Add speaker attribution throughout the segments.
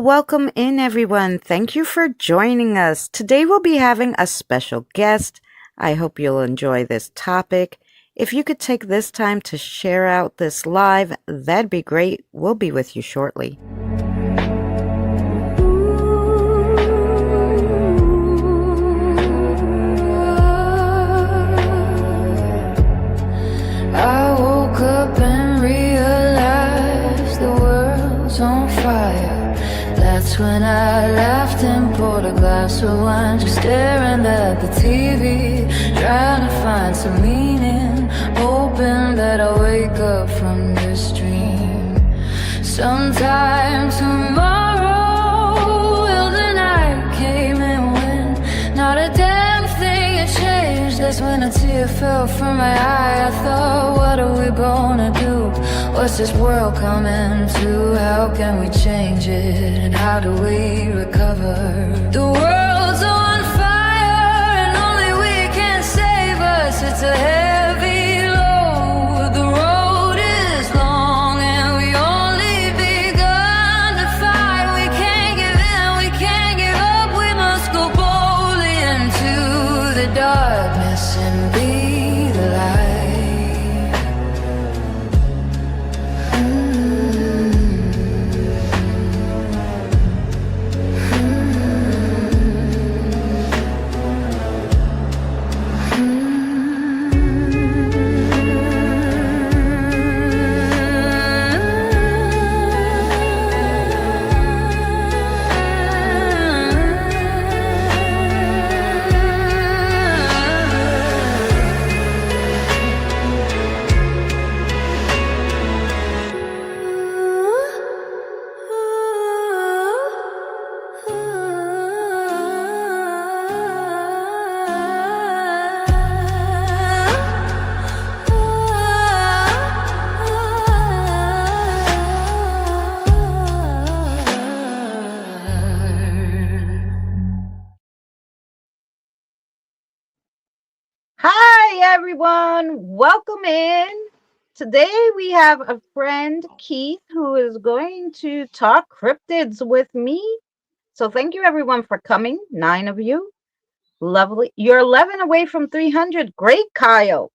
Speaker 1: welcome in everyone. Thank you for joining us. Today we'll be having a special guest. I hope you'll enjoy this topic. If you could take this time to share out this live, that'd be great. We'll be with you shortly.
Speaker 2: I woke up and realized the world's on fire. That's when I laughed and poured a glass of wine, just staring at the TV, trying to find some meaning, hoping that I'll wake up from this dream. Sometime tomorrow, well, the night came and went, not a damn thing had changed. That's when a tear fell from my eye. I thought, what are we gonna do? What's this world coming to? How can we change it? And how do we recover? The world's on fire and only we can save us. It's a heavy load. The road is long and we only begun to fight. We can't give in, we can't give up. We must go boldly into the darkness and be the light.
Speaker 1: Hi, everyone. Welcome in. Today we have a friend, Keith, who is going to talk cryptids with me. So thank you, everyone, for coming. 9 of you. Lovely. You're 11 away from 300. Great, Kyle.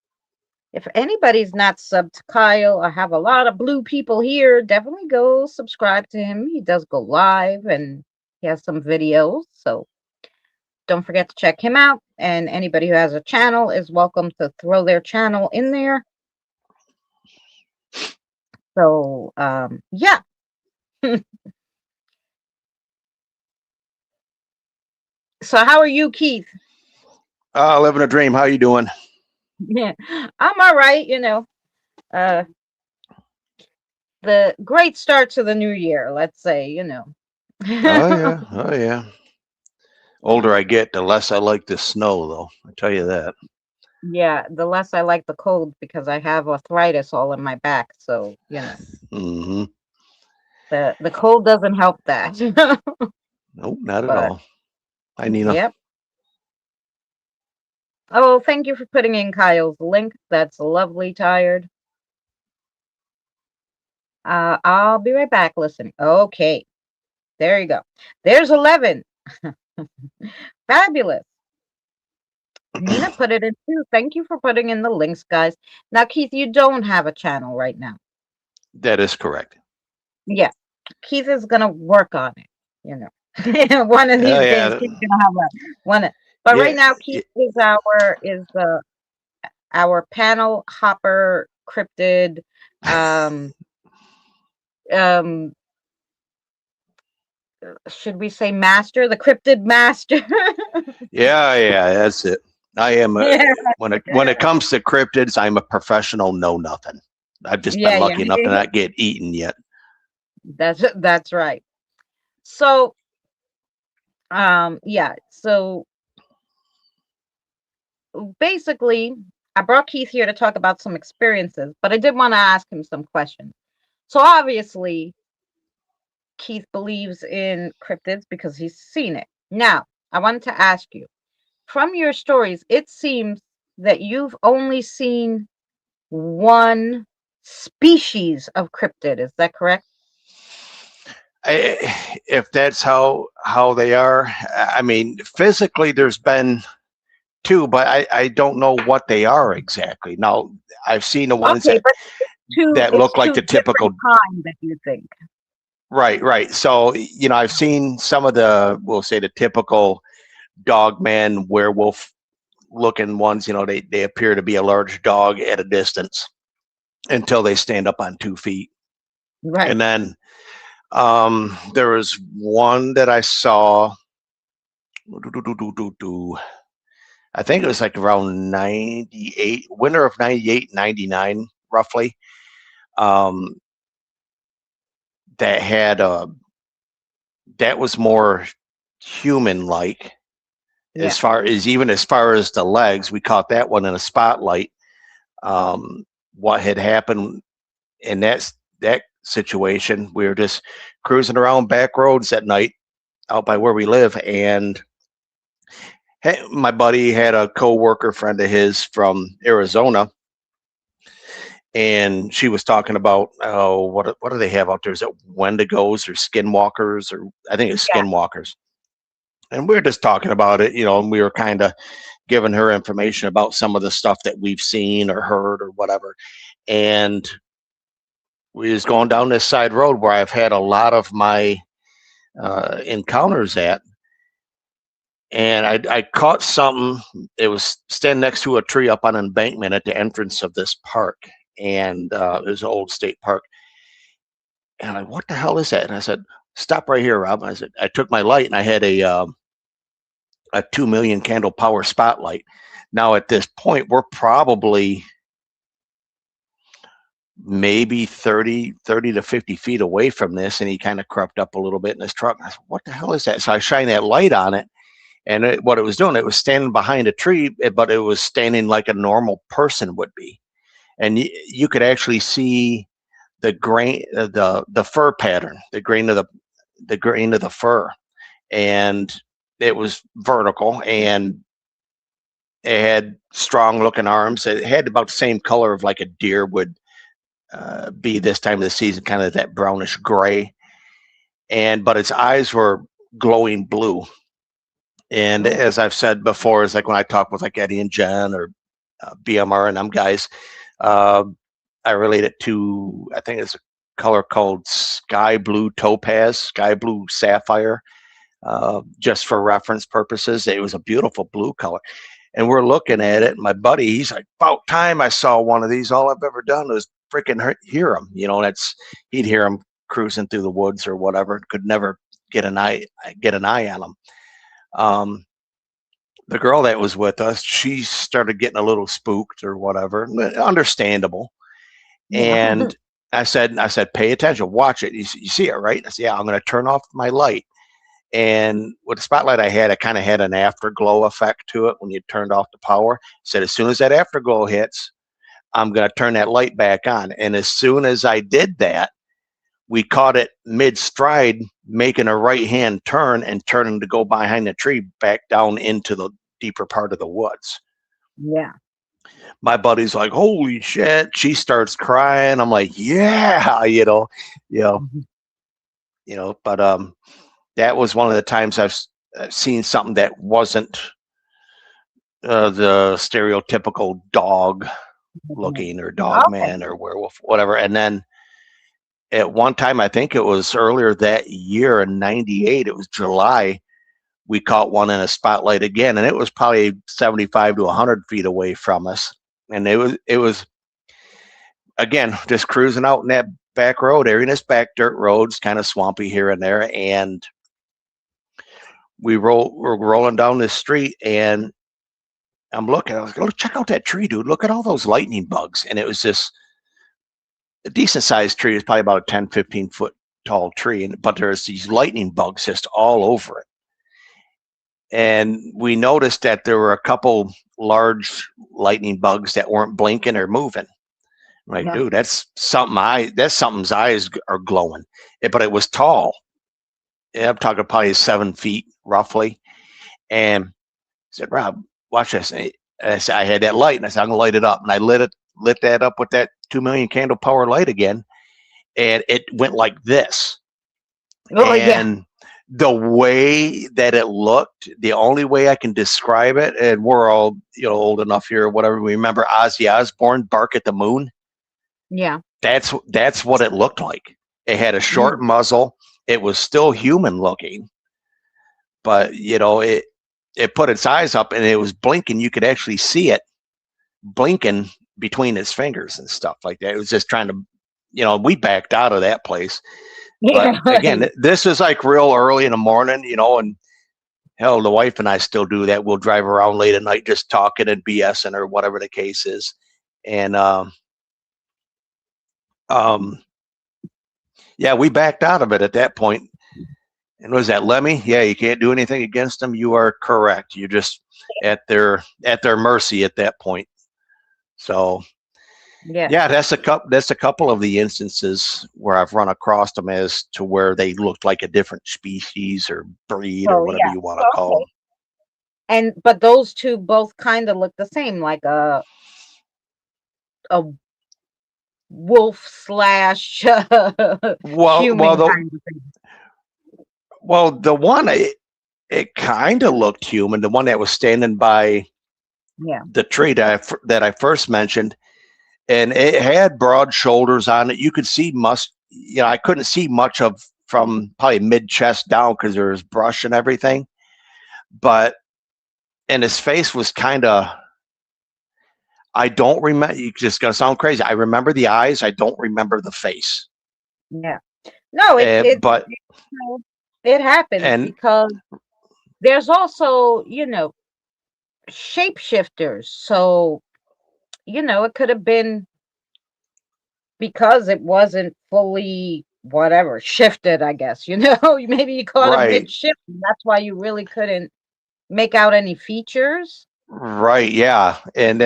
Speaker 1: If anybody's not subbed to Kyle, I have a lot of blue people here. Definitely go subscribe to him. He does go live and he has some videos. So don't forget to check him out. And anybody who has a channel is welcome to throw their channel in there. So, yeah. So how are you, Keith?
Speaker 3: Living a dream. How you doing?
Speaker 1: Yeah, I'm all right. The great start to the new year, let's say,
Speaker 3: Oh yeah. Older I get, the less I like the snow, though. I tell you that.
Speaker 1: Yeah, the less I like the cold because I have arthritis all in my back. So,
Speaker 3: Mm-hmm.
Speaker 1: the cold doesn't help that.
Speaker 3: Nope, not at
Speaker 1: But
Speaker 3: all. Hi, Nina.
Speaker 1: yep. Oh, thank you for putting in Kyle's link. That's lovely, Tired. I'll be right back listening. Okay. There you go. There's 11. Fabulous. Nina put it in too. Thank you for putting in the links, guys. Now, Keith, you don't have a channel right now.
Speaker 3: That is correct.
Speaker 1: Yeah. Keith is gonna work on it, One of these
Speaker 3: Oh
Speaker 1: days,
Speaker 3: yeah.
Speaker 1: Keith's gonna have one. But
Speaker 3: Yeah.
Speaker 1: right now, Keith is our panel hopper cryptid. Um, should we say master? The cryptid master.
Speaker 3: Yeah, that's it. I am
Speaker 1: Yeah.
Speaker 3: when it comes to cryptids, I'm a professional know nothing. I've just been lucky enough to not get eaten yet.
Speaker 1: That's right. So, yeah. So basically, I brought Keith here to talk about some experiences, but I did want to ask him some questions. So obviously, Keith believes in cryptids because he's seen it. Now, I wanted to ask you, from your stories, it seems that you've only seen one species of cryptid. Is that correct?
Speaker 3: If that's how they are, I mean, physically, there's been two, but I don't know what they are exactly. Now, I've seen the ones
Speaker 1: Okay, but
Speaker 3: that
Speaker 1: it's
Speaker 3: look like
Speaker 1: two
Speaker 3: the
Speaker 1: different
Speaker 3: typical.
Speaker 1: kinds that you think.
Speaker 3: Right, right. So, I've seen some of the, we'll say, the typical dog man werewolf looking ones. They appear to be a large dog at a distance until they stand up on 2 feet.
Speaker 1: Right.
Speaker 3: And then there was one that I saw, I think it was like around 98, winter of 98, 99, roughly. Um, that had that was more human like
Speaker 1: Yeah.
Speaker 3: as far as the legs. We caught that one in a spotlight. What had happened in that situation, we were just cruising around back roads at night out by where we live, and my buddy had a co-worker friend of his from Arizona, and she was talking about, oh, what do they have out there? Is it Wendigos or Skinwalkers, or I think it's
Speaker 1: Yeah.
Speaker 3: Skinwalkers? And we were just talking about it, and we were kind of giving her information about some of the stuff that we've seen or heard or whatever. And we was going down this side road where I've had a lot of my encounters at, and I caught something. It was standing next to a tree up on an embankment at the entrance of this park, and it was an old state park. And I'm like, what the hell is that? And I said, stop right here, Rob. I said, I took my light and I had a 2 million candle power spotlight. Now at this point, we're probably maybe 30 to 50 feet away from this, and he kind of crept up a little bit in his truck. I said, what the hell is that? So I shine that light on it, and what it was doing, it was standing behind a tree, but it was standing like a normal person would be, and you could actually see the grain, the fur pattern, the grain of the fur, and it was vertical, and it had strong looking arms. It had about the same color of like a deer would be this time of the season, kind of that brownish gray. But its eyes were glowing blue. And
Speaker 1: Oh,
Speaker 3: as I've said before, it's like when I talk with like Eddie and Jen or BMR and them guys, uh, I relate it to, I think it's a color called sky blue topaz, sky blue sapphire. Just for reference purposes, it was a beautiful blue color. And we're looking at it. And my buddy, he's like, about time I saw one of these. All I've ever done was freaking hear him. He'd hear him cruising through the woods or whatever. Could never get an eye on him. The girl that was with us, she started getting a little spooked or whatever. Understandable.
Speaker 1: yeah.
Speaker 3: And I said, pay attention, watch it. You see it, right? I said, yeah, I'm going to turn off my light. And with the spotlight I had, it kind of had an afterglow effect to it when you turned off the power. Said as soon as that afterglow hits, I'm going to turn that light back on. And as soon as I did that, we caught it mid stride, making a right hand turn and turning to go behind the tree back down into the deeper part of the woods.
Speaker 1: Yeah.
Speaker 3: My buddy's like, holy shit. She starts crying. I'm like, yeah, but that was one of the times I've seen something that wasn't the stereotypical dog looking or dog
Speaker 1: Okay.
Speaker 3: man or werewolf, whatever. And then at one time, I think it was earlier that year in 98, it was July, we caught one in a spotlight again, and it was probably 75 to 100 feet away from us. And it was again, just cruising out in that back road area, and it's back dirt roads, kind of swampy here and there. And we're rolling down this street, and I'm looking, I was like, oh, check out that tree, dude. Look at all those lightning bugs. And it was just a decent sized tree. It's probably about a 10, 15 foot tall tree. But there's these lightning bugs just all over it. And we noticed that there were a couple large lightning bugs that weren't blinking or moving. I'm like,
Speaker 1: Yeah.
Speaker 3: dude, that's something's eyes are glowing. But it was tall. Yeah, I'm talking probably 7 feet roughly. And I said, Rob, watch this. And I said, I had that light, and I said, I'm gonna light it up. And I lit that up with that 2 million candle power light again, and it went like this.
Speaker 1: Oh yeah.
Speaker 3: And the way that it looked, the only way I can describe it, and we're all old enough here or whatever, we remember Ozzy Osbourne, Bark at the Moon.
Speaker 1: Yeah.
Speaker 3: That's what it looked like. It had a short
Speaker 1: Mm.
Speaker 3: muzzle. It was still human looking, but it put its eyes up and it was blinking. You could actually see it blinking between its fingers and stuff like that. It was just trying to, we backed out of that place. But
Speaker 1: Yeah.
Speaker 3: again,
Speaker 1: Right.
Speaker 3: this is like real early in the morning, and hell, the wife and I still do that. We'll drive around late at night just talking and BSing or whatever the case is. And um, yeah, we backed out of it at that point. And was that Lemmy? Yeah, you can't do anything against them. You are correct. You're just at their mercy at that point. So
Speaker 1: Yeah.
Speaker 3: yeah, that's a couple of the instances where I've run across them as to where they looked like a different species or breed or
Speaker 1: So
Speaker 3: whatever
Speaker 1: yeah.
Speaker 3: you want
Speaker 1: So,
Speaker 3: to call
Speaker 1: okay.
Speaker 3: them.
Speaker 1: And but those two both kind of look the same, like a wolf slash
Speaker 3: Well, well,
Speaker 1: human
Speaker 3: the
Speaker 1: kind of thing.
Speaker 3: the one it kind of looked human. The one that was standing by
Speaker 1: Yeah.
Speaker 3: the tree that I first mentioned, and it had broad shoulders on it. You could see I couldn't see much of from probably mid chest down because there was brush and everything. But and his face was kind of. I don't remember. It's just gonna sound crazy. I remember the eyes. I don't remember the face.
Speaker 1: Yeah. No,
Speaker 3: But
Speaker 1: you know, it happens
Speaker 3: and
Speaker 1: because there's also, shapeshifters. So, it could have been because it wasn't fully whatever shifted, I guess, maybe you caught a
Speaker 3: right,
Speaker 1: mid shift. That's why you really couldn't make out any features.
Speaker 3: right, yeah, and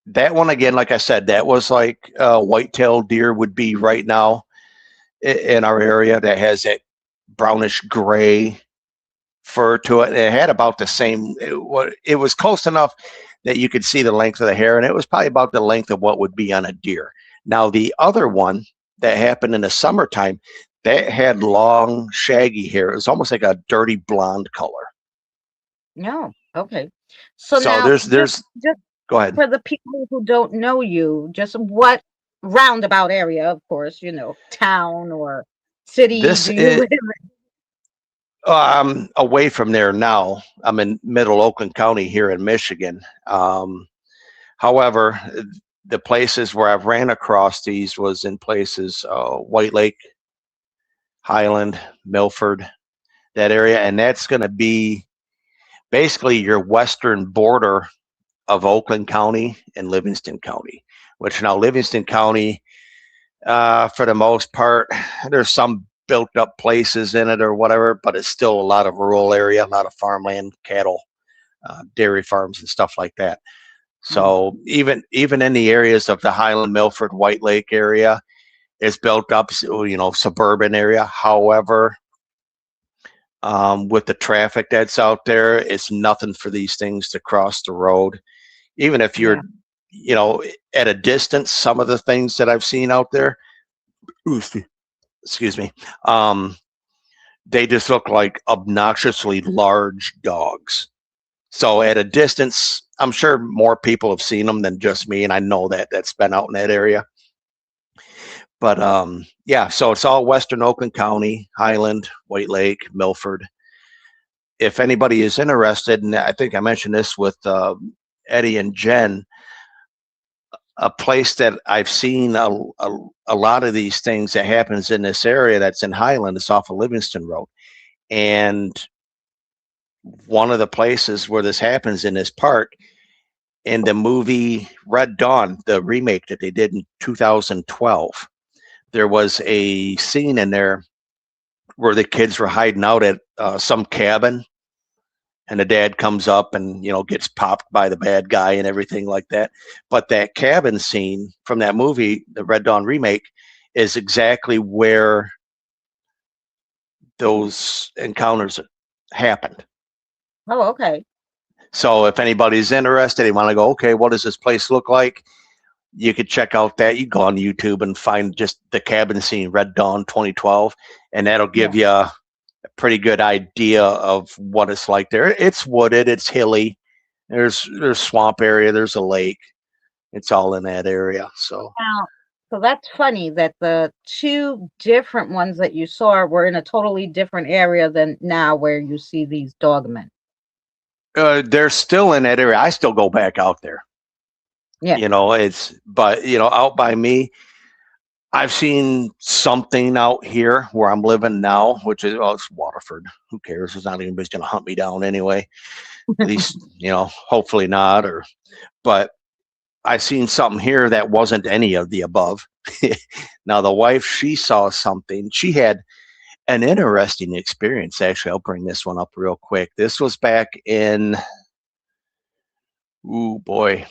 Speaker 3: that one again. Like I said, that was like white-tailed deer would be right now in our area. That has that brownish gray fur to it. It had about the same. It was close enough that you could see the length of the hair, and it was probably about the length of what would be on a deer. Now, the other one that happened in the summertime, that had long, shaggy hair. It was almost like a dirty blonde color.
Speaker 1: No. Okay. So
Speaker 3: So
Speaker 1: now just
Speaker 3: go ahead.
Speaker 1: for the people who don't know you, just what roundabout area, of course, town or city
Speaker 3: This
Speaker 1: do you
Speaker 3: is
Speaker 1: live in?
Speaker 3: I'm away from there now. I'm in Middle Oakland County here in Michigan. However, the places where I've ran across these was in places White Lake, Highland, Milford, that area, and that's going to be basically your western border of Oakland County and Livingston County. Which now Livingston County, for the most part, there's some built up places in it or whatever, but it's still a lot of rural area, a lot of farmland, cattle, dairy farms, and stuff like that.
Speaker 1: Mm.
Speaker 3: So even in the areas of the Highland, Milford, White Lake area, it's built up, suburban area. However, with the traffic that's out there, it's nothing for these things to cross the road. Even if
Speaker 1: Yeah.
Speaker 3: you're, at a distance, some of the things that I've seen out there, excuse me, they just look like obnoxiously large dogs. So at a distance, I'm sure more people have seen them than just me, and I know that's been out in that area. But yeah, so it's all Western Oakland County, Highland, White Lake, Milford. If anybody is interested, and I think I mentioned this with Eddie and Jen, a place that I've seen a lot of these things that happens in this area that's in Highland. It's off of Livingston Road, and one of the places where this happens in this park in the movie Red Dawn, the remake that they did in 2012. There was a scene in there where the kids were hiding out at some cabin, and the dad comes up and gets popped by the bad guy and everything like that. But that cabin scene from that movie, the Red Dawn remake, is exactly where those encounters happened.
Speaker 1: Oh, okay.
Speaker 3: So if anybody's interested, they want to go, okay, what does this place look like? you could check out that. You go on YouTube and find just the cabin scene, Red Dawn 2012, and that'll give
Speaker 1: Yeah.
Speaker 3: you a pretty good idea of what it's like there. It's wooded, it's hilly. There's swamp area, there's a lake. It's all in that area. So
Speaker 1: Now, so that's funny that the two different ones that you saw were in a totally different area than now where you see these dogmen.
Speaker 3: they're still in that area. I still go back out there.
Speaker 1: Yeah.
Speaker 3: But out by me, I've seen something out here where I'm living now, which is, it's Waterford. Who cares? It's not anybody's going to hunt me down anyway. At least, hopefully not. But I seen something here that wasn't any of the above. Now the wife, she saw something. She had an interesting experience. Actually, I'll bring this one up real quick. This was back in, oh boy,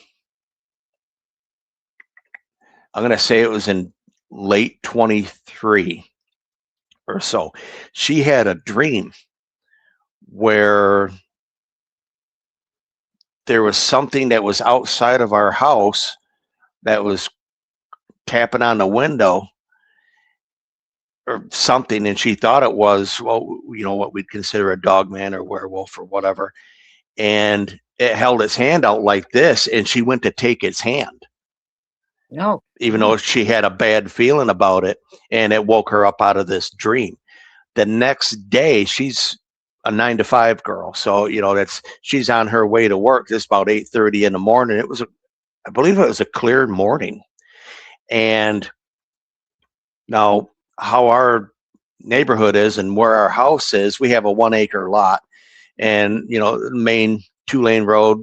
Speaker 3: I'm going to say it was in late 23 or so. She had a dream where there was something that was outside of our house that was tapping on the window or something, and she thought it was, what we'd consider a dog man or werewolf or whatever, and it held its hand out like this, and she went to take its hand.
Speaker 1: No.
Speaker 3: Even though she had a bad feeling about it, and it woke her up out of this dream. The next day, she's a 9 to 5 girl, so she's on her way to work. It's about 8:30 in the morning. I believe it was a clear morning, and now how our neighborhood is and where our house is, we have a 1-acre lot, and the main 2-lane road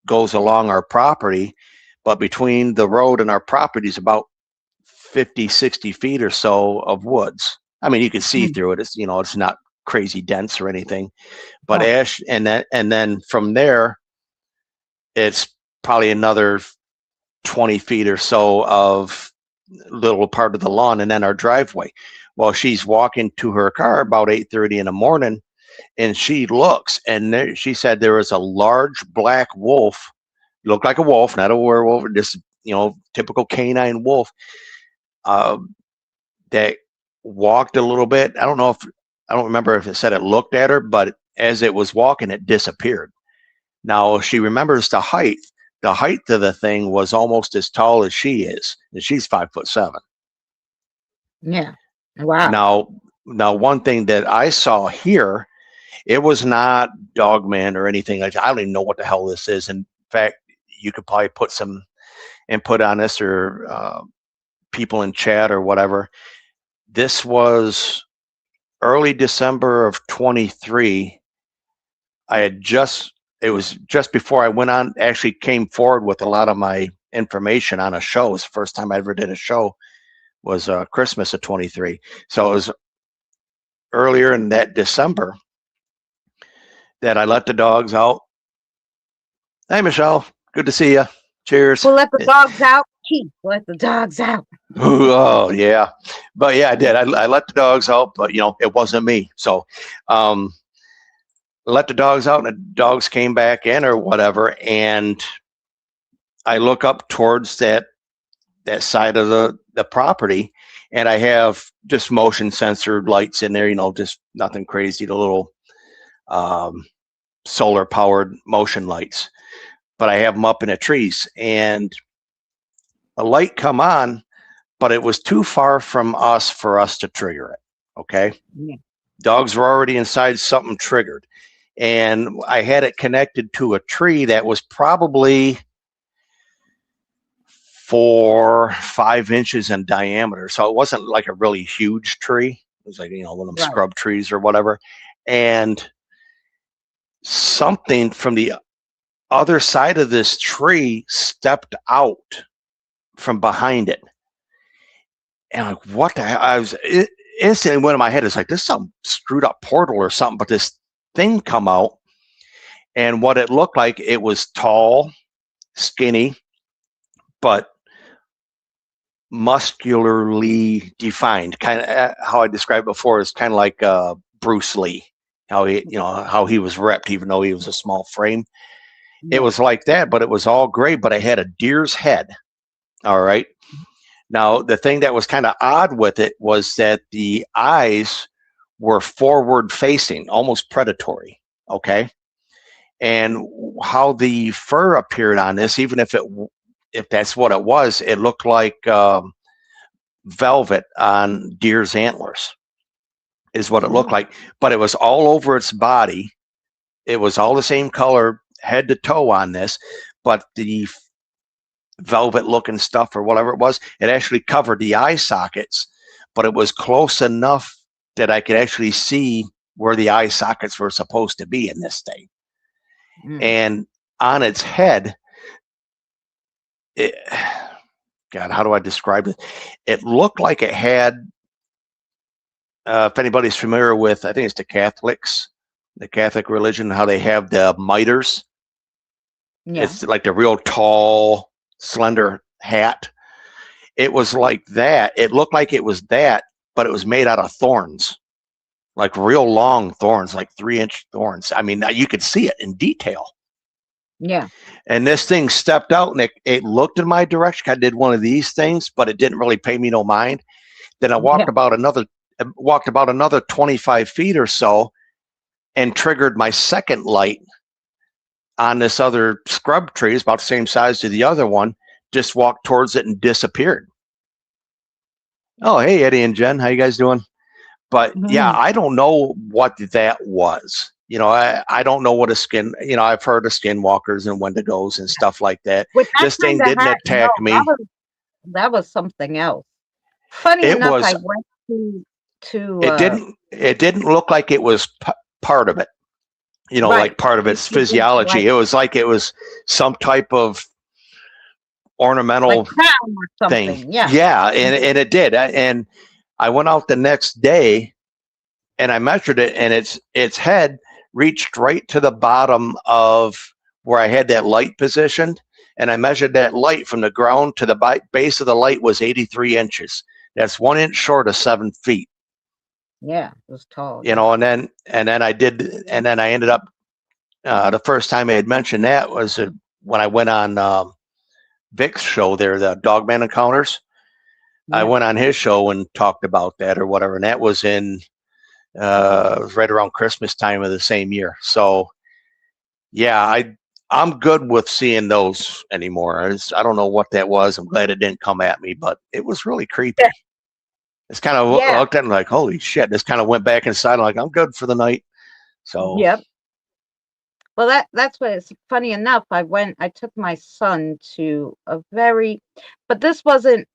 Speaker 3: goes along our property. But between the road and our property is about 50, 60 feet or so of woods. I mean, you can see through it. It's, it's not crazy dense or anything. But and then from there, it's probably another 20 feet or so of little part of the lawn, and then our driveway. Well, she's walking to her car about 8:30 in the morning, and she looks, and she said there was a large black wolf. Looked like a wolf, not a werewolf, just typical canine wolf, that walked a little bit. I don't remember if it said it looked at her, but as it was walking, it disappeared. Now she remembers the height. The height of the thing was almost as tall as she is, and she's 5'7".
Speaker 1: Yeah. Wow.
Speaker 3: Now one thing that I saw here, it was not Dogman or anything like that. I don't even know what the hell this is. In fact, you could probably put some input on this, or people in chat or whatever. This was early December of 23. It was just before I went on, actually came forward with a lot of my information on a show. It was the first time I ever did a show, was Christmas of 23. So it was earlier in that December that I let the dogs out. Hey, Michelle. Good to see you. Cheers.
Speaker 1: We'll let the dogs out. Keith, let the dogs out.
Speaker 3: Oh, yeah. But yeah, I did. I let the dogs out, but it wasn't me. So let the dogs out, and the dogs came back in or whatever. And I look up towards that side of the property, and I have just motion censored lights in there, just nothing crazy, the little solar powered motion lights. But I have them up in the trees, and a light come on, but it was too far from us for us to trigger it. Okay.
Speaker 1: Yeah.
Speaker 3: Dogs were already inside, something triggered. And I had it connected to a tree that was probably 4-5 inches in diameter. So it wasn't like a really huge tree. It was like, one of them scrub trees or whatever. And something from the other side of this tree stepped out from behind it. And like, what the hell? I was instantly went in my head. It's like, this is some screwed up portal or something, but this thing come out, and what it looked like, it was tall, skinny, but muscularly defined. Kind of how I described before is kind of like Bruce Lee, how he was ripped, even though he was a small frame. It was like that, but it was all gray, but I had a deer's head All right. Now, the thing that was kind of odd with it was that the eyes were forward facing, almost predatory. Okay. And how the fur appeared on this, even if that's what it was, it looked like velvet on deer's antlers, is what it looked
Speaker 1: Mm.
Speaker 3: like. But it was all over its body. It was all the same color, head to toe on this, but the velvet looking stuff or whatever it was, it actually covered the eye sockets, but it was close enough that I could actually see where the eye sockets were supposed to be in this thing.
Speaker 1: Mm.
Speaker 3: And on its head, it, God, how do I describe it? It looked like it had, if anybody's familiar with, I think it's the Catholic religion, how they have the miters.
Speaker 1: Yeah.
Speaker 3: It's like the real tall, slender hat. It was like that. It looked like it was that, but it was made out of thorns, like real long thorns, like 3-inch thorns. I mean, you could see it in detail.
Speaker 1: Yeah.
Speaker 3: And this thing stepped out and it looked in my direction. I did one of these things, but it didn't really pay me no mind. Then I
Speaker 1: Yeah.
Speaker 3: walked about another 25 feet or so and triggered my second light on this other scrub tree. It's about the same size to the other one. Just walked towards it and disappeared. Oh, hey, Eddie and Jen, how you guys doing? But yeah,
Speaker 1: Mhm.
Speaker 3: I don't know what that was. I don't know what a skin, I've heard of skinwalkers and wendigos and stuff like that.
Speaker 1: Which I
Speaker 3: This thing
Speaker 1: kind of
Speaker 3: didn't
Speaker 1: had. No,
Speaker 3: attack
Speaker 1: that
Speaker 3: me.
Speaker 1: was that was something else. Funny
Speaker 3: It
Speaker 1: enough,
Speaker 3: was,
Speaker 1: I went to
Speaker 3: it didn't look like it was part of it,
Speaker 1: right.
Speaker 3: like part of its
Speaker 1: It was
Speaker 3: physiology. It was like it was some type of
Speaker 1: like
Speaker 3: ornamental
Speaker 1: crown or
Speaker 3: thing.
Speaker 1: something. Yeah.
Speaker 3: Yeah. And it did. And I went out the next day and I measured it, and its head reached right to the bottom of where I had that light positioned, and I measured that light from the ground to the base of the light was 83 inches. That's 1 inch short of 7 feet.
Speaker 1: Yeah. It was tall. Yeah.
Speaker 3: And then I ended up the first time I had mentioned that was when I went on Vic's show there, the Dogman Encounters. I
Speaker 1: Yeah.
Speaker 3: went on his show and talked about that or whatever, and that was in right around Christmas time of the same year. So yeah, I'm good with seeing those anymore. I don't know what that was. I'm glad it didn't come at me, but it was really creepy. It's kind of
Speaker 1: Yeah.
Speaker 3: looked at me like, holy shit. This kind of went back inside. I'm like, I'm good for the night. So
Speaker 1: Yep. Well, that's what it's funny enough. I took my son to a very, but this wasn't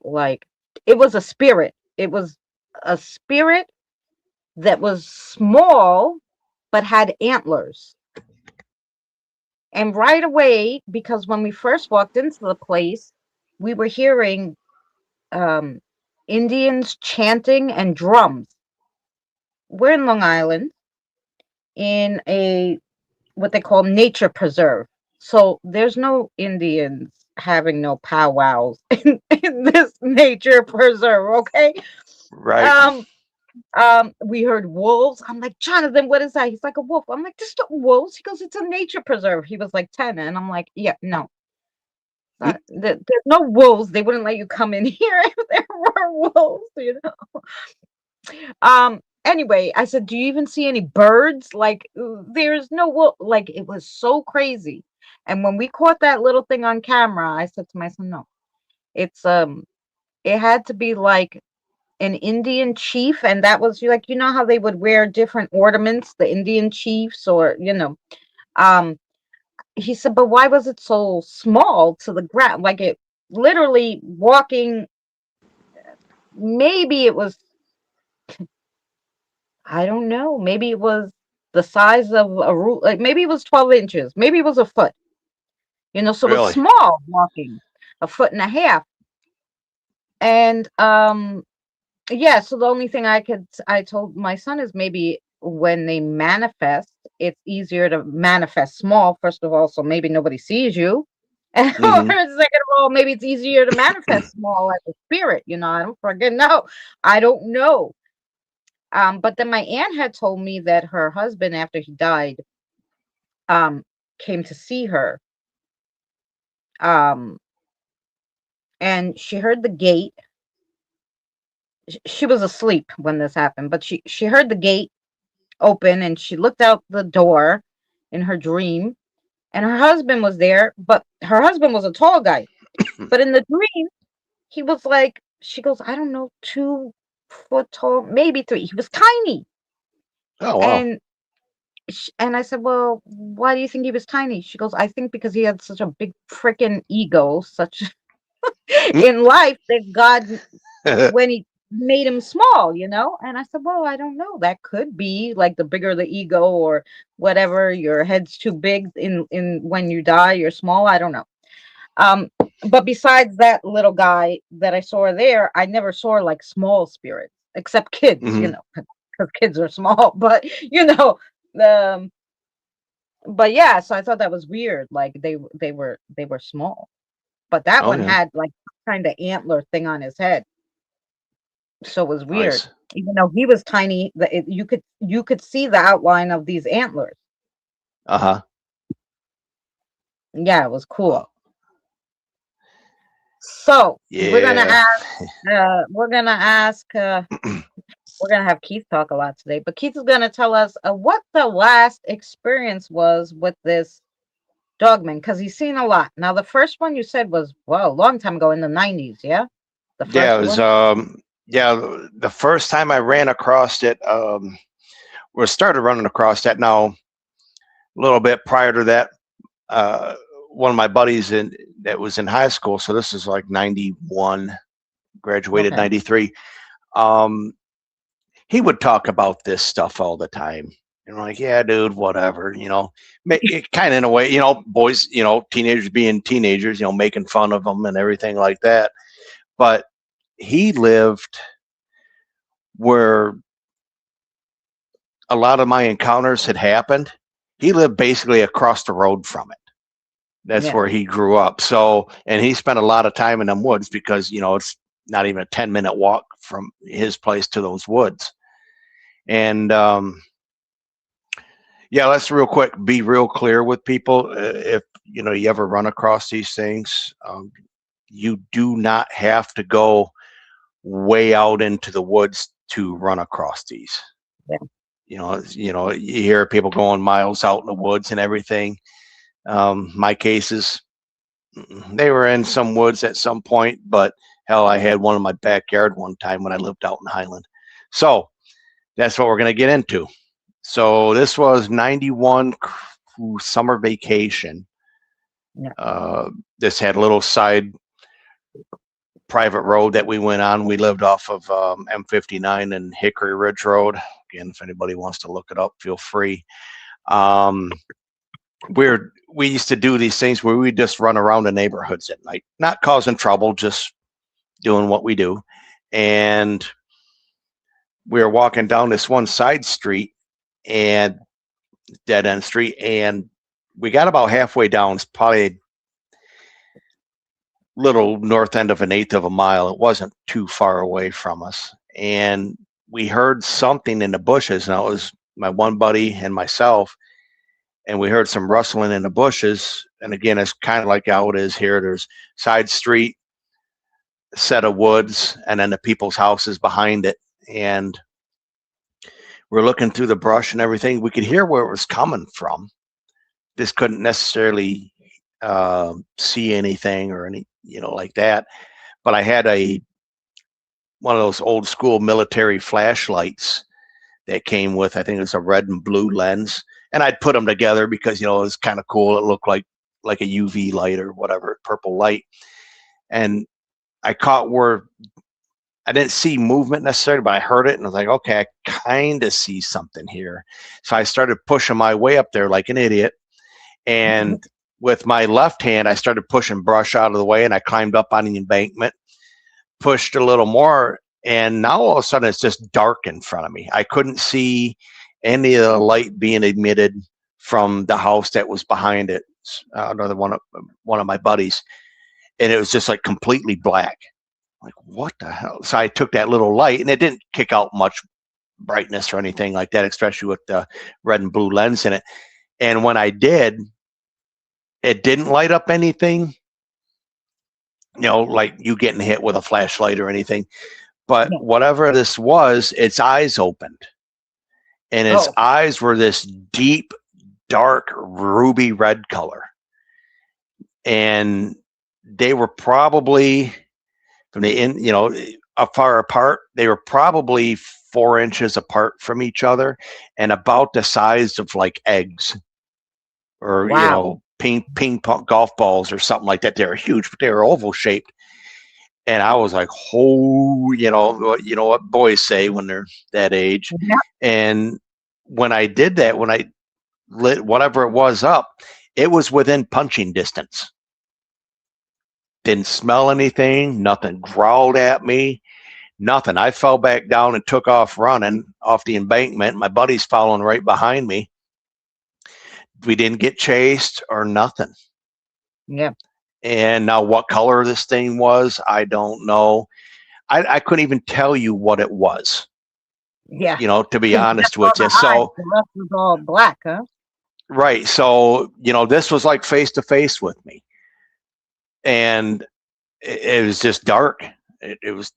Speaker 1: like it was a spirit. It was a spirit that was small but had antlers. And right away, because when we first walked into the place, we were hearing um, Indians chanting and drums. We're in Long Island in a what they call nature preserve. So there's no Indians having no powwows in this nature preserve, okay?
Speaker 3: right,
Speaker 1: Um, we heard wolves. I'm like, Jonathan, what is that? He's like, a wolf. I'm like, there's no wolves. He goes, it's a nature preserve. He was like 10. And I'm like, yeah, no. There's no wolves. They wouldn't let you come in here if there were wolves. Anyway, I said, do you even see any birds? Like, there's no wolf. Like, it was so crazy. And when we caught that little thing on camera, I said to my son, no, it's it had to be like an Indian chief, and that was like, how they would wear different ornaments, the Indian chiefs, or um he said, but why was it so small to the ground? Like, it literally walking, maybe it was, I don't know, maybe it was the size of a rule, like maybe it was 12 inches, maybe it was a foot, so it was
Speaker 3: really,
Speaker 1: small walking, a foot and a half. And yeah, so the only thing I told my son is maybe when they manifest, it's easier to manifest small, first of all, so maybe nobody sees you. And or
Speaker 3: hmm
Speaker 1: second of all, maybe it's easier to manifest small as a spirit, I don't forget. No, I don't know. But then my aunt had told me that her husband, after he died, um, came to see her. Um, and she heard the gate. She was asleep when this happened, but she heard the gate open, and she looked out the door in her dream, and her husband was there, but her husband was a tall guy. But in the dream, he was like, she goes, I don't know, 2 foot tall, maybe 3. He was tiny.
Speaker 3: Oh wow.
Speaker 1: And and I said, well, why do you think he was tiny? She goes, I think because he had such a big freaking ego, such in life that God, when he made him small, And I said, well, I don't know. That could be like the bigger the ego or whatever. Your head's too big in when you die, you're small. I don't know. Um, but besides that little guy that I saw there, I never saw like small spirits, except kids,
Speaker 3: Hmm.
Speaker 1: because kids are small. But um, but yeah. So I thought that was weird. Like they were small, but that
Speaker 3: Oh
Speaker 1: one
Speaker 3: yeah.
Speaker 1: had like kind of antler thing on his head, so it was weird.
Speaker 3: Nice.
Speaker 1: Even though he was tiny, you could see the outline of these antlers.
Speaker 3: Uh-huh.
Speaker 1: Yeah, it was cool.
Speaker 3: Wow.
Speaker 1: So we're gonna
Speaker 3: Yeah.
Speaker 1: ask. We're gonna ask. We're gonna have Keith talk a lot today, but Keith is gonna tell us what the last experience was with this dogman, because he's seen a lot. Now, the first one you said was, well, a long time ago in the 90s, yeah? The
Speaker 3: Yeah, it
Speaker 1: first
Speaker 3: was
Speaker 1: one?
Speaker 3: yeah, the first time I ran across it, or started running across that now a little bit prior to that, uh one of my buddies in that was in high school, so this is like 91, graduated
Speaker 1: Okay.
Speaker 3: 93. Um he would talk about this stuff all the time. And I'm like, yeah, dude, whatever, kind of in a way, boys, teenagers being teenagers, making fun of them and everything like that. But he lived where a lot of my encounters had happened. He lived basically across the road from it. That's
Speaker 1: Yeah.
Speaker 3: where he grew up. So, and he spent a lot of time in them woods because, it's not even a 10-minute walk from his place to those woods. And yeah, let's real quick be real clear with people. If you ever run across these things, you do not have to go way out into the woods to run across these.
Speaker 1: Yeah.
Speaker 3: You hear people going miles out in the woods and everything. My cases, they were in some woods at some point, but hell, I had one in my backyard one time when I lived out in Highland. So that's what we're going to get into. So this was 91 summer vacation.
Speaker 1: Yeah.
Speaker 3: This had a little side private road that we went on. We lived off of M59 and Hickory Ridge Road. Again, if anybody wants to look it up, feel free. Um, we used to do these things where we just run around the neighborhoods at night, not causing trouble, just doing what we do. And we were walking down this one side street and dead end street, and we got about halfway down. It's probably a little north end of an eighth of a mile. It wasn't too far away from us, and we heard something in the bushes. Now it was my one buddy and myself, and we heard some rustling in the bushes. And again, it's kind of like how it is here. There's side street, set of woods, and then the people's houses behind it. And we're looking through the brush and everything. We could hear where it was coming from. Just couldn't necessarily see anything or any, like that. But I had one of those old school military flashlights that came with, I think it was a red and blue lens. And I'd put them together because, it was kind of cool. It looked like a UV light or whatever, purple light. And I caught where I didn't see movement necessarily, but I heard it and I was like, okay, I kind of see something here. So I started pushing my way up there like an idiot. And with my left hand, I started pushing brush out of the way, and I climbed up on the embankment, pushed a little more, and now all of a sudden it's just dark in front of me. I couldn't see any of the light being emitted from the house that was behind it. Another one of my buddies, and it was just like completely black. Like, what the hell? So I took that little light, and it didn't kick out much brightness or anything like that, especially with the red and blue lens in it. And when I did, it didn't light up anything, like you getting hit with a flashlight or anything. But
Speaker 1: Yeah.
Speaker 3: whatever this was, its eyes opened, and its
Speaker 1: Oh,
Speaker 3: eyes were this deep, dark, ruby red color. And they were probably from the far apart. They were probably 4 inches apart from each other and about the size of like eggs or,
Speaker 1: wow.
Speaker 3: ping pong golf balls or something like that. They were huge, but they were oval shaped. And I was like, oh, what boys say when they're that age.
Speaker 1: Yeah.
Speaker 3: And when I did that, when I lit whatever it was up, it was within punching distance. Didn't smell anything. Nothing growled at me. Nothing. I fell back down and took off running off the embankment. My buddy's following right behind me. We didn't get chased or nothing.
Speaker 1: Yeah.
Speaker 3: And now what color this thing was, I don't know. I couldn't even tell you what it was,
Speaker 1: Yeah.
Speaker 3: to be
Speaker 1: 'Cause you
Speaker 3: honest
Speaker 1: just saw
Speaker 3: with you.
Speaker 1: the eyes,
Speaker 3: So,
Speaker 1: the rest was all black, huh?
Speaker 3: right. So, this was like face to face with me. And it was just dark. It was,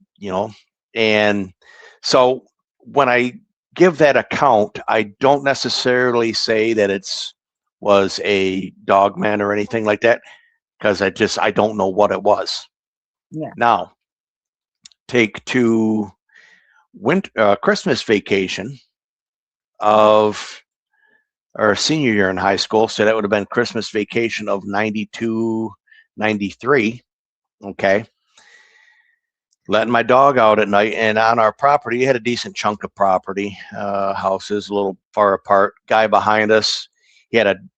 Speaker 3: and so when I give that account, I don't necessarily say that it's was a dogman or anything like that because I don't know what it was.
Speaker 1: Yeah.
Speaker 3: Now, take to Christmas vacation of our senior year in high school. So that would have been Christmas vacation of 92, 93. Okay. Letting my dog out at night, and on our property, he had a decent chunk of property, houses a little far apart. Guy behind us, he had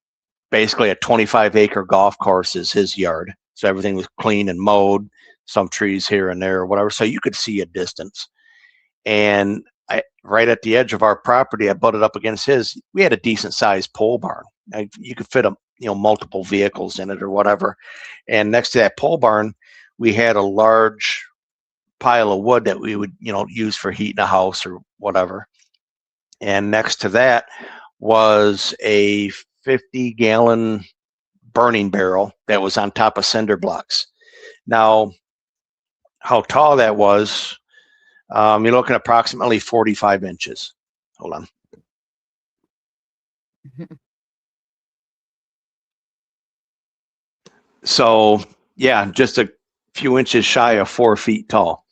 Speaker 3: basically a 25-acre golf course is his yard. So everything was clean and mowed, some trees here and there or whatever. So you could see a distance. And right at the edge of our property, I butted up against his. We had a decent sized pole barn. You could fit multiple vehicles in it or whatever. And next to that pole barn, we had a large pile of wood that we would use for heating a house or whatever. And next to that was a 50-gallon burning barrel that was on top of cinder blocks. Now, how tall that was, you're looking at approximately 45 inches. Hold on. So, yeah, just a few inches shy of 4 feet tall.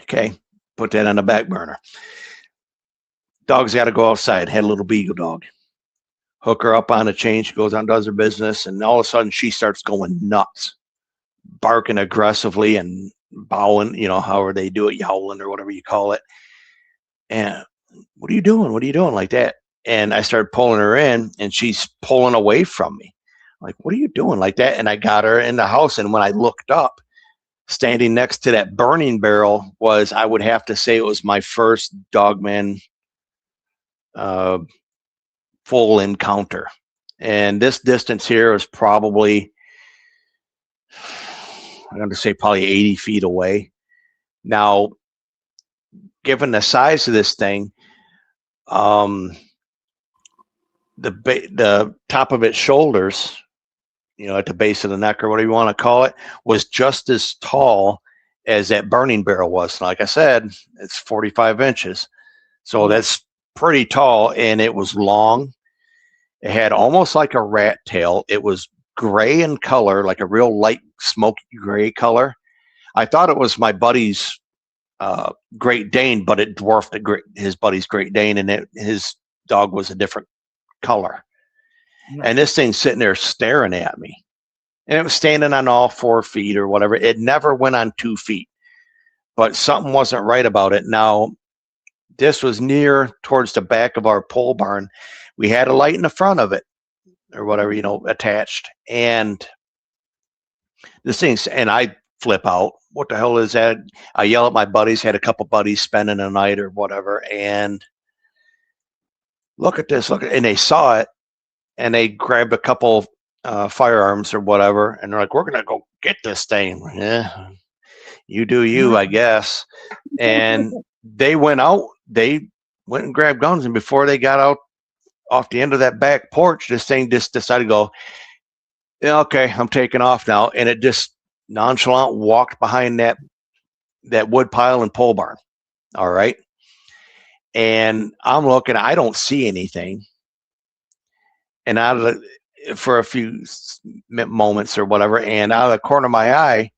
Speaker 3: Okay, put that on the back burner. Dog's got to go outside. Had a little beagle dog. Hook her up on a chain. She goes on, does her business, and all of a sudden she starts going nuts, barking aggressively and bowing, however they do it, yowling or whatever you call it. And what are you doing? What are you doing like that? And I started pulling her in, and she's pulling away from me. I'm like, what are you doing like that? And I got her in the house, and when I looked up, standing next to that burning barrel was, I would have to say, it was my first dogman full encounter. And this distance here is probably, I'm going to say probably 80 feet away. Now, given the size of this thing, the top of its shoulders, at the base of the neck or whatever you want to call it, was just as tall as that burning barrel was. Like I said, it's 45 inches. So that's pretty tall, and it was long. It had almost like a rat tail. It was gray in color, like a real light smoky gray color. I thought it was my buddy's Great Dane, but it dwarfed his buddy's Great Dane, and his dog was a different color. Nice. And this thing's sitting there staring at me. And it was standing on all 4 feet or whatever. It never went on 2 feet. But something wasn't right about it. Now, this was near towards the back of our pole barn. We had a light in the front of it or whatever, attached. And this thing's, and I flip out. What the hell is that? I yell at my buddies, had a couple buddies spending the night or whatever. And look at this, and they saw it, and they grabbed a couple firearms or whatever. And they're like, we're going to go get this thing. Yeah, you do you, I guess. And they went out, they went and grabbed guns. And before they got out off the end of that back porch, this thing just decided to go, yeah, okay, I'm taking off now. And it just nonchalant walked behind that wood pile and pole barn. All right. And I'm looking, I don't see anything. And out of for a few moments or whatever, and out of the corner of my eye,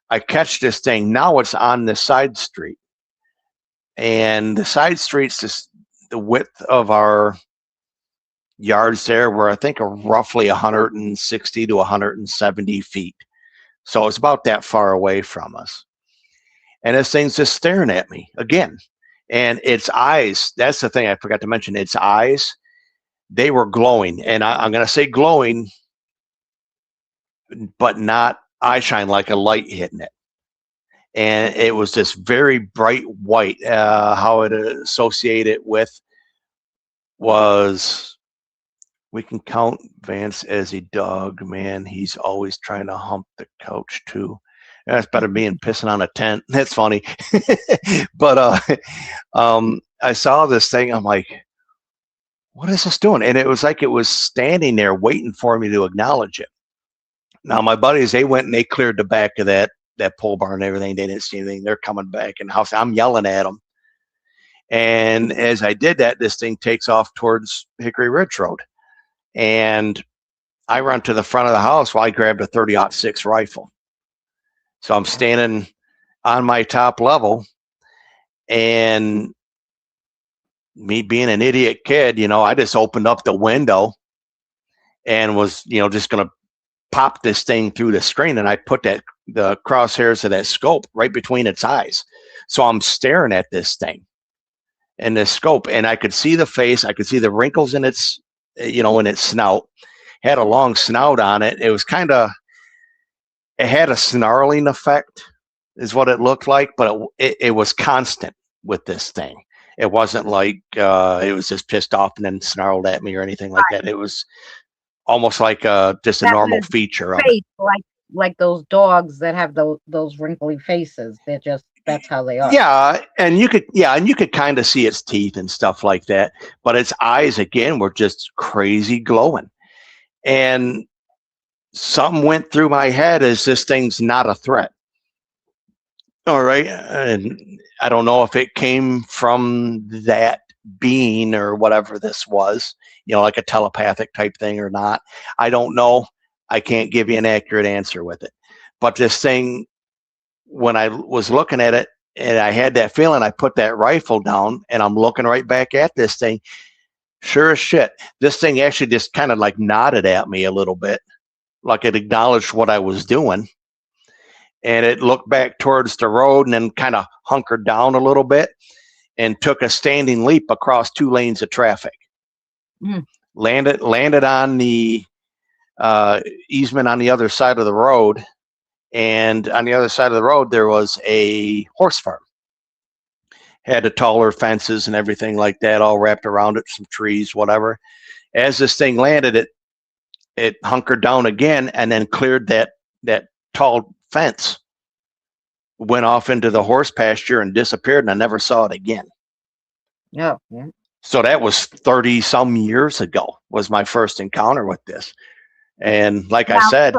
Speaker 3: I catch this thing. Now it's on the side street. And the side street's just the width of our yards there were, I think, roughly 160 to 170 feet. So it's about that far away from us. And this thing's just staring at me again. And its eyes, that's the thing I forgot to mention, its eyes, they were glowing. And I'm going to say glowing, but not eye shine, like a light hitting it. And it was this very bright white. How it associated with was, we can count Vance as a dog, man. He's always trying to hump the couch too. That's better being pissing on a tent. That's funny. But I saw this thing. I'm like, what is this doing? And it was like it was standing there waiting for me to acknowledge it. Now my buddies, they went and they cleared the back of that pole barn and everything. They didn't see anything. They're coming back in the house. I'm yelling at them. And as I did that, this thing takes off towards Hickory Ridge Road. And I run to the front of the house while I grabbed a 30-06 rifle. So I'm standing on my top level, and me being an idiot kid, I just opened up the window and was, just going to pop this thing through the screen. And I put the crosshairs of that scope right between its eyes. So I'm staring at this thing and this scope, and I could see the face. I could see the wrinkles in its, in its snout. Had a long snout on it. It was it had a snarling effect is what it looked like, but it was constant with this thing. It wasn't like it was just pissed off and then snarled at me or anything like that. It was almost like just a normal feature of it.
Speaker 1: Like those dogs that have those wrinkly faces. That's how they are.
Speaker 3: Yeah, and you could kind of see its teeth and stuff like that, but its eyes again were just crazy glowing. And something went through my head as this thing's not a threat. All right. And I don't know if it came from that being or whatever this was, like a telepathic type thing or not. I don't know. I can't give you an accurate answer with it. But this thing, when I was looking at it and I had that feeling, I put that rifle down and I'm looking right back at this thing. Sure as shit, this thing actually just kind of like nodded at me a little bit, like it acknowledged what I was doing. And it looked back towards the road and then kind of hunkered down a little bit and took a standing leap across 2 lanes of traffic. Landed on the easement on the other side of the road. And on the other side of the road, there was a horse farm. Had the taller fences and everything like that all wrapped around it, some trees, whatever. As this thing landed, it hunkered down again and then cleared that tall fence, went off into the horse pasture and disappeared, and I never saw it again.
Speaker 1: Yeah.
Speaker 3: So that was 30 some years ago was my first encounter with this. And like I said,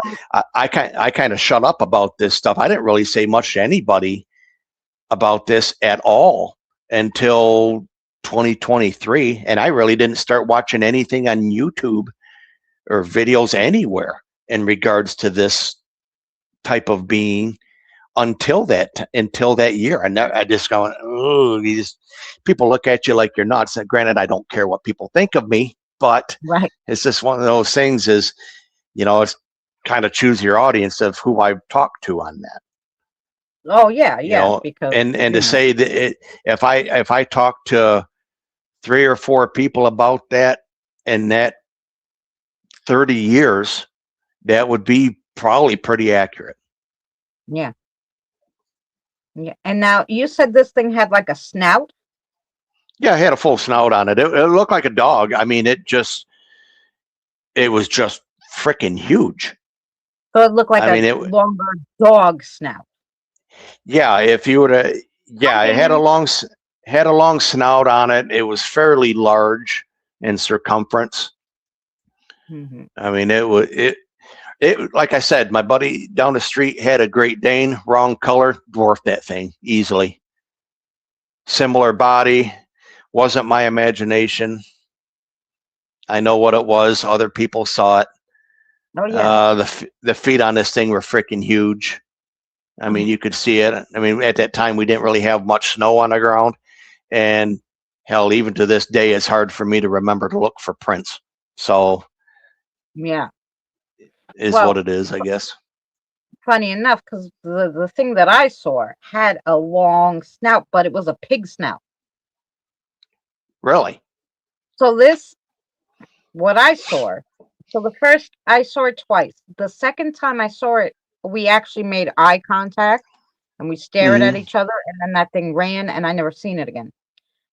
Speaker 3: I kind of shut up about this stuff. I didn't really say much to anybody about this at all until 2023. And I really didn't start watching anything on YouTube or videos anywhere in regards to this type of being until that year. And I just going, oh, these people look at you like you're nuts. And granted, I don't care what people think of me, but it's just one of those things is, it's kind of choose your audience of who I've talked to on that.
Speaker 1: Oh yeah. Because
Speaker 3: and to say that if I talk to 3 or 4 people about that in that 30 years, that would be probably pretty accurate.
Speaker 1: Yeah. And now you said this thing had like a snout?
Speaker 3: Yeah, it had a full snout on it. It looked like a dog. I mean, it was just freaking huge.
Speaker 1: So it looked like a longer dog snout.
Speaker 3: Yeah, if you were to, it had a long snout on it. It was fairly large in circumference. I mean, It, like I said, my buddy down the street had a Great Dane, wrong color, dwarfed that thing easily. Similar body, wasn't my imagination. I know what it was. Other people saw it.
Speaker 1: Oh yeah.
Speaker 3: The feet on this thing were freaking huge. I mean, you could see it. I mean, at that time, we didn't really have much snow on the ground. And hell, even to this day, it's hard for me to remember to look for prints. So,
Speaker 1: Yeah.
Speaker 3: is what
Speaker 1: Well,
Speaker 3: it is, I guess.
Speaker 1: funny enough, because the thing that I saw had a long snout, but it was a pig snout.
Speaker 3: Really?
Speaker 1: So this, what I saw. So the first I saw it twice. The second time I saw it, we actually made eye contact and we stared at
Speaker 3: Mm-hmm.
Speaker 1: each other, and then that thing ran, and I never seen it again.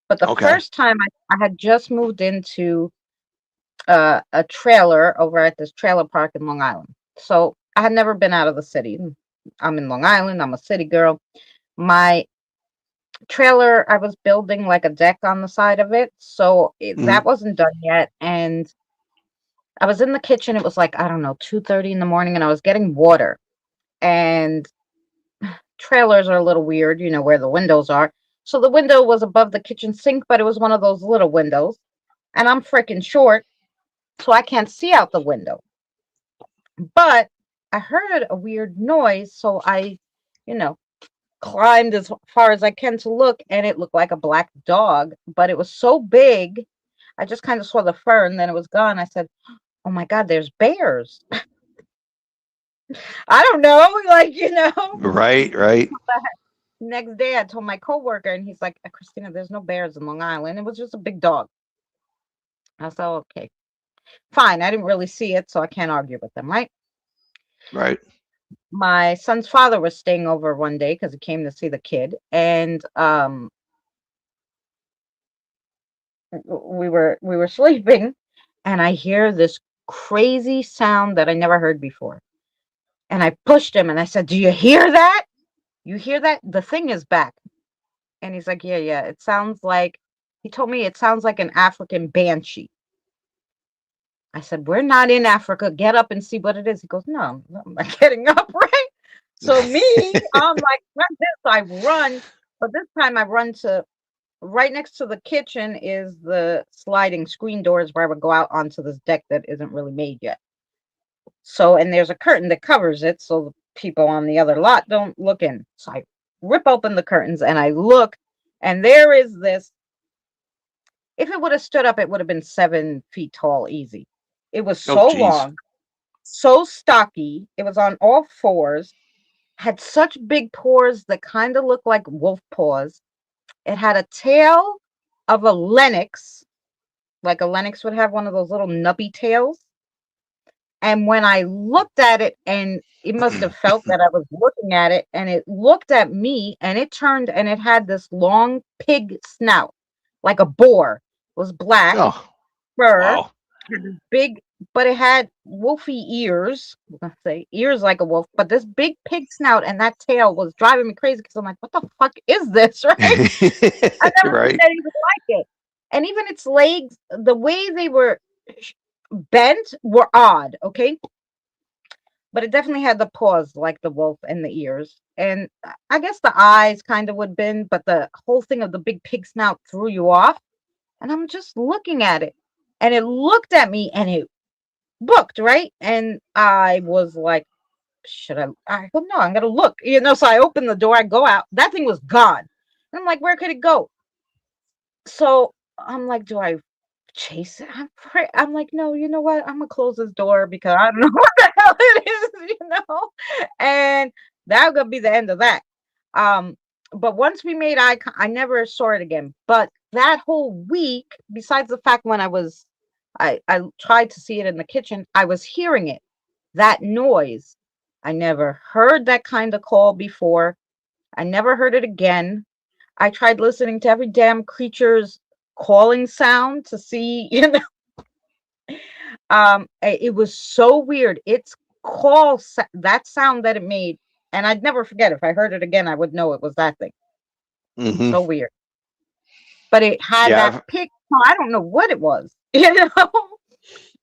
Speaker 1: But the
Speaker 3: Okay.
Speaker 1: first time I had just moved into a trailer over at this trailer park in Long Island. So I had never been out of the city. I'm in Long Island. I'm a city girl. My trailer, I was building like a deck on the side of it. So that
Speaker 3: Mm-hmm.
Speaker 1: wasn't done yet. And I was in the kitchen. It was like, I don't know, 2:30 in the morning, and I was getting water. And trailers are a little weird, where the windows are. So the window was above the kitchen sink, but it was one of those little windows. And I'm freaking short, so I can't see out the window. But I heard a weird noise, so I, you know, climbed as far as I can to look, and it looked like a black dog, but it was so big. I just kind of saw the fur and then it was gone. I said, "Oh my God, there's bears." I don't know,
Speaker 3: Right, right.
Speaker 1: Next day I told my coworker and he's like, "Christina, there's no bears in Long Island. It was just a big dog." I said, "Okay, fine." I didn't really see it, so I can't argue with them, right?
Speaker 3: Right.
Speaker 1: My son's father was staying over one day because he came to see the kid, and we were sleeping, and I hear this crazy sound that I never heard before. And I pushed him and I said, "Do you hear that? You hear that? The thing is back." And he's like, "Yeah, yeah. It sounds like," he told me, "it sounds like an African banshee." I said, "We're not in Africa. Get up and see what it is." He goes, "No, I'm not getting up," right? So me, I'm like, "Not this." I run, but this time I run to right next to the kitchen is the sliding screen doors where I would go out onto this deck that isn't really made yet. So, and there's a curtain that covers it so the people on the other lot don't look in. So I rip open the curtains and I look, and there is this. If it would have stood up, it would have been 7 feet tall, easy. It was
Speaker 3: Oh,
Speaker 1: so
Speaker 3: geez.
Speaker 1: long, so stocky. It was on all fours, had such big paws that kind of looked like wolf paws. It had a tail of a lynx, like a lynx would have one of those little nubby tails. And when I looked at it, and it must have felt that I was looking at it, and it looked at me, and it turned, and it had this long pig snout, like a boar. It was black
Speaker 3: Oh,
Speaker 1: fur,
Speaker 3: wow.
Speaker 1: had this big, but it had wolfy ears. I'm gonna say ears like a wolf, but this big pig snout and that tail was driving me crazy because I'm like, what the fuck is this, right? I've never seen
Speaker 3: Right.
Speaker 1: anything like it. And even its legs, the way they were bent were odd, okay? But it definitely had the paws like the wolf and the ears. And I guess the eyes kind of would bend, but the whole thing of the big pig snout threw you off. And I'm just looking at it. And it looked at me and it booked, right? And I was like, should I go, no, I'm gonna look, so I open the door, I go out, that thing was gone. And I'm like, where could it go? So I'm like, do I chase it? I'm like, no, you know what? I'm gonna close this door because I don't know what the hell it is. And that gonna be the end of that. Um, but once we made I never saw it again. But that whole week, besides the fact when I tried to see it in the kitchen, I was hearing it. That noise. I never heard that kind of call before. I never heard it again. I tried listening to every damn creature's calling sound to see, it was so weird. Its that sound that it made, and I'd never forget. If I heard it again, I would know it was that thing.
Speaker 3: Hmm.
Speaker 1: So weird. But it had
Speaker 3: Yeah,
Speaker 1: that pick. I don't know what it was,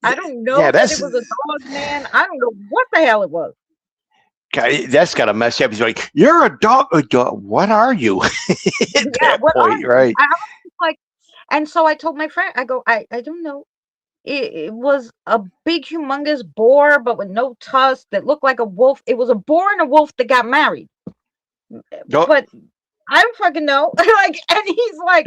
Speaker 1: I don't
Speaker 3: Yeah,
Speaker 1: know that it
Speaker 3: that's
Speaker 1: was a dog, man. I don't know what the hell it was.
Speaker 3: that's gotta mess you up. He's like, "You're a dog. What are you?" At
Speaker 1: Yeah,
Speaker 3: that
Speaker 1: what are
Speaker 3: point,
Speaker 1: you?
Speaker 3: right?
Speaker 1: I was like, and so I told my friend, I go, I don't know. It was a big, humongous boar, but with no tusk that looked like a wolf. It was a boar and a wolf that got married.
Speaker 3: No.
Speaker 1: But I don't fucking know. Like, and he's like,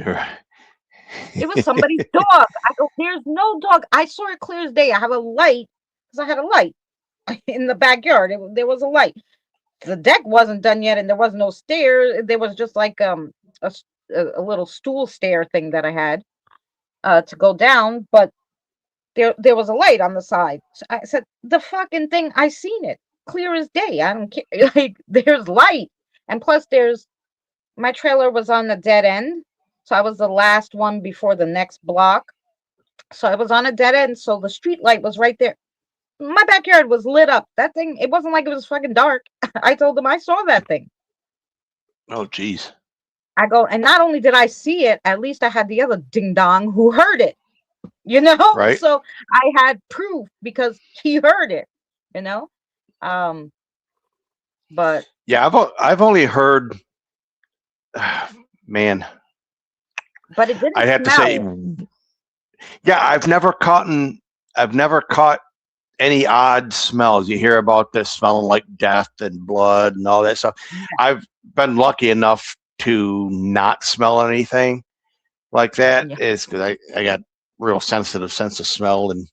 Speaker 1: it was somebody's dog. I go, there's no dog. I saw it clear as day. I have a light because I had a light in the backyard. There was a light. The deck wasn't done yet, and there was no stairs. There was just like a, a little stool stair thing that I had to go down, but there was a light on the side. So I said, the fucking thing, I seen it clear as day. I don't care. Like, there's light, and plus there's my trailer was on a dead end, so I was the last one before the next block. So I was on a dead end, so the street light was right there. My backyard was lit up. That thing, it wasn't like it was fucking dark. I told them I saw that thing.
Speaker 3: Oh, geez.
Speaker 1: I go, and not only did I see it, at least I had the other ding dong who heard it, you know?
Speaker 3: Right?
Speaker 1: So I had proof because he heard it, you know? Um, but
Speaker 3: Yeah, I've only heard. Man,
Speaker 1: it didn't
Speaker 3: I'd have to say,
Speaker 1: smell.
Speaker 3: yeah, I've never caught any odd smells. You hear about this smelling like death and blood and all that stuff.
Speaker 1: Yeah,
Speaker 3: I've been lucky enough to not smell anything like that.
Speaker 1: yeah.
Speaker 3: Is because I got real sensitive sense of smell, and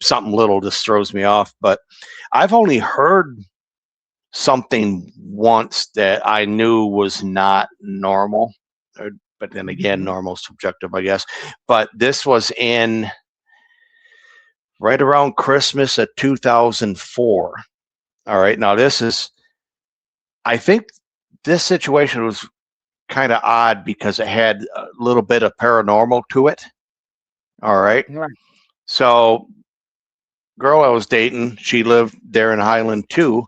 Speaker 3: something little just throws me off. But I've only heard something once that I knew was not normal. But then again,
Speaker 1: Mhm.
Speaker 3: normal is subjective, I guess. But this was in right around Christmas of 2004. All right. Now, I think this situation was kind of odd because it had a little bit of paranormal to it. All right.
Speaker 1: Right.
Speaker 3: So, girl I was dating, she lived there in Highland too.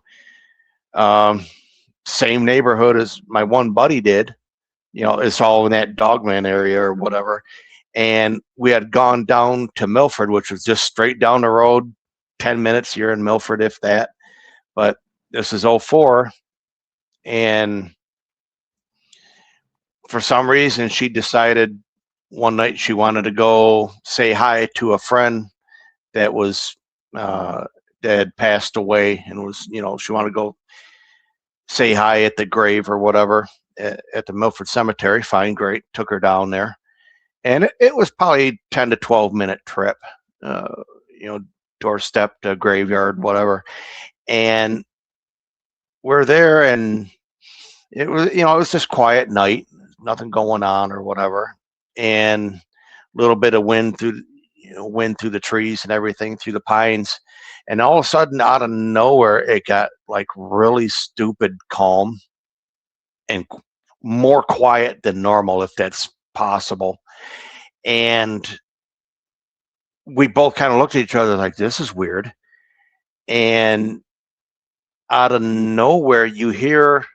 Speaker 3: Um, Same neighborhood as my one buddy did. It's all in that Dogman area or whatever. And we had gone down to Milford, which was just straight down the road, 10 minutes. You're in Milford, if that. But this is '04. And for some reason, she decided one night she wanted to go say hi to a friend that was, that had passed away, and she wanted to go say hi at the grave or whatever at the Milford Cemetery. Fine, great. Took her down there. And it was probably 10 to 12-minute trip, uh, you know, doorstep to graveyard, whatever. And we're there, and it was just quiet night, nothing going on or whatever, and a little bit of wind through the trees and everything, through the pines, and all of a sudden, out of nowhere, it got like really stupid calm and more quiet than normal, if that's possible. And we both kind of looked at each other like, this is weird. And out of nowhere, you hear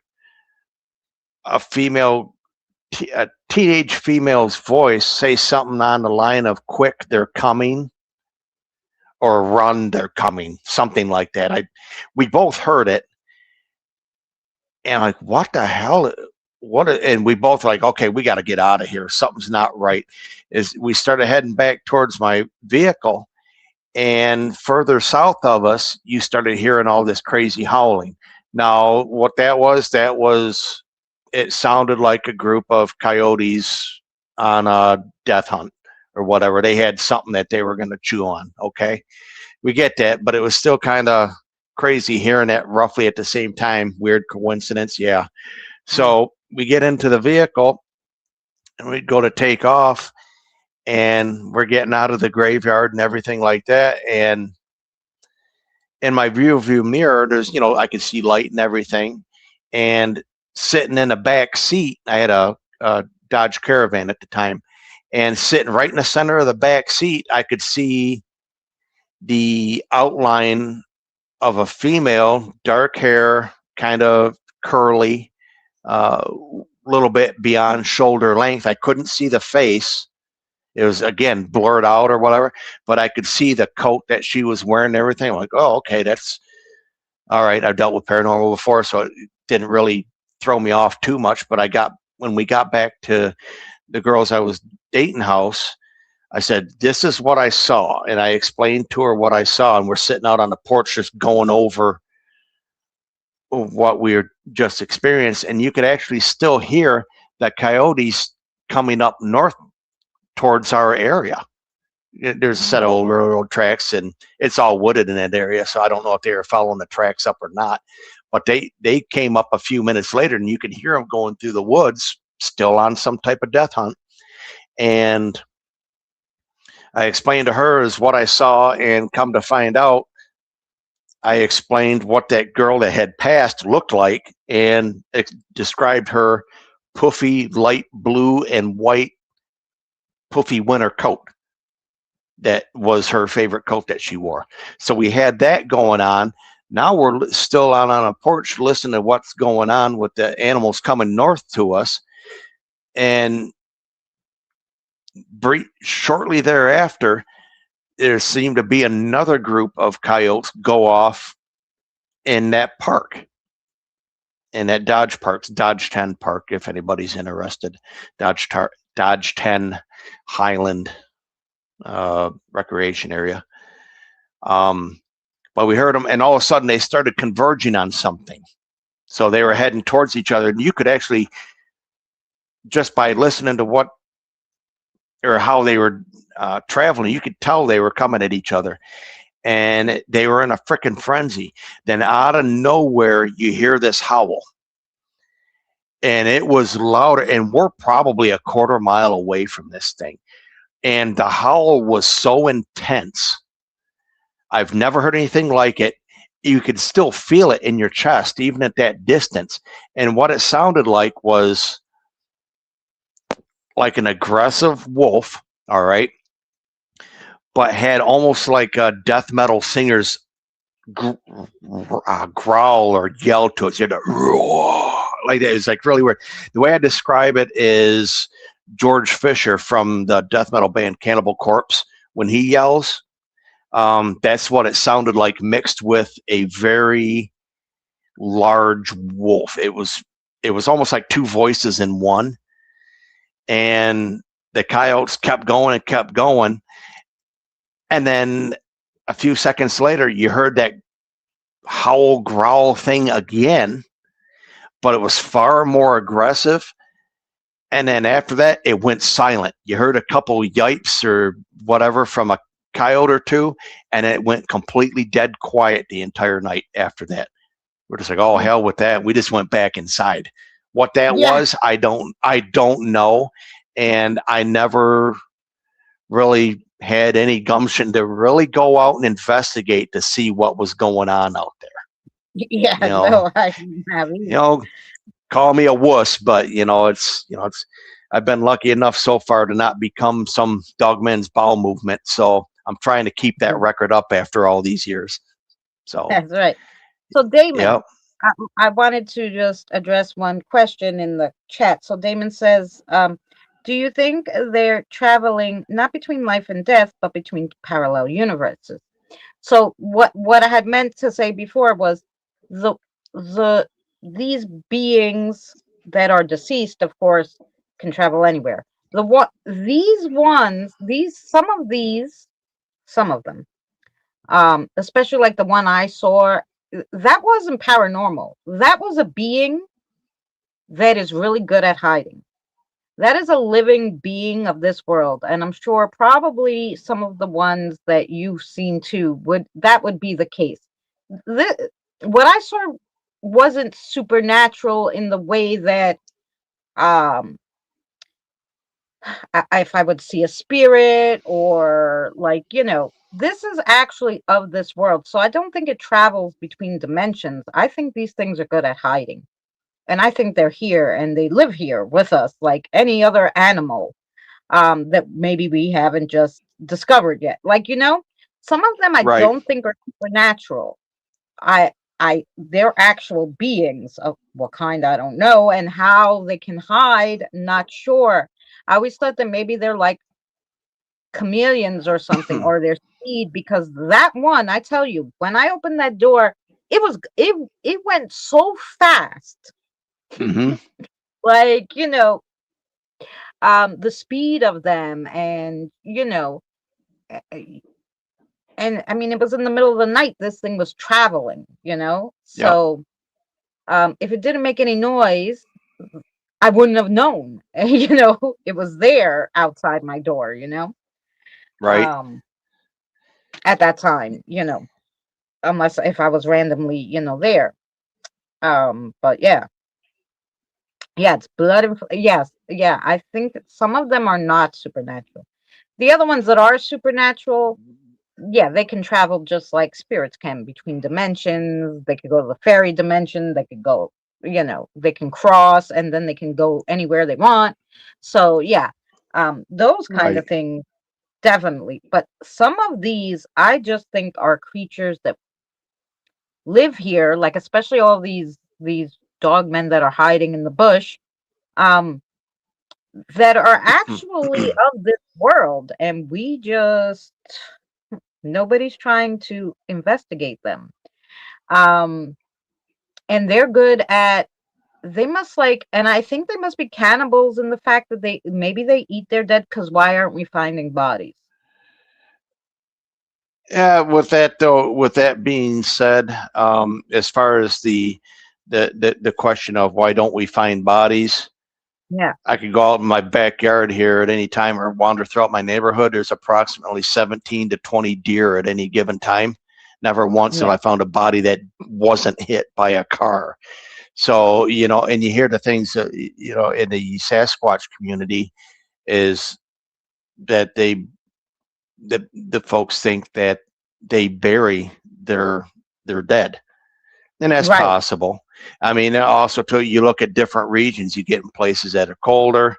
Speaker 3: a a teenage female's voice say something on the line of "quick, they're coming," or "run, they're coming," something like that. We both heard it, and like, what the hell? And we both like, okay, we got to get out of here. Something's not right. Is we started heading back towards my vehicle, and further south of us, you started hearing all this crazy howling. Now, what that was, it sounded like a group of coyotes on a death hunt or whatever. They had something that they were going to chew on. Okay. We get that, but it was still kind of crazy hearing that roughly at the same time. Weird coincidence. Yeah.
Speaker 1: Yeah.
Speaker 3: So we get into the vehicle and we go to take off, and we're getting out of the graveyard and everything like that. And in my view mirror, I could see light and everything. And sitting in the back seat, I had a Dodge Caravan at the time, and sitting right in the center of the back seat, I could see the outline of a female, dark hair, kind of curly, a little bit beyond shoulder length. I couldn't see the face, It was again blurred out or whatever, but I could see the coat that she was wearing and everything. I'm like, oh, okay, that's all right. I've dealt with paranormal before, so it didn't really throw me off too much. But when we got back to the girls I was dating house, I said, this is what I saw. And I explained to her what I saw. And we're sitting out on the porch just going over what we were just experienced. And you could actually still hear the coyotes coming up north towards our area. There's a set of old railroad tracks, and it's all wooded in that area. So I don't know if they were following the tracks up or not. But they came up a few minutes later, and you could hear them going through the woods, still on some type of death hunt. And I explained to her as what I saw, and come to find out, I explained what that girl that had passed looked like, and described her puffy light blue and white puffy winter coat. That was her favorite coat that she wore. So we had that going on. Now we're still out on a porch listening to what's going on with the animals coming north to us. And shortly thereafter, there seemed to be another group of coyotes go off in that park, in that Dodge Park, Dodge 10 Park, if anybody's interested. Dodge 10 Highland recreation area. But we heard them, and all of a sudden they started converging on something. So they were heading towards each other, and you could actually, just by listening to what or how they were traveling, you could tell they were coming at each other, and they were in a freaking frenzy. Then out of nowhere, you hear this howl, and it was louder, and we're probably a quarter mile away from this thing. And the howl was so intense. I've never heard anything like it. You could still feel it in your chest, even at that distance. And what it sounded like was like an aggressive wolf, all right, but had almost like a death metal singer's growl or yell to it. So you had to roar like that. It's like really weird. The way I describe it is George Fisher from the death metal band Cannibal Corpse. When he yells, that's what it sounded like, mixed with a very large wolf. It was almost like two voices in one. And the coyotes kept going and kept going. And then a few seconds later, you heard that howl growl thing again, but it was far more aggressive. And then after that, it went silent. You heard a couple yipes or whatever from a coyote or two, and it went completely dead quiet the entire night after that. We're just like, oh, hell with that. We just went back inside. What that was, I don't know. And I never really had any gumption to really go out and investigate to see what was going on out there.
Speaker 1: Yeah, no, I didn't have either.
Speaker 3: Call me a wuss, but it's I've been lucky enough so far to not become some dogman's bowel movement. So I'm trying to keep that record up after all these years. So
Speaker 1: that's right. So Damon, I wanted to just address one question in the chat. So Damon says, do you think they're traveling not between life and death, but between parallel universes? So what I had meant to say before was these beings that are deceased, of course, can travel anywhere. Some of them, especially like the one I saw, that wasn't paranormal. That was a being that is really good at hiding. That is a living being of this world, and I'm sure probably some of the ones that you've seen too would be the case. What I saw wasn't supernatural in the way that if I would see a spirit or like, this is actually of this world. So I don't think it travels between dimensions. I think these things are good at hiding. And I think they're here and they live here with us like any other animal that maybe we haven't just discovered yet. Like, some of them I don't think are supernatural. They're actual beings. Of what kind, I don't know. And how they can hide, not sure. I always thought that maybe they're like chameleons or something, or their speed, because that one, I tell you, when I opened that door, it went so fast.
Speaker 3: Hmm.
Speaker 1: Like, the speed of them, and a- and I mean, it was in the middle of the night, this thing was traveling,
Speaker 3: Yep.
Speaker 1: so if it didn't make any noise, I wouldn't have known. It was there outside my door,
Speaker 3: Right.
Speaker 1: um at that time, unless if I was randomly, there. But yeah. Yeah, it's blood and yes, yeah, I think some of them are not supernatural. The other ones that are supernatural, yeah, they can travel just like spirits can between dimensions. They could go to the fairy dimension, they could go, they can cross, and then they can go anywhere they want. So yeah, those kind of
Speaker 3: Right.
Speaker 1: things, definitely. But some of these I just think are creatures that live here, like especially all these dog men that are hiding in the bush, um, that are actually of this world, and we just nobody's trying to investigate them. Um, and they're good at they must like, and I think they must be cannibals in the fact that they eat their dead, because why aren't we finding bodies?
Speaker 3: Yeah. With that though, with that being said, as far as the question of why don't we find bodies,
Speaker 1: Yeah,
Speaker 3: I could go out in my backyard here at any time or wander throughout my neighborhood. There's approximately 17 to 20 deer at any given time. Never once have
Speaker 1: yeah,
Speaker 3: I found a body that wasn't hit by a car. So, and you hear the things that, in the Sasquatch community is that the folks think that they bury their their dead. And that's
Speaker 1: right.
Speaker 3: possible. I mean, also too, you look at different regions, you get in places that are colder,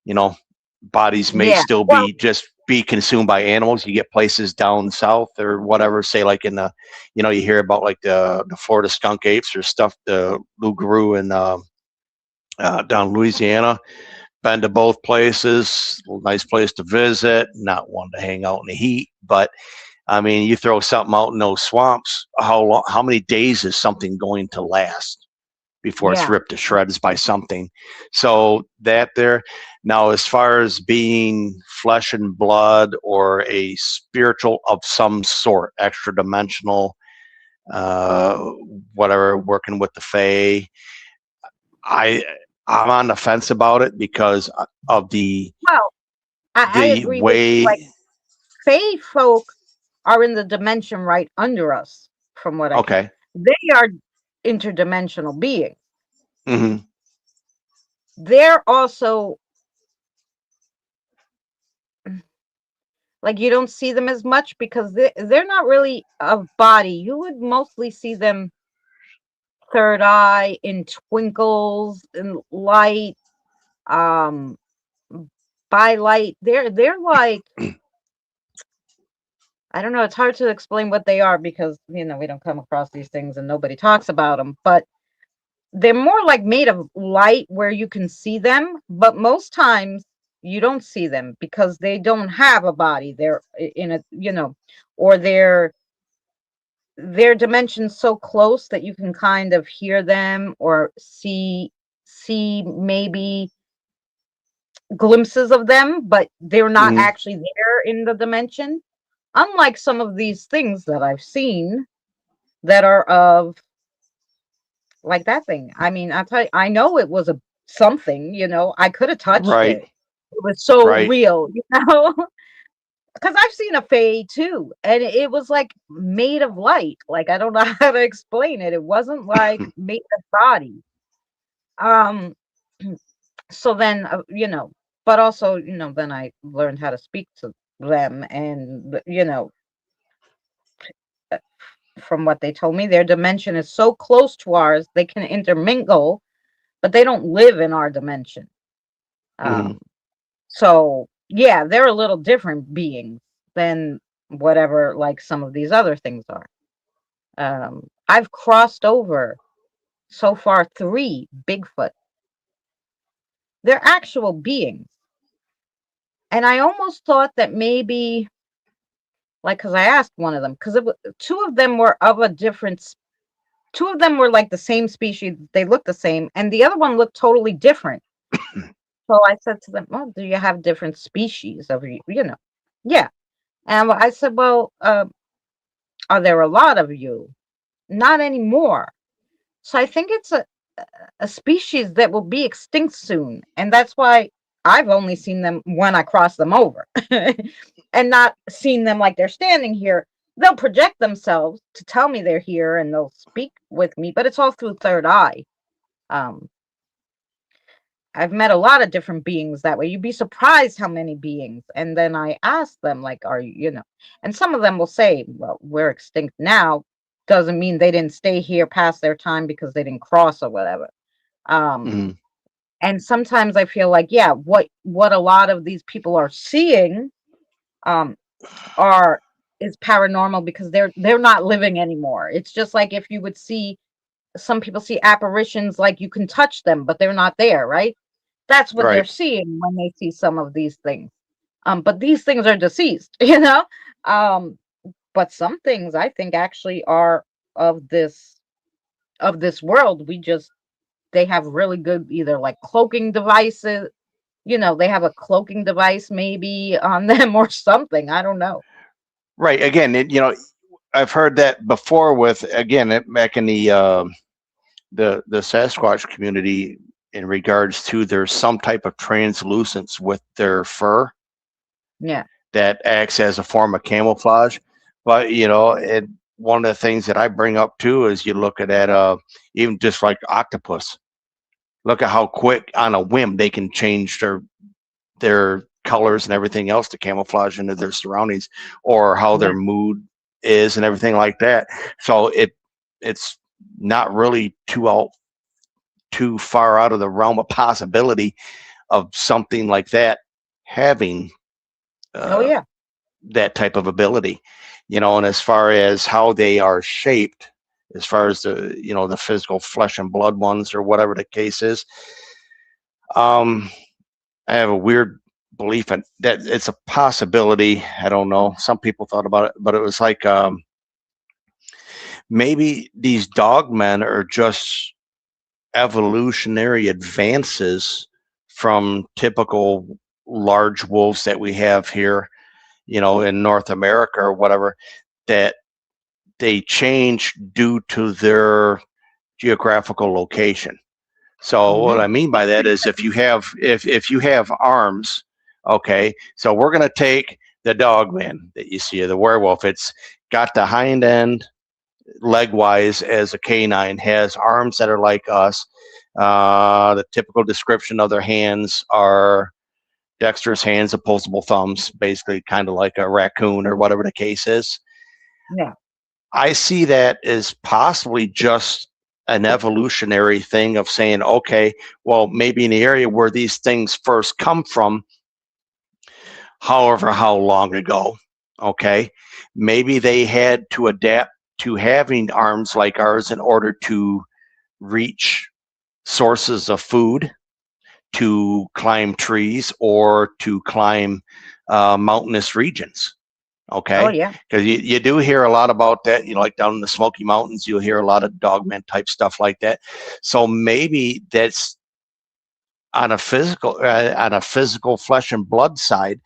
Speaker 3: you know, bodies may
Speaker 1: Yeah.
Speaker 3: still
Speaker 1: Well,
Speaker 3: be consumed by animals. You get places down south or whatever, say like in the, you hear about like the Florida skunk apes or stuff, the loup-garou and down Louisiana. Been to both places, nice place to visit, not one to hang out in the heat, but I mean, you throw something out in those swamps, how many days is something going to last before it's
Speaker 1: yeah,
Speaker 3: ripped to shreds by something? So that there. Now, as far as being flesh and blood or a spiritual of some sort, extra dimensional, uh, whatever, working with the Fae, I I'm on the fence about it because of
Speaker 1: well, I
Speaker 3: the
Speaker 1: agree with you. Like,
Speaker 3: way.
Speaker 1: Fae folk are in the dimension right under us, from what I can.
Speaker 3: Okay.
Speaker 1: They are interdimensional beings.
Speaker 3: Hmm.
Speaker 1: They're also like, you don't see them as much because they're not really of body. You would mostly see them third eye in twinkles in light, um, by light. They're like, I don't know. It's hard to explain what they are because we don't come across these things and nobody talks about them. But they're more like made of light where you can see them, but most times you don't see them because they don't have a body. They're in a, or their dimensions so close that you can kind of hear them or see maybe glimpses of them, but they're not
Speaker 3: Hmm.
Speaker 1: actually there in the dimension. Unlike some of these things that I've seen that are of like that thing. I mean, I tell you, I know it was a something, I could have touched
Speaker 3: Right.
Speaker 1: it. It was so
Speaker 3: Right.
Speaker 1: real, because I've seen a fade too, and it was like made of light. Like, I don't know how to explain it. It wasn't like made of body. Um, so then, but also, then I learned how to speak to them, and uh, from what they told me, their dimension is so close to ours, they can intermingle, but they don't live in our dimension.
Speaker 3: Hmm.
Speaker 1: Um, so yeah, they're a little different beings than whatever like some of these other things are. I've crossed over so far 3 Bigfoot. They're actual beings. And I almost thought that maybe, like, because I asked one of them, because two of them were of a different, two of them were like the same species, they looked the same, and the other one looked totally different. So I said to them, "Well, do you have different species of you?" Yeah. And I said, "Well, are there a lot of you?" Not anymore. So I think it's a species that will be extinct soon, and that's why I've only seen them when I cross them over, and not seen them like they're standing here. They'll project themselves to tell me they're here, and they'll speak with me, but it's all through third eye. Um, I've met a lot of different beings that way. You'd be surprised how many beings. And then I ask them, like, are you, and some of them will say, well, we're extinct now. Doesn't mean they didn't stay here past their time because they didn't cross or whatever. Um,
Speaker 3: Mhm.
Speaker 1: and sometimes I feel like, yeah, what a lot of these people are seeing um are is paranormal because they're not living anymore. It's just like if you would see some people see apparitions like you can touch them, but they're not there, right? That's what they're
Speaker 3: Right.
Speaker 1: seeing when they see some of these things. But these things are deceased, you know. Um, but some things I think actually are of this world. We just they have really good either like cloaking devices. They have a cloaking device maybe on them or something. I don't know.
Speaker 3: Right. Again, I've heard that before with again back in the Sasquatch community in regards to there's some type of translucence with their fur
Speaker 1: Yeah.
Speaker 3: that acts as a form of camouflage. But and one of the things that I bring up too is you look at that even just like octopus. Look at how quick on a whim they can change their colors and everything else to camouflage into their surroundings, or how
Speaker 1: Yeah.
Speaker 3: their mood is and everything like that. So it's not really too far out of the realm of possibility of something like that having
Speaker 1: Oh
Speaker 3: uh,
Speaker 1: yeah.
Speaker 3: that type of ability. And as far as how they are shaped, as far as the physical flesh and blood ones or whatever the case is, um, I have a weird belief in that it's a possibility. I don't know. Some people thought about it, but it was like maybe these dogmen are just evolutionary advances from typical large wolves that we have here, in North America or whatever, that they change due to their geographical location. So what
Speaker 1: Hmm.
Speaker 3: I mean by that is if you have arms, okay, so we're gonna take the dog man that you see, the werewolf. It's got the hind end leg wise as a canine, has arms that are like us. The typical description of their hands are dexterous hands, opposable thumbs, basically kind of like a raccoon or whatever the case is.
Speaker 1: Yeah.
Speaker 3: I see that as possibly just an evolutionary thing of saying, okay, well, maybe in the area where these things first come from, however, how long ago, okay, maybe they had to adapt to having arms like ours in order to reach sources of food, to climb trees, or to climb mountainous regions.
Speaker 1: Oh
Speaker 3: Okay,
Speaker 1: yeah.
Speaker 3: because you do hear a lot about that. Like down in the Smoky Mountains, you'll hear a lot of dogman type stuff like that. So maybe that's on a physical flesh and blood side.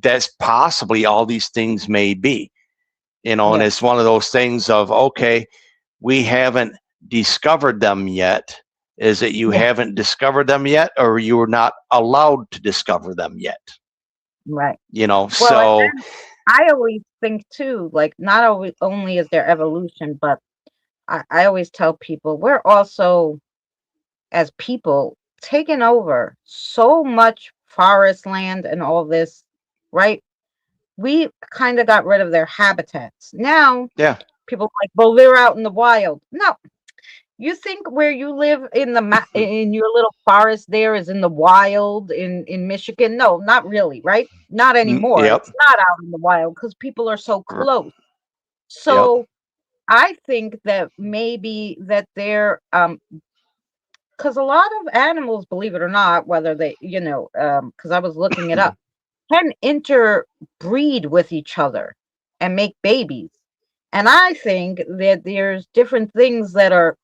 Speaker 3: That's possibly all these things may be. And
Speaker 1: Yeah.
Speaker 3: it's one of those things of, okay, we haven't discovered them yet. Is it you
Speaker 1: Yeah.
Speaker 3: haven't discovered them yet, or you were not allowed to discover them yet?
Speaker 1: Right. Well, and
Speaker 3: So
Speaker 1: then I always think too, like not always only is there evolution, but I always tell people we're also as people taking over so much forest land and all this, right? We kind of got rid of their habitats. Now
Speaker 3: yeah,
Speaker 1: people are like, well, they're out in the wild. No, you think where you live in in your little forest there is in the wild in Michigan? No, not really, right? Not anymore.
Speaker 3: yep,
Speaker 1: It's not out in the wild because people are so close.
Speaker 3: yep.
Speaker 1: So I think that maybe that they're because a lot of animals, believe it or not, whether they, because I was looking it up, can interbreed with each other and make babies. And I think that there's different things that are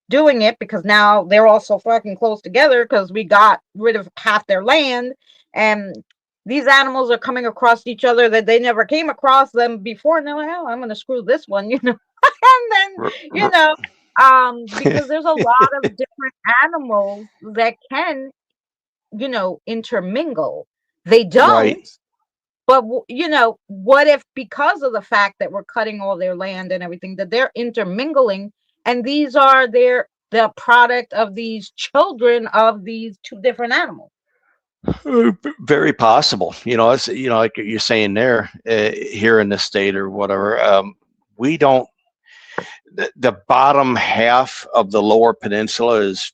Speaker 1: doing it because now they're all so fucking close together because we got rid of half their land, and these animals are coming across each other that they never came across them before, and they're like, oh, I'm gonna screw this one, you know. And then,
Speaker 3: R-
Speaker 1: you
Speaker 3: r-
Speaker 1: know, because there's a lot of different animals that can, you know, intermingle. They
Speaker 3: right.
Speaker 1: don't, but you know, what if because of the fact that we're cutting all their land and everything, that they're intermingling, and these are the product of these children of these two different animals?
Speaker 3: Very possible. You know, it's, you know, like you're saying there, here in the state or whatever, we don't. The bottom half of the lower peninsula is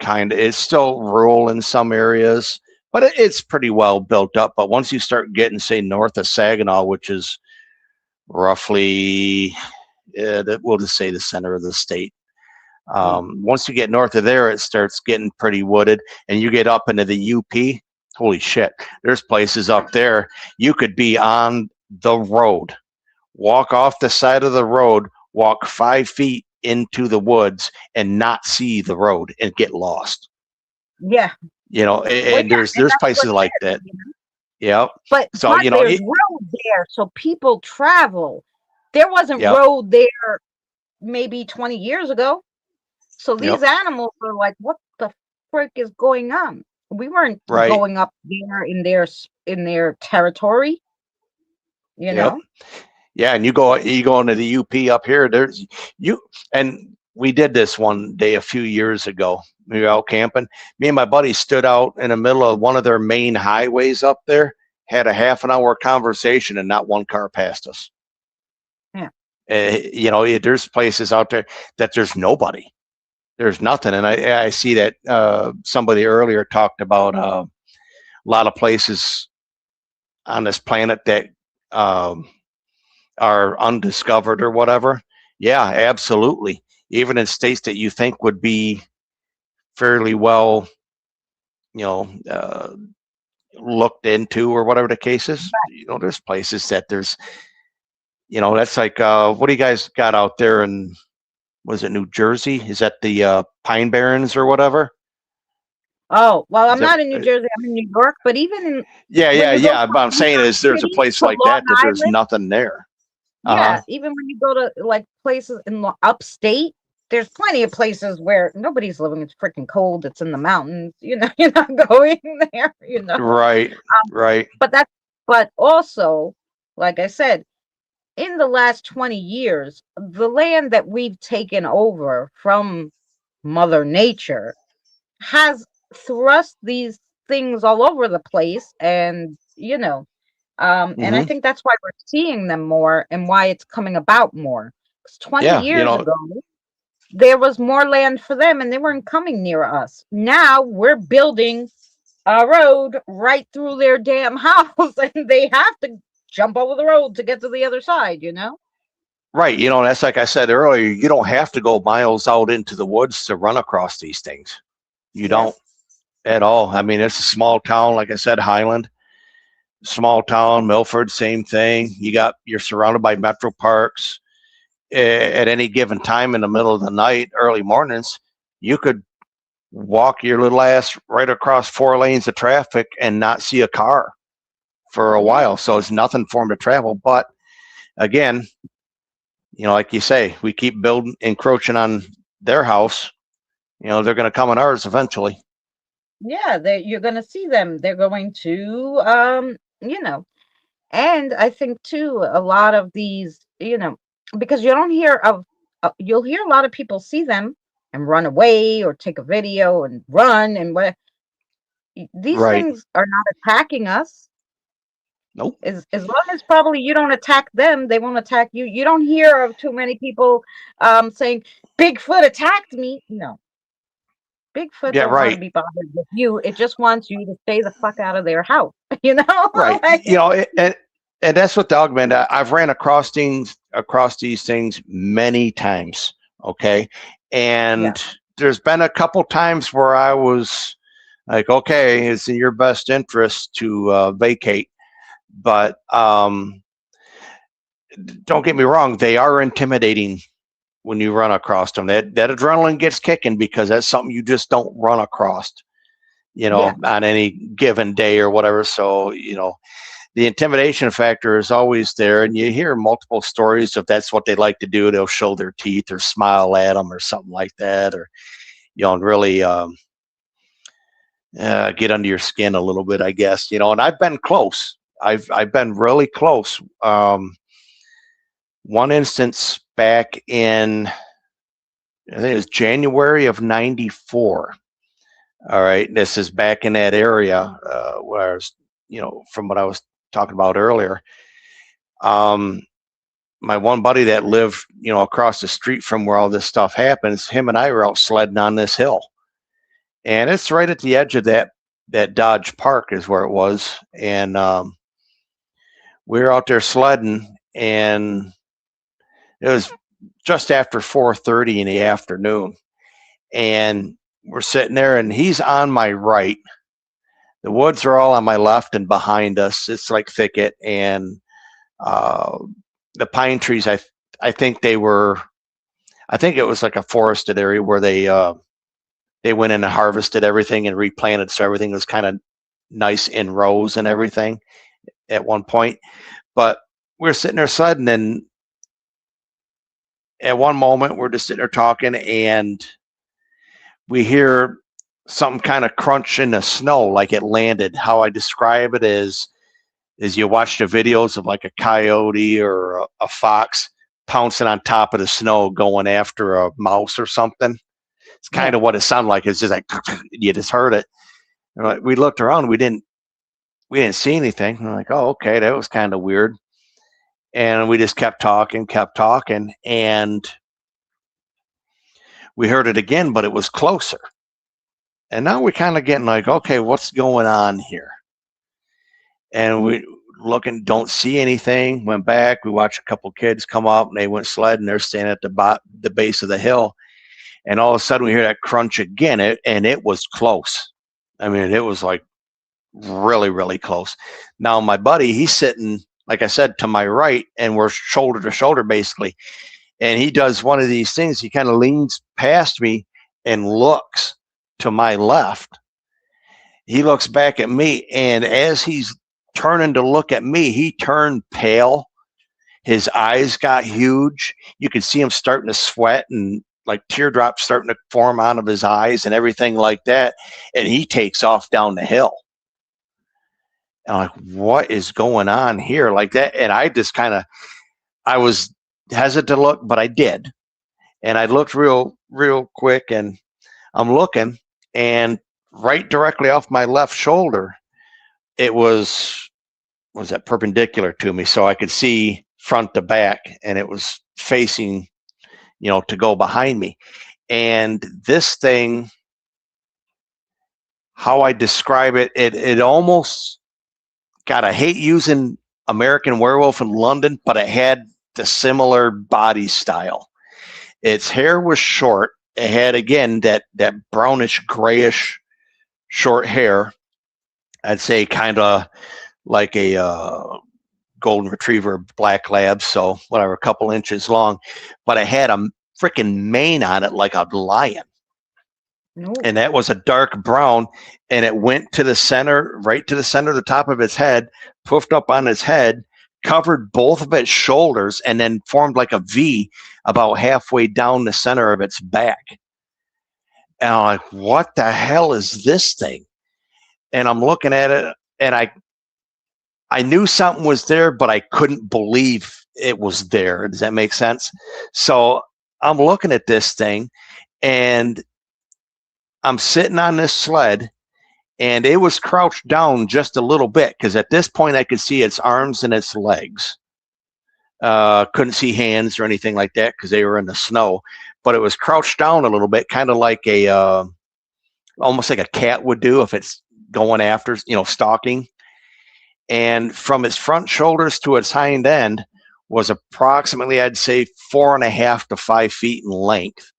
Speaker 3: it's still rural in some areas, but it's pretty well built up. But once you start getting, say, north of Saginaw, which is roughly, we'll just say the center of the state. Once you get north of there, it starts getting pretty wooded, and you get up into the UP. Holy shit! There's places up there you could be on the road, walk off the side of the road, walk 5 feet into the woods, and not see the road and get lost.
Speaker 1: Yeah.
Speaker 3: You know,
Speaker 1: Well,
Speaker 3: and
Speaker 1: yeah, and
Speaker 3: there's
Speaker 1: that's what
Speaker 3: places
Speaker 1: it
Speaker 3: like
Speaker 1: is,
Speaker 3: that.
Speaker 1: you know?
Speaker 3: Yeah. So
Speaker 1: But
Speaker 3: you know,
Speaker 1: there's road there, so people travel. There wasn't
Speaker 3: yep,
Speaker 1: road there maybe 20 years ago. So
Speaker 3: yep,
Speaker 1: these animals are like, what the frick is going on? We weren't
Speaker 3: right,
Speaker 1: going up there in their territory, you
Speaker 3: yep.
Speaker 1: know?
Speaker 3: Yeah, and you go into the UP up here. There's you and we did this one day a few years ago. We were out camping. Me and my buddy stood out in the middle of one of their main highways up there, had a half an hour conversation, and not one car passed us.
Speaker 1: Yeah.
Speaker 3: You know, there's places out there that there's nobody, there's nothing, and I see that somebody earlier talked about a lot of places on this planet that um, are undiscovered or whatever. Yeah, absolutely. Even in states that you think would be fairly well, you know, looked into or whatever the case is, you know, there's places that there's, you know, that's like, what do you guys got out there in, was it New Jersey? Is that the Pine Barrens or whatever?
Speaker 1: Oh, well,
Speaker 3: Is
Speaker 1: I'm
Speaker 3: that,
Speaker 1: not in New Jersey, I'm in New York, but even in
Speaker 3: yeah,
Speaker 1: when
Speaker 3: yeah,
Speaker 1: you go
Speaker 3: yeah.
Speaker 1: from
Speaker 3: But I'm
Speaker 1: New
Speaker 3: saying
Speaker 1: York
Speaker 3: is there's a
Speaker 1: City
Speaker 3: place
Speaker 1: to
Speaker 3: like
Speaker 1: Long
Speaker 3: that there's
Speaker 1: Island,
Speaker 3: nothing there. Uh
Speaker 1: yeah,
Speaker 3: huh.
Speaker 1: even when you go to like places in upstate, there's plenty of places where nobody's living. It's freaking cold. It's in the mountains. You know, you're not going there. You know,
Speaker 3: Right, right.
Speaker 1: but that's but also, like I said, in the last 20 years, the land that we've taken over from Mother Nature has thrust these things all over the place, and you know, and I
Speaker 3: Hmm.
Speaker 1: think that's why we're seeing them more and why it's coming about more. 'Cause 20
Speaker 3: Yeah, you
Speaker 1: years
Speaker 3: know,
Speaker 1: ago, there was more land for them and they weren't coming near us. Now we're building a road right through their damn house and they have to jump over the road to get to the other side, you know?
Speaker 3: right. You know, that's like I said earlier. You don't have to go miles out into the woods to run across these things. You
Speaker 1: Yeah.
Speaker 3: don't at all. I mean, it's a small town, like I said, Highland, small town, Milford, same thing. You're surrounded by metro parks. At any given time in the middle of the night, early mornings, you could walk your little ass right across 4 lanes of traffic and not see a car for a
Speaker 1: Yeah.
Speaker 3: while. So it's nothing for them to travel. But again, you know, like you say, we keep building, encroaching on their house. You know, they're going to come on ours eventually.
Speaker 1: Yeah, you're going to see them. They're going to you know, and I think too a lot of these, you know, because you don't hear of you'll hear a lot of people see them and run away or take a video and run and what these
Speaker 3: Right.
Speaker 1: things are not attacking us.
Speaker 3: Nope.
Speaker 1: As long as probably you don't attack them, they won't attack you. You don't hear of too many people saying Bigfoot attacked me. No, Bigfoot
Speaker 3: Yeah.
Speaker 1: don't want to
Speaker 3: Right.
Speaker 1: be bothered with you. It just wants you to stay the fuck out of their house. You know,
Speaker 3: Right.
Speaker 1: like
Speaker 3: You know, and that's what the augment. I've ran across these things many times. Okay,
Speaker 1: yeah,
Speaker 3: and there's been a couple times where I was like, okay, it's in your best interest to vacate. But don't get me wrong, they are intimidating when you run across them. That adrenaline gets kicking because that's something you just don't run across,
Speaker 1: Yeah.
Speaker 3: on any given day or whatever. So, the intimidation factor is always there, and you hear multiple stories. If that's what they like to do, they'll show their teeth or smile at them or something like that, or and really get under your skin a little bit, I guess. And I've been close. I've been really close. One instance back in, I think it was January of '94. All right, this is back in that area where I was, from what I was talking about earlier. My one buddy that lived, across the street from where all this stuff happens, him and I were out sledding on this hill, and it's right at the edge of that Dodge Park is where it was, and we were out there sledding, and it was just after 4:30 in the afternoon, and we're sitting there, and he's on my right. The woods are all on my left and behind us. It's like thicket, and the pine trees. I think they were. I think it was like a forested area where they went in and harvested everything and replanted, so everything was kind of nice in rows and everything at one point. But we're sitting there sledding, and at one moment we're just sitting there talking, and we hear something kind of crunch in the snow, like it landed. How I describe it is you watch the videos of like a coyote or a fox pouncing on top of the snow going after a mouse or something. It's kind of what it sounded like. It's just like you just heard it. And we looked around, we didn't see anything. We're like, oh, okay, that was kind of weird. And we just kept talking, and we heard it again, but it was closer. And now we're kind of getting like, okay, what's going on here? And we looking, don't see anything. Went back. We watched a couple kids come up, and they went sledding. They're standing at the base of the hill, and all of a sudden we hear that crunch again, and it was close. I mean, it was like really, really close. Now my buddy, he's sitting, like I said, to my right, and we're shoulder to shoulder basically. And he does one of these things. He kind of leans past me and looks to my left. He looks back at me, and as he's turning to look at me, he turned pale. His eyes got huge. You could see him starting to sweat, and like teardrops starting to form out of his eyes and everything like that. And he takes off down the hill. And I'm like, what is going on here? Like that. And I just I was hesitant to look, but I did. And I looked real quick, and I'm looking, and right directly off my left shoulder, it was that perpendicular to me, so I could see front to back, and it was facing, to go behind me. And this thing, how I describe it, it almost, God, I hate using American Werewolf in London, but it had the similar body style. Its hair was short. It had, again, that brownish grayish short hair. I'd say kind of like a golden retriever, black lab, so whatever, a couple inches long. But it had a freaking mane on it like a lion.
Speaker 1: No.
Speaker 3: And that was a dark brown, and it went to the center, right to the center of the top of its head, poofed up on its head, covered both of its shoulders, and then formed like a V about halfway down the center of its back. And I'm like, what the hell is this thing? And I'm looking at it, and I knew something was there, but I couldn't believe it was there. Does that make sense? So I'm looking at this thing, and I'm sitting on this sled, and it was crouched down just a little bit, because at this point I could see its arms and its legs. Couldn't see hands or anything like that because they were in the snow, but it was crouched down a little bit, kind of like almost like a cat would do if it's going after, stalking. And from its front shoulders to its hind end was approximately, I'd say, 4.5 to 5 feet in length.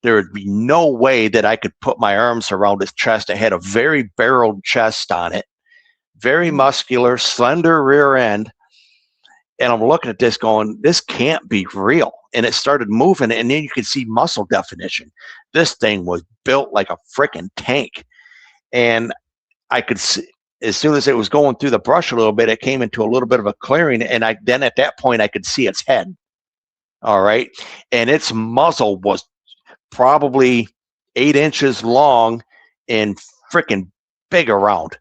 Speaker 3: There would be no way that I could put my arms around its chest. It had a very barreled chest on it, very muscular, slender rear end. And I'm looking at this going, this can't be real. And it started moving, and then you could see muscle definition. This thing was built like a freaking tank. And I could see, as soon as it was going through the brush a little bit, it came into a little bit of a clearing. And then at that point, I could see its head. All right. And its muzzle was probably 8 inches long and freaking big around.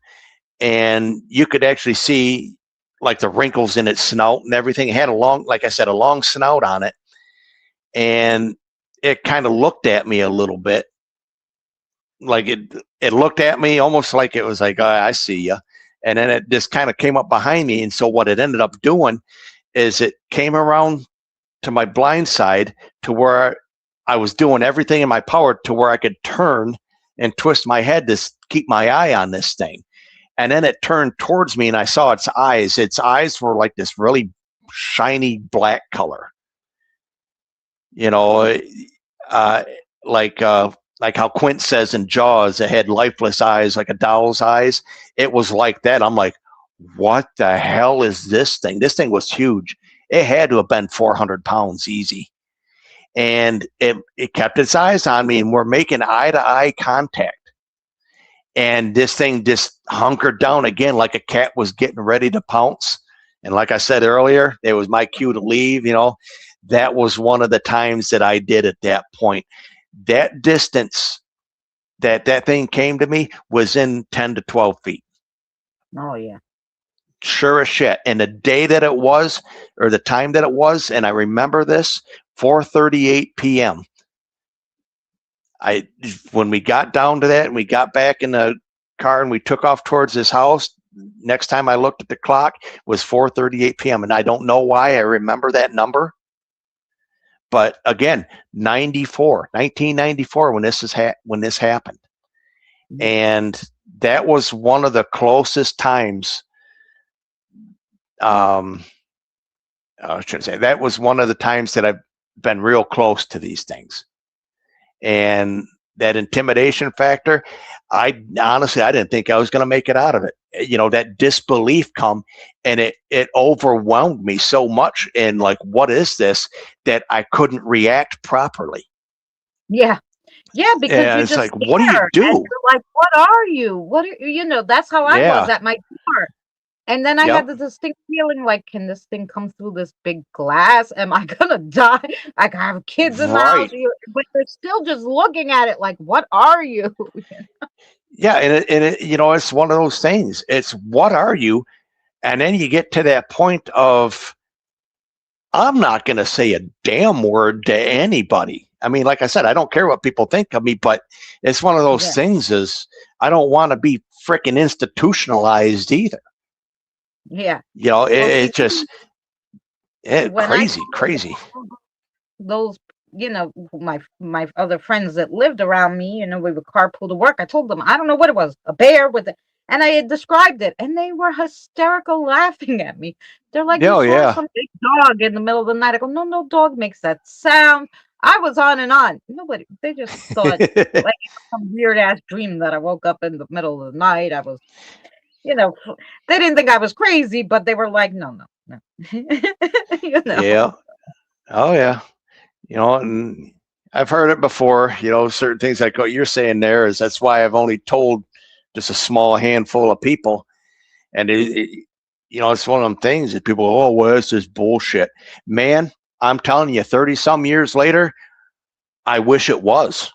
Speaker 3: And you could actually see like the wrinkles in its snout and everything. It had a long, like I said, a long snout on it. And it kind of looked at me a little bit. Like it looked at me almost like it was like, oh, I see you. And then it just kind of came up behind me. And so what it ended up doing is it came around to my blind side to where I was doing everything in my power to where I could turn and twist my head to keep my eye on this thing. And then it turned towards me and I saw its eyes. Its eyes were like this really shiny black color. You know, like how Quint says in Jaws, it had lifeless eyes, like a doll's eyes. It was like that. I'm like, what the hell is this thing? This thing was huge. It had to have been 400 pounds easy. And it kept its eyes on me, and we're making eye-to-eye contact. And this thing just hunkered down again like a cat was getting ready to pounce. And like I said earlier, it was my cue to leave. You know, that was one of the times that I did at that point. That distance that thing came to me was in 10 to 12 feet.
Speaker 1: Oh, yeah.
Speaker 3: Sure as shit. And the day that it was, or the time that it was, and I remember this, 4:38 p.m. When we got down to that and we got back in the car and we took off towards this house, next time I looked at the clock was 4:38 p.m. And I don't know why I remember that number. But again, 1994, when this happened. And that was one of the closest times. I shouldn't say that was one of the times that I've been real close to these things. And that intimidation factor, I honestly didn't think I was going to make it out of it. You know, that disbelief come, and it overwhelmed me so much. And like, what is this, that I couldn't react properly?
Speaker 1: Yeah. Yeah, because
Speaker 3: yeah,
Speaker 1: you
Speaker 3: it's
Speaker 1: just
Speaker 3: like, what do you
Speaker 1: scared,
Speaker 3: do?
Speaker 1: and you're like, what are you? What are, you know? That's how I was at my car. And then I had this distinct feeling like, can this thing come through this big glass? Am I gonna die? Like, I have kids in the house, but they're still just looking at it like, what are you?
Speaker 3: Yeah, and it, you know, it's one of those things. It's, what are you? And then you get to that point of, I'm not going to say a damn word to anybody. I mean, like I said, I don't care what people think of me, but it's one of those things is, I don't want to be freaking institutionalized either.
Speaker 1: Yeah.
Speaker 3: You know, it just, crazy.
Speaker 1: Those, you know, my other friends that lived around me, you know, we would carpool to work. I told them, I don't know what it was, a bear with it. And I had described it, and they were hysterical laughing at me. They're like, you saw some big dog in the middle of the night. I go, no dog makes that sound. I was on and on. Nobody, they just thought like some weird ass dream that I woke up in the middle of the night. I was, you know, they didn't think I was crazy, but they were like, no. You know?
Speaker 3: Yeah. Oh yeah. You know, and I've heard it before, you know, certain things like what you're saying there is, that's why I've only told just a small handful of people. And you know, it's one of them things that people, oh, well, it's just bullshit. Man, I'm telling you, 30 some years later, I wish it was.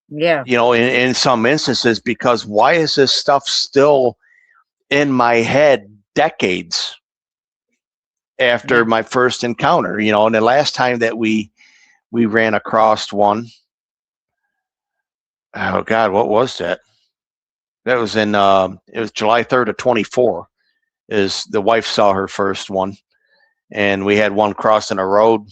Speaker 1: Yeah.
Speaker 3: You know, in some instances, because why is this stuff still in my head decades after my first encounter? You know, and the last time that we ran across one, oh God, what was that? That was in, it was July 3rd of 24, is the wife saw her first one. And we had one crossing a road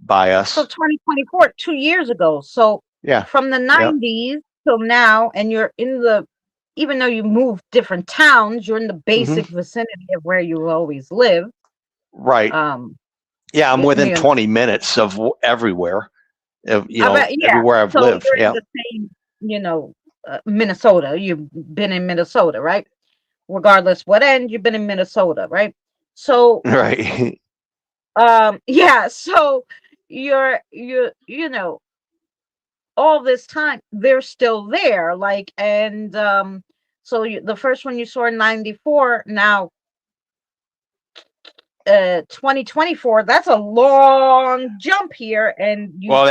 Speaker 3: by us.
Speaker 1: So 2024, 2 years ago. So
Speaker 3: yeah,
Speaker 1: from the 90s till now, and you're in the, even though you moved different towns, you're in the basic vicinity of where you always live.
Speaker 3: Right. Yeah, I'm within 20 minutes of everywhere. You know, everywhere I've lived.
Speaker 1: You're in the same, you know, Minnesota. You've been in Minnesota, right? regardless what end you've been in Minnesota, right? So
Speaker 3: Right.
Speaker 1: yeah, so you know, all this time they're still there, like, and so the first one you saw in 94, now 2024, that's a long jump here, and you
Speaker 3: Well,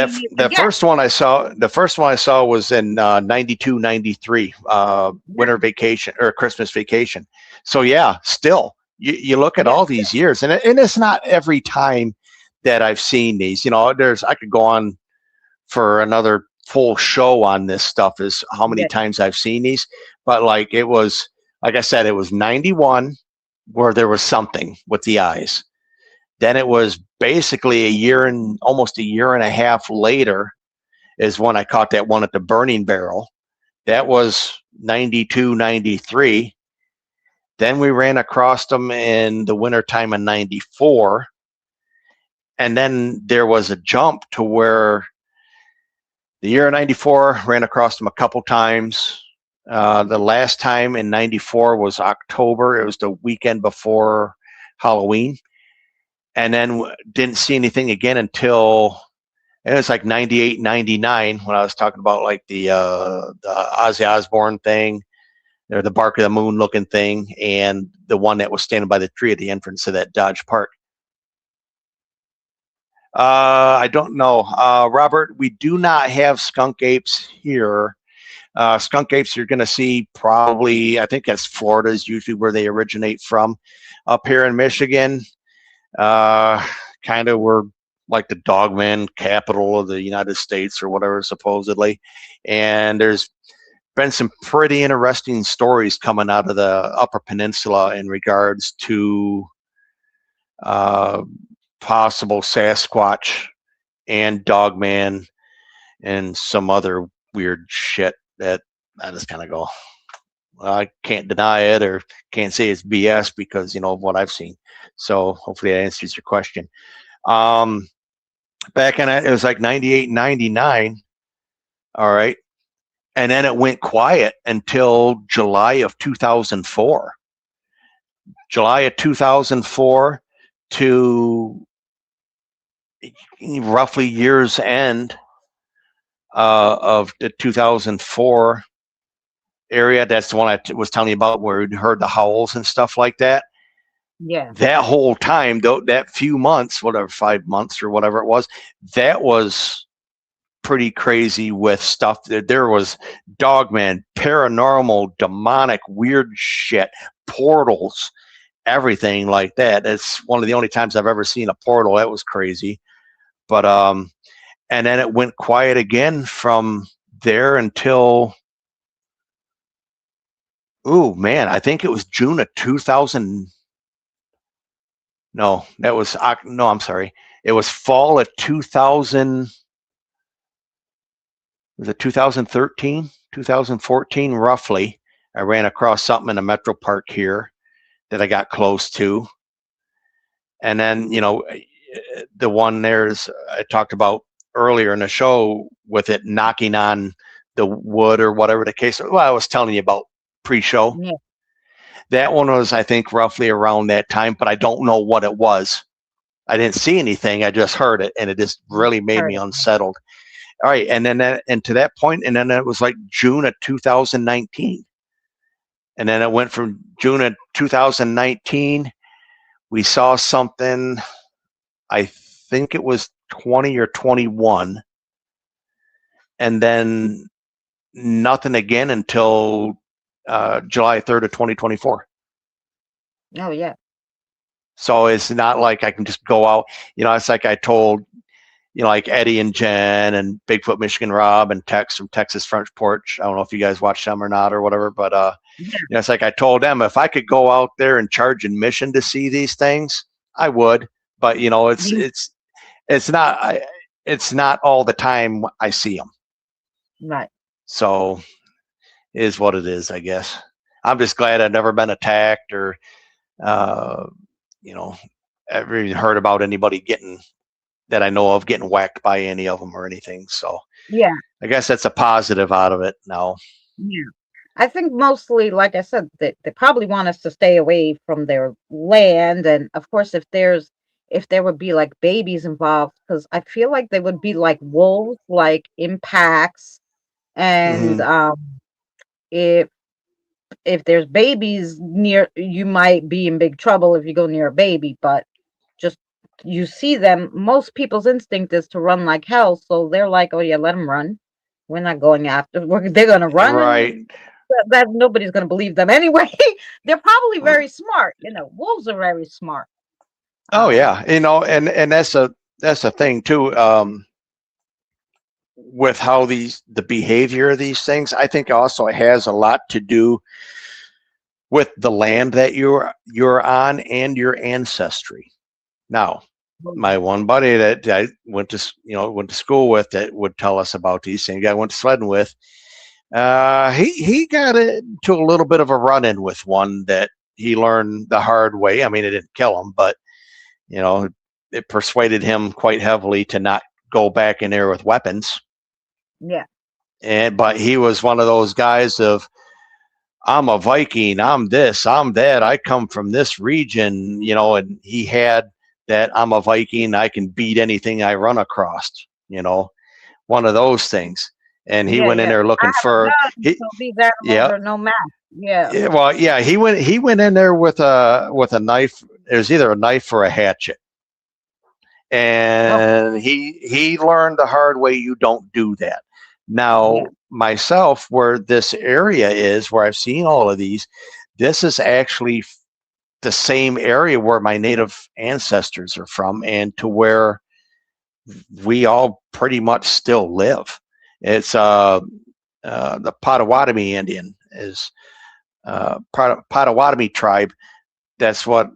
Speaker 1: see it
Speaker 3: the
Speaker 1: again.
Speaker 3: first one I saw was in 92, 93,
Speaker 1: Yeah,
Speaker 3: winter vacation or Christmas vacation. So yeah, still you look at
Speaker 1: yeah,
Speaker 3: all these years, and it's not every time that I've seen these. You know, I could go on for another full show on this stuff is how many
Speaker 1: yeah,
Speaker 3: times I've seen these. But like it was, like I said, it was 91 where there was something with the eyes. Then it was basically a year and almost a year and a half later is when I caught that one at the Burning Barrel. That was 92, 93. Then we ran across them in the wintertime of 94. And then there was a jump to where the year of 94 ran across them a couple times. The last time in 94 was October. It was the weekend before Halloween. And then didn't see anything again until it was like 98, 99 when I was talking about like the Ozzy Osbourne thing, or the Bark of the Moon looking thing, and the one that was standing by the tree at the entrance to that Dodge Park. I don't know. Robert, we do not have skunk apes here. Skunk apes you're going to see probably, I think that's Florida is usually where they originate from. Up here in Michigan, kind of we're like the dogman capital of the United States or whatever, supposedly. And there's been some pretty interesting stories coming out of the Upper Peninsula in regards to uh, possible Sasquatch and dogman and some other weird shit that I just kind of go, well, I can't deny it or can't say it's BS because, you know, of what I've seen. So hopefully that answers your question. Back in it was like 98, 99. All right. And then it went quiet until July of 2004. July of 2004 to roughly year's end of the 2004 area. That's the one I was telling you about where we heard the howls and stuff like that.
Speaker 1: yeah,
Speaker 3: That whole time, though, that few months, whatever, 5 months or whatever it was, that was pretty crazy with stuff. There was dogman, paranormal, demonic, weird shit, portals, everything like that. It's one of the only times I've ever seen a portal. That was crazy. But and then it went quiet again from there until, ooh man, I think it was June of 2000. No, that was no, I'm sorry. It was fall of 2000. Was it 2013, 2014, roughly? I ran across something in a metro park here that I got close to. And then, you know, the one there's I talked about earlier in the show with it knocking on the wood or whatever the case. Well, I was telling you about pre-show.
Speaker 1: yeah,
Speaker 3: That one was, I think, roughly around that time, but I don't know what it was. I didn't see anything. I just heard it, and it just really made
Speaker 1: heard
Speaker 3: me
Speaker 1: it.
Speaker 3: unsettled. All right, and then and to that point, and then it was like June of 2019, and then it went from June of 2019. We saw something. I think it was 20 or 21, and then nothing again until July 3rd of 2024.
Speaker 1: Oh yeah,
Speaker 3: So it's not like I can just go out. You know, it's like I told, you know, like Eddie and Jen and Bigfoot Michigan Rob and Tex from Texas Front Porch. I don't know if you guys watch them or not or whatever, but
Speaker 1: yeah,
Speaker 3: you know, it's like I told them if I could go out there and charge admission to see these things, I would. But you know,
Speaker 1: you,
Speaker 3: it's not it's not all the time I see them.
Speaker 1: right,
Speaker 3: So it is what it is, I guess. I'm just glad I've never been attacked or uh, you know, ever even heard about anybody getting that I know of getting whacked by any of them or anything. So
Speaker 1: yeah,
Speaker 3: I guess that's a positive out of it now.
Speaker 1: yeah. I think mostly, like I said, they probably want us to stay away from their land, and of course, if there would be like babies involved, because I feel like they would be like wolves, like in packs, and
Speaker 3: Hmm.
Speaker 1: if there's babies near, you might be in big trouble if you go near a baby. But just you see them, most people's instinct is to run like hell, so they're like, oh yeah, let them run. We're not going after. They're gonna run, and
Speaker 3: Right.
Speaker 1: that nobody's going to believe them anyway. They're probably very smart. Wolves are very smart.
Speaker 3: Oh
Speaker 1: Um,
Speaker 3: yeah, and that's a thing too. With how the behavior of these things, I think also has a lot to do with the land that you're on and your ancestry. Now, my one buddy that I went to school with that would tell us about these things. I went sledding with. He got into a little bit of a run in with one that he learned the hard way. I mean, it didn't kill him, but you know, it persuaded him quite heavily to not go back in there with weapons.
Speaker 1: yeah,
Speaker 3: But he was one of those guys of, I'm a Viking, I'm this, I'm that, I come from this region, and he had that, I'm a Viking, I can beat anything I run across, one of those things. And he
Speaker 1: yeah,
Speaker 3: went in
Speaker 1: yeah.
Speaker 3: there
Speaker 1: I
Speaker 3: looking
Speaker 1: have a
Speaker 3: for
Speaker 1: gun,
Speaker 3: he
Speaker 1: so these animals
Speaker 3: yeah.
Speaker 1: are no match. Yeah,
Speaker 3: Yeah, well, yeah, he went in there with a knife. It was either a knife or a hatchet,
Speaker 1: oh,
Speaker 3: and he learned the hard way. You don't do that.
Speaker 1: yeah,
Speaker 3: Now, myself, where this area is, where I've seen all of these, this is actually the same area where my native ancestors are from, and to where we all pretty much still live. It's the Potawatomi Indian is Potawatomi tribe. That's what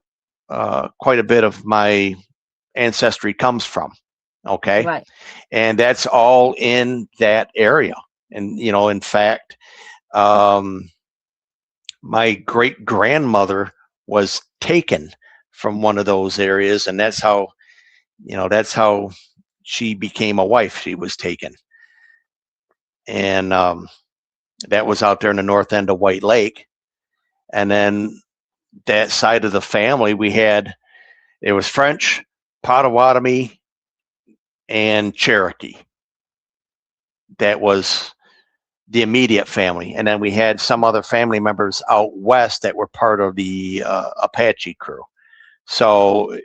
Speaker 3: quite a bit of my ancestry comes from. Okay.
Speaker 1: right.
Speaker 3: And that's all in that area. And, in fact, um, my great grandmother was taken from one of those areas. And that's how she became a wife. She was taken. And that was out there in the north end of White Lake. And then that side of the family, it was French, Potawatomi, and Cherokee. That was the immediate family. And then we had some other family members out west that were part of the Apache crew. So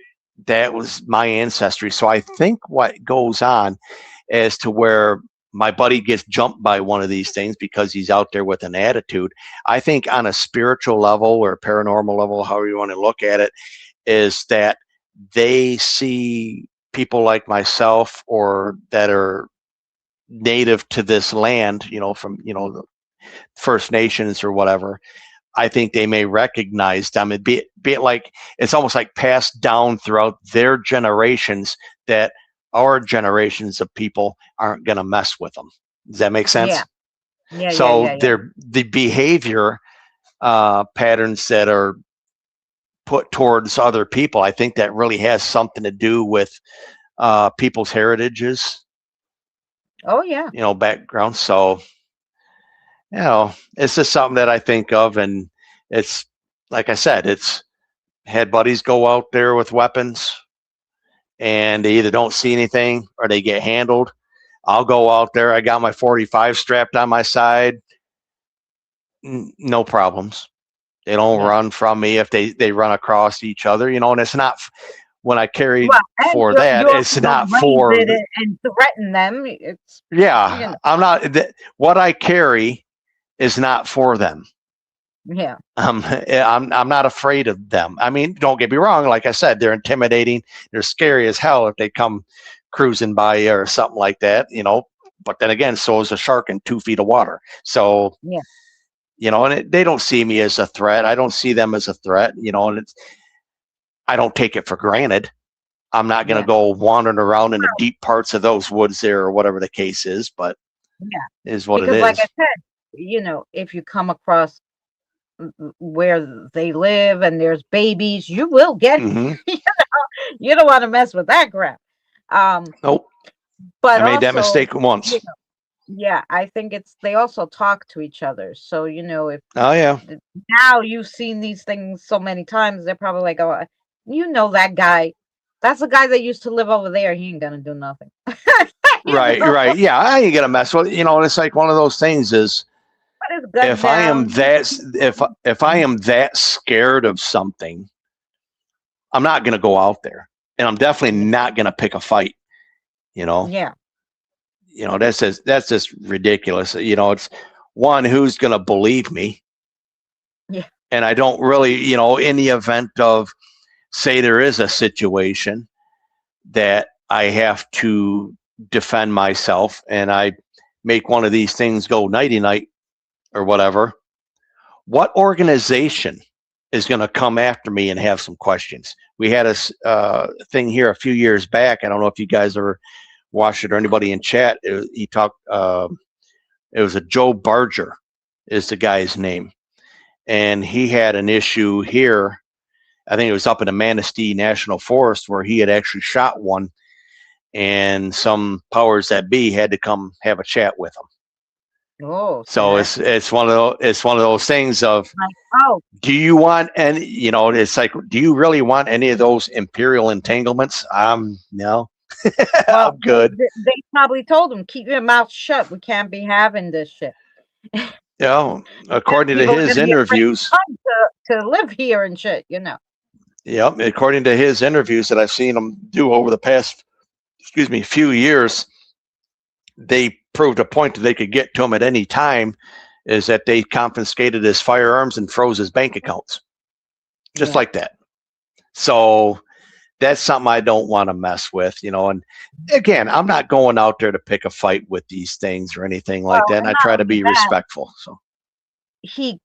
Speaker 3: that was my ancestry. So I think what goes on as to where my buddy gets jumped by one of these things because he's out there with an attitude. I think on a spiritual level or paranormal level, however you want to look at it, is that they see people like myself or that are native to this land, from, the First Nations or whatever. I think they may recognize them and be it like it's almost like passed down throughout their generations that our generations of people aren't going to mess with them. Does that make
Speaker 1: Yeah,
Speaker 3: sense?
Speaker 1: yeah, yeah,
Speaker 3: So
Speaker 1: yeah, yeah.
Speaker 3: the behavior patterns that are put towards other people, I think that really has something to do with people's heritages,
Speaker 1: Oh, yeah.
Speaker 3: background. So, it's just something that I think of. And it's, like I said, it's had buddies go out there with weapons and they either don't see anything or they get handled. I'll go out there. I got my 45 strapped on my side. No problems. They don't
Speaker 1: Yeah.
Speaker 3: run from me if they run across each other, and it's not when I carry
Speaker 1: Well, and
Speaker 3: for
Speaker 1: you
Speaker 3: that, it's
Speaker 1: also don't
Speaker 3: not
Speaker 1: raise
Speaker 3: for,
Speaker 1: it and threaten them. It's, you
Speaker 3: yeah,
Speaker 1: know,
Speaker 3: I'm not, what I carry is not for them.
Speaker 1: yeah,
Speaker 3: I'm not afraid of them. I mean, don't get me wrong. Like I said, they're intimidating. They're scary as hell if they come cruising by you or something like that, But then again, so is a shark in 2 feet of water. So,
Speaker 1: yeah,
Speaker 3: and they don't see me as a threat. I don't see them as a threat, and I don't take it for granted. I'm not going to
Speaker 1: yeah,
Speaker 3: go wandering around in the deep parts of those woods there or whatever the case is, but
Speaker 1: yeah.
Speaker 3: it is what it
Speaker 1: Because, like I
Speaker 3: is.
Speaker 1: said, if you come across where they live and there's babies, you will get.
Speaker 3: Mm-hmm.
Speaker 1: You don't want to mess with that crap. Um,
Speaker 3: Nope. I
Speaker 1: but
Speaker 3: made that
Speaker 1: also,
Speaker 3: mistake
Speaker 1: you
Speaker 3: once.
Speaker 1: know, Yeah, I think it's they also talk to each other. So, if
Speaker 3: Oh yeah,
Speaker 1: now you've seen these things so many times, they're probably like, "Oh, that guy. That's the guy that used to live over there. He ain't gonna do nothing."
Speaker 3: right,
Speaker 1: But
Speaker 3: right. Yeah, I ain't gonna mess with. It's like one of those things is
Speaker 1: put his gun
Speaker 3: if I am
Speaker 1: down.
Speaker 3: that if I am that scared of something, I'm not gonna go out there, and I'm definitely not gonna pick a fight. You know,
Speaker 1: Yeah,
Speaker 3: that's just ridiculous. It's one who's gonna believe me,
Speaker 1: yeah,
Speaker 3: and I don't really, in the event of say there is a situation that I have to defend myself and I make one of these things go nighty night or whatever, what organization is going to come after me and have some questions? We had a thing here a few years back. I don't know if you guys ever watched it or anybody in chat. He talked, it was a Joe Barger is the guy's name. And he had an issue here. I think it was up in the Manistee National Forest where he had actually shot one, and some powers that be had to come have a chat with him.
Speaker 1: oh, see
Speaker 3: So
Speaker 1: that?
Speaker 3: it's one of those things of,
Speaker 1: Like, oh,
Speaker 3: do you want any, it's like, do you really want any of those imperial entanglements? No.
Speaker 1: well,
Speaker 3: I'm good.
Speaker 1: they probably told him, keep your mouth shut. We can't be having this shit.
Speaker 3: According to
Speaker 1: People are
Speaker 3: his
Speaker 1: gonna be afraid
Speaker 3: interviews,
Speaker 1: to come to live here and shit.
Speaker 3: according to his interviews that I've seen him do over the past, excuse me, few years, they proved a point that they could get to him at any time is that they confiscated his firearms and froze his bank accounts just
Speaker 1: Yeah.
Speaker 3: like that. So that's something I don't want to mess with, and again, I'm not going out there to pick a fight with these things or anything like
Speaker 1: Well,
Speaker 3: that, and
Speaker 1: and
Speaker 3: I
Speaker 1: not
Speaker 3: try to
Speaker 1: only
Speaker 3: be
Speaker 1: that,
Speaker 3: respectful. So
Speaker 1: he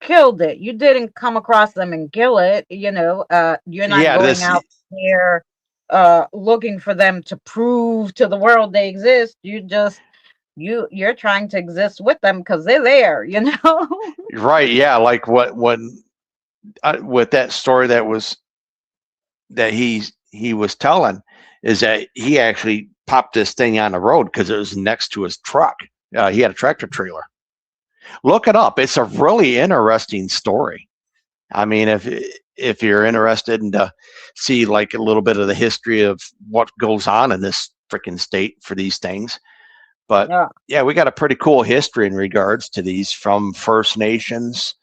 Speaker 1: killed it. You didn't come across them and kill it. You're not
Speaker 3: yeah,
Speaker 1: going
Speaker 3: this
Speaker 1: out there looking for them to prove to the world they exist. You're trying to exist with them because they're there.
Speaker 3: right, yeah, like what when with that story that he was telling is that he actually popped this thing on the road because it was next to his truck. He had a tractor trailer. Look it up. It's a really interesting story. I mean, if you're interested in to see like a little bit of the history of what goes on in this freaking state for these things, but
Speaker 1: Yeah.
Speaker 3: yeah, we got a pretty cool history in regards to these, from First Nations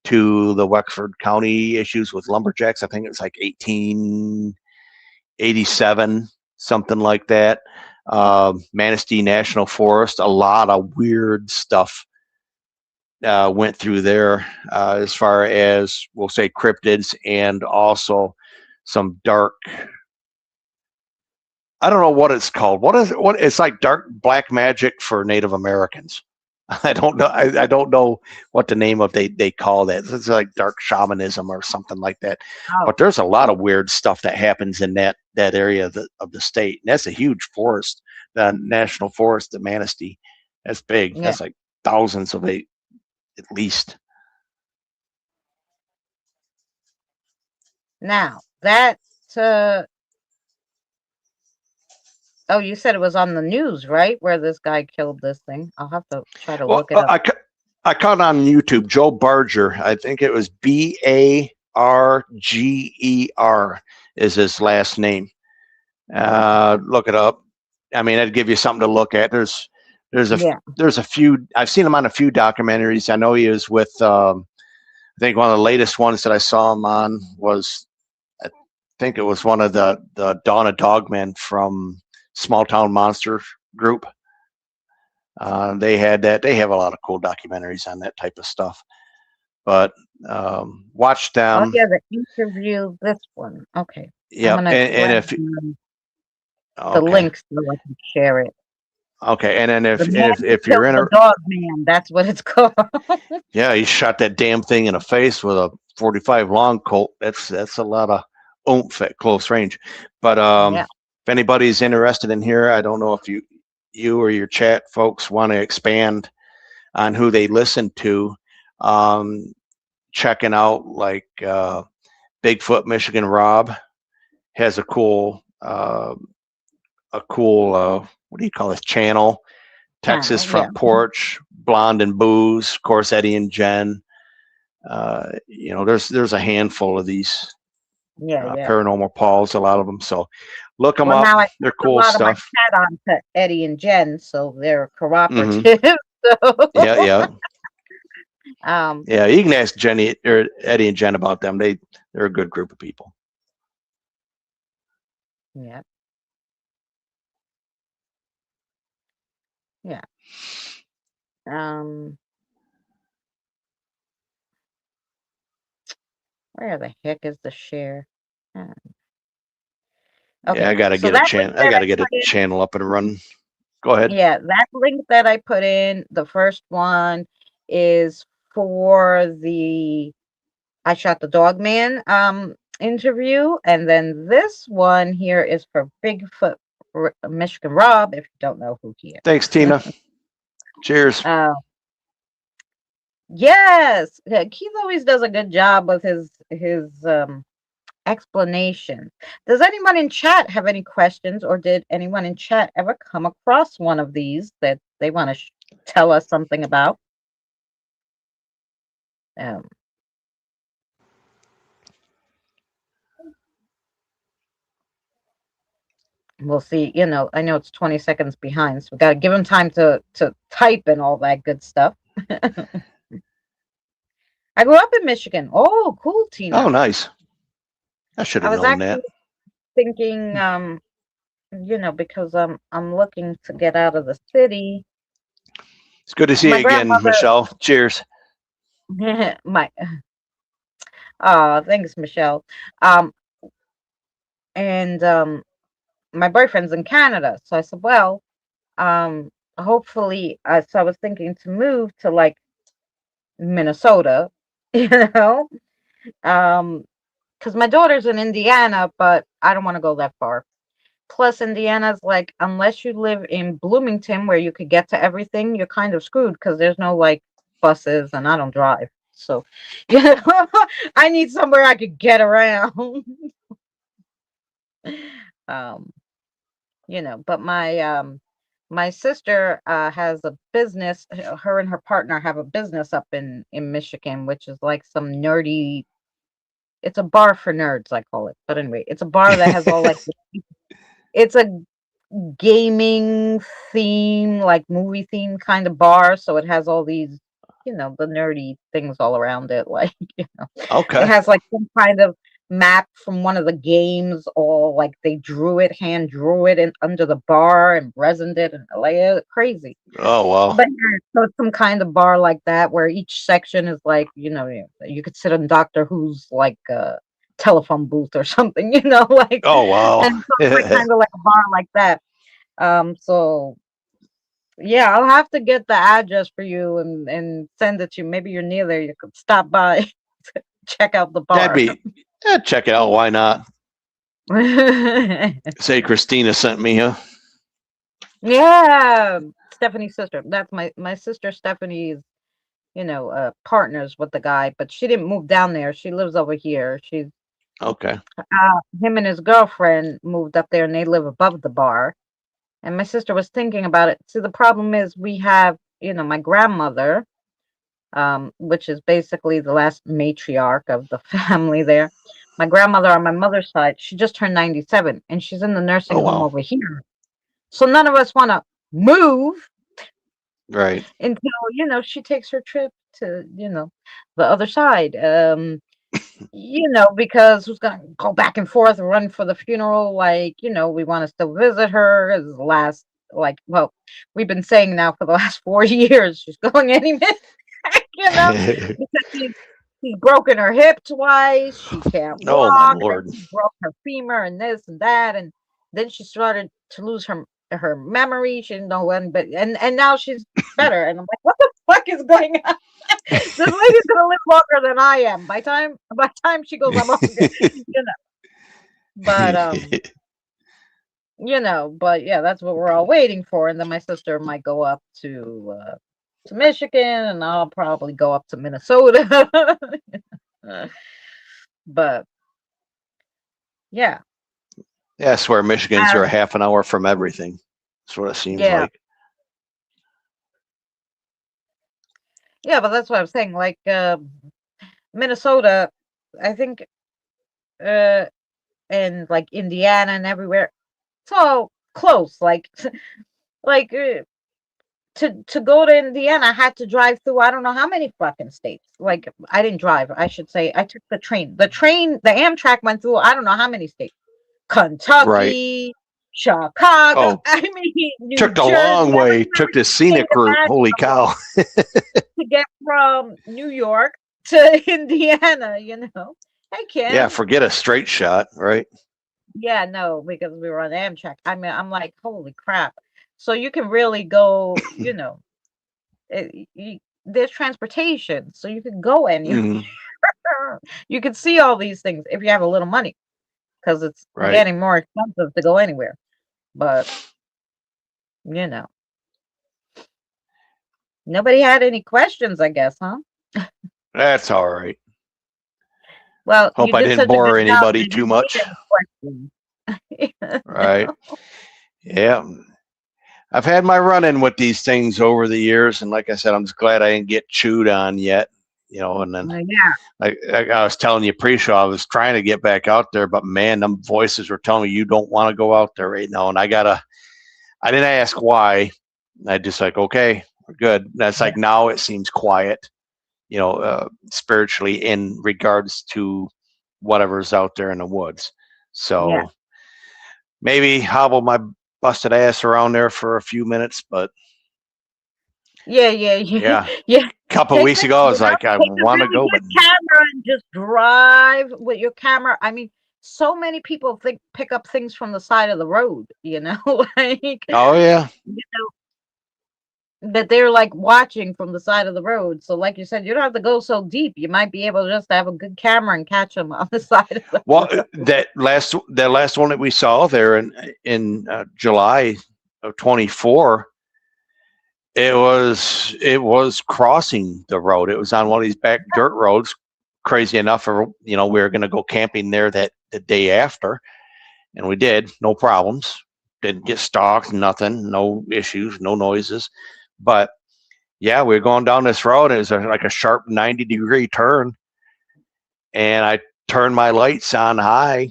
Speaker 3: to the Wexford County issues with lumberjacks. I think it was like 1887, something like that. Manistee National Forest, a lot of weird stuff went through there, as far as we'll say cryptids, and also some dark. I don't know what it's called. What is it? What it's like dark black magic for Native Americans. I don't know. I don't know what the name of they call that. It's like dark shamanism or something like that.
Speaker 1: Oh,
Speaker 3: But there's a lot of weird stuff that happens in that area of the state. And that's a huge forest, the national forest, the Manistee. That's big.
Speaker 1: yeah.
Speaker 3: That's like thousands of it at least.
Speaker 1: Now that uh oh, you said it was on the news, right? Where this guy killed this thing. I'll have to try to
Speaker 3: Well,
Speaker 1: look it up.
Speaker 3: I caught on YouTube Joe Barger. I think it was Barger is his last name. Look it up. I mean, that'd give you something to look at.
Speaker 1: Yeah.
Speaker 3: There's a few. I've seen him on a few documentaries. I know he is with. I think one of the latest ones that I saw him on was, I think it was one of the Dawn of Dogmen from Small Town Monster Group. They had that. They have a lot of cool documentaries on that type of stuff. But watch
Speaker 1: Oh
Speaker 3: them.
Speaker 1: yeah, the interview, this one. Okay. I'm
Speaker 3: Yep.
Speaker 1: gonna
Speaker 3: And
Speaker 1: grab
Speaker 3: if
Speaker 1: the
Speaker 3: okay,
Speaker 1: link so I can share it.
Speaker 3: okay, and then
Speaker 1: The
Speaker 3: if
Speaker 1: man
Speaker 3: if
Speaker 1: who
Speaker 3: if you're
Speaker 1: killed
Speaker 3: in
Speaker 1: the
Speaker 3: a
Speaker 1: dog man. That's what it's called.
Speaker 3: yeah, he shot that damn thing in the face with a 45 long Colt. That's a lot of oomph at close range. But
Speaker 1: Yeah.
Speaker 3: if anybody's interested in here, I don't know if you or your chat folks want to expand on who they listen to. Checking out like Bigfoot Michigan Rob has a cool what do you call this channel? Texas
Speaker 1: channel. Yeah,
Speaker 3: Front Porch, Blonde and Booze, of course, Eddie and Jen. There's a handful of these
Speaker 1: yeah.
Speaker 3: paranormal Pauls, a lot of them. So look them
Speaker 1: Well,
Speaker 3: up.
Speaker 1: now I
Speaker 3: They're
Speaker 1: put a
Speaker 3: cool
Speaker 1: lot of my
Speaker 3: stuff.
Speaker 1: chat on to Eddie and Jen, so they're
Speaker 3: Hmm.
Speaker 1: cooperative.
Speaker 3: Yeah,
Speaker 1: So,
Speaker 3: yeah,
Speaker 1: um,
Speaker 3: yeah. You can ask Jenny or Eddie and Jen about them. They're a good group of people.
Speaker 1: yeah, yeah. Um, where the heck is the share? Uh,
Speaker 3: Yeah,
Speaker 1: Okay,
Speaker 3: I gotta
Speaker 1: so
Speaker 3: get a
Speaker 1: that link
Speaker 3: channel. I
Speaker 1: that I
Speaker 3: gotta get a
Speaker 1: put in,
Speaker 3: channel up and running. Go ahead.
Speaker 1: yeah, that link that I put in, the first one is for the I Shot the Dog Man interview, and then this one here is for Bigfoot Michigan Rob, if you don't know who he
Speaker 3: Thanks,
Speaker 1: is.
Speaker 3: Tina. Cheers.
Speaker 1: uh, yes, yeah, Keith always does a good job with his explanation. Does anyone in chat have any questions, or did anyone in chat ever come across one of these that they want to tell us something about? Um, we'll see. I know it's 20 seconds behind, so we got to give them time to type and all that good stuff. I grew up in Michigan. Oh, cool,
Speaker 3: Oh,
Speaker 1: Tina.
Speaker 3: nice. I should
Speaker 1: I
Speaker 3: have
Speaker 1: was
Speaker 3: known
Speaker 1: actually
Speaker 3: that.
Speaker 1: thinking, because I'm looking to get out of the city.
Speaker 3: It's good to see
Speaker 1: My
Speaker 3: you again,
Speaker 1: grandmother,
Speaker 3: Michelle. Cheers.
Speaker 1: my oh, thanks, Michelle. Um, and my boyfriend's in Canada, so I said, well, hopefully, so I was thinking to move to like Minnesota, you know, um, because my daughter's in Indiana, but I don't want to go that far. Plus, Indiana's like, unless you live in Bloomington where you could get to everything, you're kind of screwed because there's no like buses and I don't drive. So, you know, I need somewhere I could get around. um, but my sister has a business. Her and her partner have a business up in Michigan, which is like some nerdy. It's a bar for nerds, I call it. But anyway, it's a bar that has all like it's a gaming theme, like movie theme kind of bar. So it has all these, the nerdy things all around it. Like, it
Speaker 3: Okay.
Speaker 1: has like some kind of map from one of the games, or like they hand drew it in under the bar and resined it and like crazy.
Speaker 3: Oh, well.
Speaker 1: But yeah, so it's some kind of bar like that where each section is like, you could sit in Doctor Who's like telephone booth or something, like,
Speaker 3: Oh, wow.
Speaker 1: and so it's like kind of like a bar like that. So yeah, I'll have to get the address for you and send it to you. Maybe you're near there. You could stop by, check out the
Speaker 3: That'd
Speaker 1: bar.
Speaker 3: be, check it out. Why not? Say Christina sent me, huh?
Speaker 1: Yeah, Stephanie's sister. That's my sister Stephanie's, partners with the guy, but she didn't move down there. She lives over here. She's
Speaker 3: Okay.
Speaker 1: him and his girlfriend moved up there, and they live above the bar. And my sister was thinking about it. See, the problem is we have, my grandmother, which is basically the last matriarch of the family there. My grandmother on my mother's side, she just turned 97, and she's in the nursing
Speaker 3: Oh,
Speaker 1: home
Speaker 3: wow.
Speaker 1: over here. So none of us want to move
Speaker 3: Right.
Speaker 1: until, she takes her trip to, the other side. Because who's gonna go back and forth and run for the funeral? Like, we want to still visit her as the last, like, well, we've been saying now for the last 4 years she's going any minute, because she's broken her hip twice, she can't
Speaker 3: Oh, my
Speaker 1: walk, then
Speaker 3: Lord.
Speaker 1: she broke her femur and this and that, and then she started to lose her memory. She didn't know when, but and now she's better. And I'm like, what the fuck is going on? This lady's gonna live longer than I am. By the time she goes, I'm okay, you know. But but yeah, that's what we're all waiting for. And then my sister might go up to Michigan, and I'll probably go up to Minnesota. But yeah,
Speaker 3: Yeah, I swear Michigans are a
Speaker 1: um,
Speaker 3: half an hour from everything. That's what it seems
Speaker 1: yeah,
Speaker 3: like.
Speaker 1: Yeah, but that's what I'm saying. Like Minnesota, I think, uh, and like Indiana and everywhere, it's all close. Like, like to go to Indiana, I had to drive through I don't know how many fucking states. Like, I didn't drive. I should say I took the train. The Amtrak went through I don't know how many states.
Speaker 3: Right.
Speaker 1: Kentucky, Chicago.
Speaker 3: Oh,
Speaker 1: I mean, New
Speaker 3: took a
Speaker 1: Jersey.
Speaker 3: long
Speaker 1: I was
Speaker 3: way. Took
Speaker 1: telling
Speaker 3: the
Speaker 1: you,
Speaker 3: scenic route.
Speaker 1: imagine
Speaker 3: Holy cow.
Speaker 1: to get from New York to Indiana, you know. Hey,
Speaker 3: Yeah,
Speaker 1: Kim.
Speaker 3: forget a straight shot, right?
Speaker 1: Yeah, no, because we were on Amtrak. I mean, I'm like, holy crap. So you can really go, you know, there's transportation, so you can go anywhere.
Speaker 3: Hmm.
Speaker 1: You can see all these things if you have a little money, because it's
Speaker 3: Right.
Speaker 1: getting more expensive to go anywhere. But, you know, nobody had any questions, I guess, huh?
Speaker 3: That's all right.
Speaker 1: Well, you
Speaker 3: Hope I
Speaker 1: did
Speaker 3: didn't
Speaker 1: such a
Speaker 3: bore
Speaker 1: good job.
Speaker 3: anybody
Speaker 1: I
Speaker 3: too
Speaker 1: didn't need
Speaker 3: much.
Speaker 1: any questions.
Speaker 3: Right. Yeah. I've had my run in with these things over the years. And like I said, I'm just glad I didn't get chewed on yet. And then
Speaker 1: Yeah,
Speaker 3: I was telling you pre-show, I was trying to get back out there, but man, them voices were telling me you don't want to go out there right now. And I didn't ask why. I just like, okay, we're good. That's
Speaker 1: yeah,
Speaker 3: like now it seems quiet, spiritually in regards to whatever's out there in the woods.
Speaker 1: yeah,
Speaker 3: So maybe hobble my busted ass around there for a few minutes, but
Speaker 1: yeah, yeah, yeah,
Speaker 3: yeah,
Speaker 1: yeah.
Speaker 3: a couple of
Speaker 1: Take
Speaker 3: weeks
Speaker 1: the,
Speaker 3: ago, I
Speaker 1: you
Speaker 3: was like, I
Speaker 1: know, take a
Speaker 3: want to
Speaker 1: really
Speaker 3: go, but
Speaker 1: good camera and just drive with your camera. I mean, so many people pick up things from the side of the road, you know, like
Speaker 3: oh yeah,
Speaker 1: that they're like watching from the side of the road. So, like you said, you don't have to go so deep. You might be able just to have a good camera and catch them on the side of the
Speaker 3: well,
Speaker 1: road.
Speaker 3: that last one that we saw there in July of 24, it was crossing the road. It was on one of these back dirt roads. Crazy enough, or we were going to go camping there that the day after, and we did, no problems. Didn't get stalked, nothing, no issues, no noises. But yeah, we were going down this road. It was like a sharp 90-degree turn, and I turned my lights on high,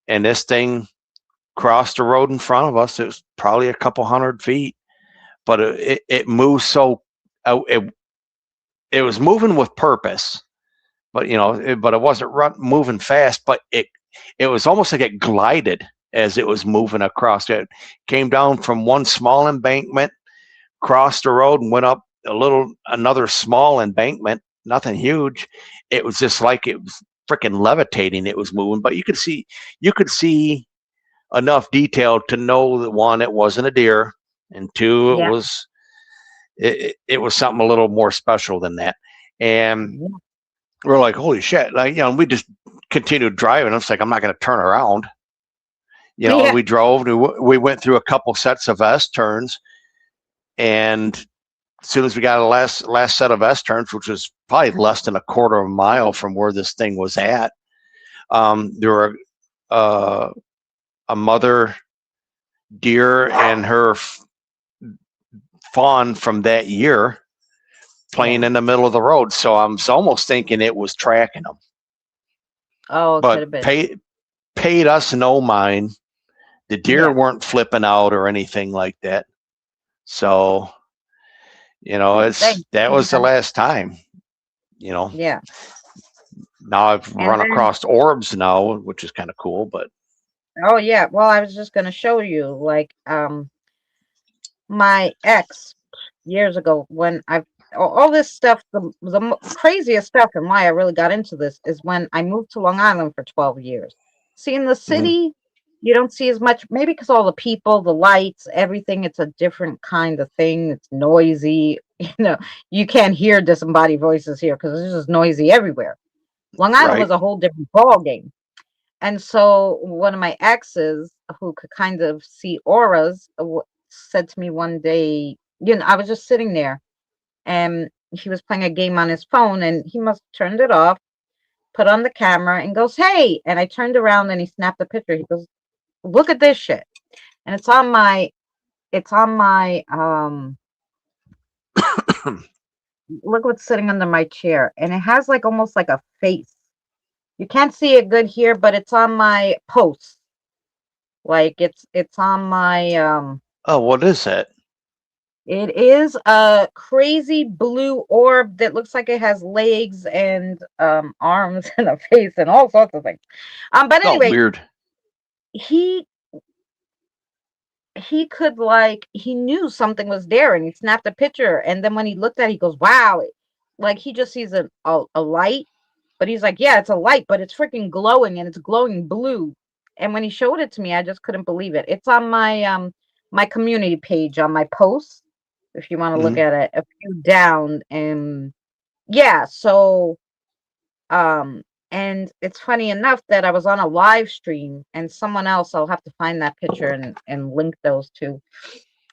Speaker 3: and this thing crossed the road in front of us. It was probably a couple 100 feet, but it moved so it was moving with purpose, but but it wasn't moving fast. But it was almost like it glided as it was moving across. It came down from one small embankment, crossed the road, and went up another small embankment. Nothing huge. It was just like it was freaking levitating. It was moving, but you could see enough detail to know that one, it wasn't a deer, and two, it
Speaker 1: Yeah,
Speaker 3: was it was something a little more special than that. And
Speaker 1: yeah,
Speaker 3: we're like, holy shit! Like, we just continued driving. I was like, I'm not going to turn around.
Speaker 1: yeah.
Speaker 3: We drove. We went through a couple sets of S turns, and as soon as we got a last set of S turns, which was probably less than a quarter of a mile from where this thing was at, there were uh, a mother deer and her fawn from that year playing
Speaker 1: Yeah.
Speaker 3: in the middle of the road. So I'm almost thinking it was tracking them,
Speaker 1: Oh, it could
Speaker 3: but
Speaker 1: have been.
Speaker 3: paid us no mind. The deer
Speaker 1: Yeah.
Speaker 3: weren't flipping out or anything like that. So,
Speaker 1: Thanks.
Speaker 3: that
Speaker 1: You
Speaker 3: was the
Speaker 1: know.
Speaker 3: last time, you know.
Speaker 1: Yeah.
Speaker 3: Now I've
Speaker 1: And
Speaker 3: run
Speaker 1: then,
Speaker 3: across orbs now, which is kind of cool, but
Speaker 1: oh yeah. Well, I was just gonna show you, like, my ex years ago when all this stuff, the craziest stuff, and why I really got into this is when I moved to Long Island for 12 years. See, in the
Speaker 3: mhm,
Speaker 1: city, you don't see as much, maybe because all the people, the lights, everything, it's a different kind of thing. It's noisy. You can't hear disembodied voices here because it's just noisy everywhere. Long Island
Speaker 3: right.
Speaker 1: was a whole different ball game. And so one of my exes who could kind of see auras said to me one day, I was just sitting there and he was playing a game on his phone and he must have turned it off, put on the camera and goes, "Hey." And I turned around and he snapped a picture. He goes, "Look at this shit." And it's on my look what's sitting under my chair, and it has like almost like a face. You can't see it good here, but it's on my post. Like it's on my
Speaker 3: Oh, what is that?
Speaker 1: it is a crazy blue orb that looks like it has legs and arms and a face and all sorts of things. But
Speaker 3: Oh,
Speaker 1: anyway,
Speaker 3: weird.
Speaker 1: he he could like he knew something was there and he snapped a picture, and then when he looked at it, he goes, wow, like he just sees a light, but he's like, yeah, it's a light, but it's freaking glowing and it's glowing blue. And when he showed it to me, I just couldn't believe it. It's on my community page on my posts, if you want to look
Speaker 3: Mm.
Speaker 1: at it a few down. And yeah, so um and it's funny enough that I was on a live stream, and someone else, I'll have to find that picture and link those two.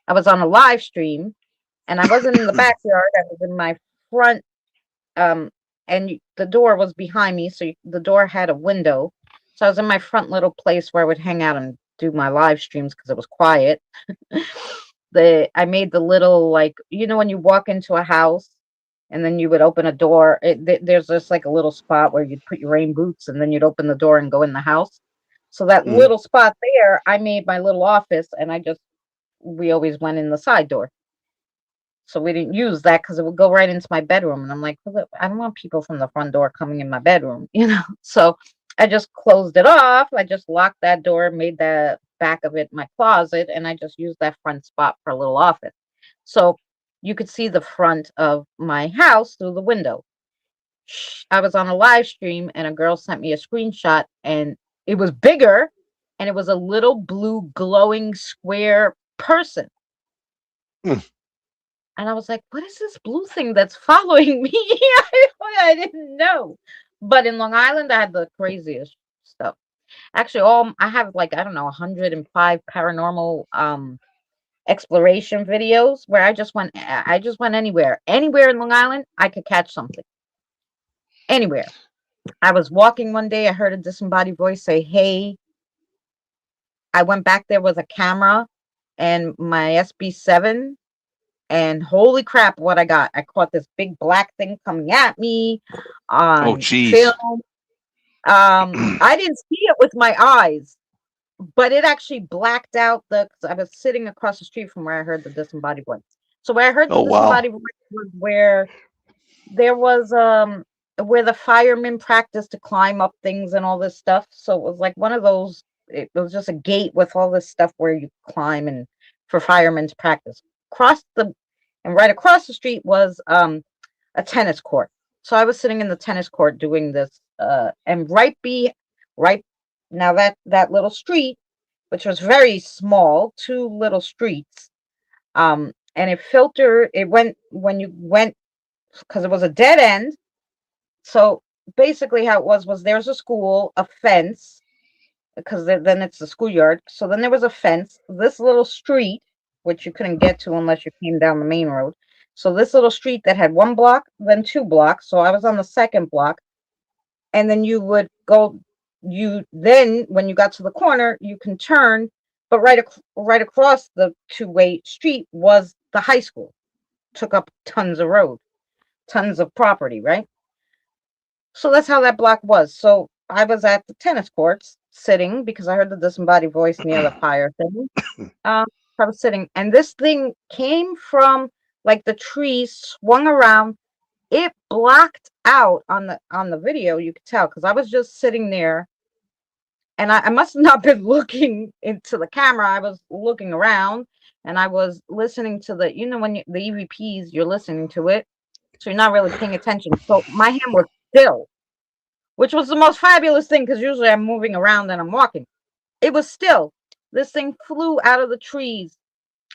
Speaker 1: I was on a live stream, and I wasn't in the backyard. I was in my front, um, the door was behind me, so the door had a window. So I was in my front little place where I would hang out and do my live streams because it was quiet. I made the little, like, when you walk into a house and then you would open a door. There's just like a little spot where you'd put your rain boots, and then you'd open the door and go in the house. So that
Speaker 3: Mm.
Speaker 1: little spot there, I made my little office, and we always went in the side door. So we didn't use that because it would go right into my bedroom. And I'm like, well, I don't want people from the front door coming in my bedroom, So I just closed it off. I just locked that door, made the back of it my closet, and I just used that front spot for a little office. So you could see the front of my house through the window. I was on a live stream, and a girl sent me a screenshot, and it was bigger, and it was a little blue glowing square person.
Speaker 3: Mm.
Speaker 1: And I was like, what is this blue thing that's following me? I didn't know. But in Long Island, I had the craziest stuff. Actually, I have like, I don't know, 105 paranormal exploration videos where I just went anywhere. Anywhere in Long Island, I could catch something. Anywhere. I was walking one day, I heard a disembodied voice say, hey. I went back there with a camera and my SB7. And holy crap, what I got. I caught this big black thing coming at me
Speaker 3: Oh,
Speaker 1: on
Speaker 3: jeez.
Speaker 1: film. I didn't see it with my eyes, but it actually blacked out 'cause I was sitting across the street from where I heard the disembodied voice. So where I heard the
Speaker 3: Oh, wow.
Speaker 1: disembodied voice was where there was where the firemen practice to climb up things and all this stuff. So it was like one of those. It was just a gate with all this stuff where you climb and for firemen to practice. Right across the street was a tennis court. So I was sitting in the tennis court doing this, and right now that little street, which was very small, two little streets, and it went when you went because it was a dead end. So basically, how it was there's a school, a fence, because then it's the schoolyard. So then there was a fence, this little street, which you couldn't get to unless you came down the main road. So this little street that had one block, then two blocks. So I was on the second block, and then you would go. Then when you got to the corner, you can turn, but right across the two-way street was the high school. Took up tons of road, tons of property, right? So that's how that block was. So I was at the tennis courts sitting because I heard the disembodied voice near the fire thing. Um, I was sitting, and this thing came from like the tree, swung around. It blocked out on the video. You could tell because I was just sitting there, and I must have not been looking into the camera. I was looking around, and I was listening to when the EVPs, you're listening to it, so you're not really paying attention. So my hand was still, which was the most fabulous thing because usually I'm moving around and I'm walking. It was still. This thing flew out of the trees,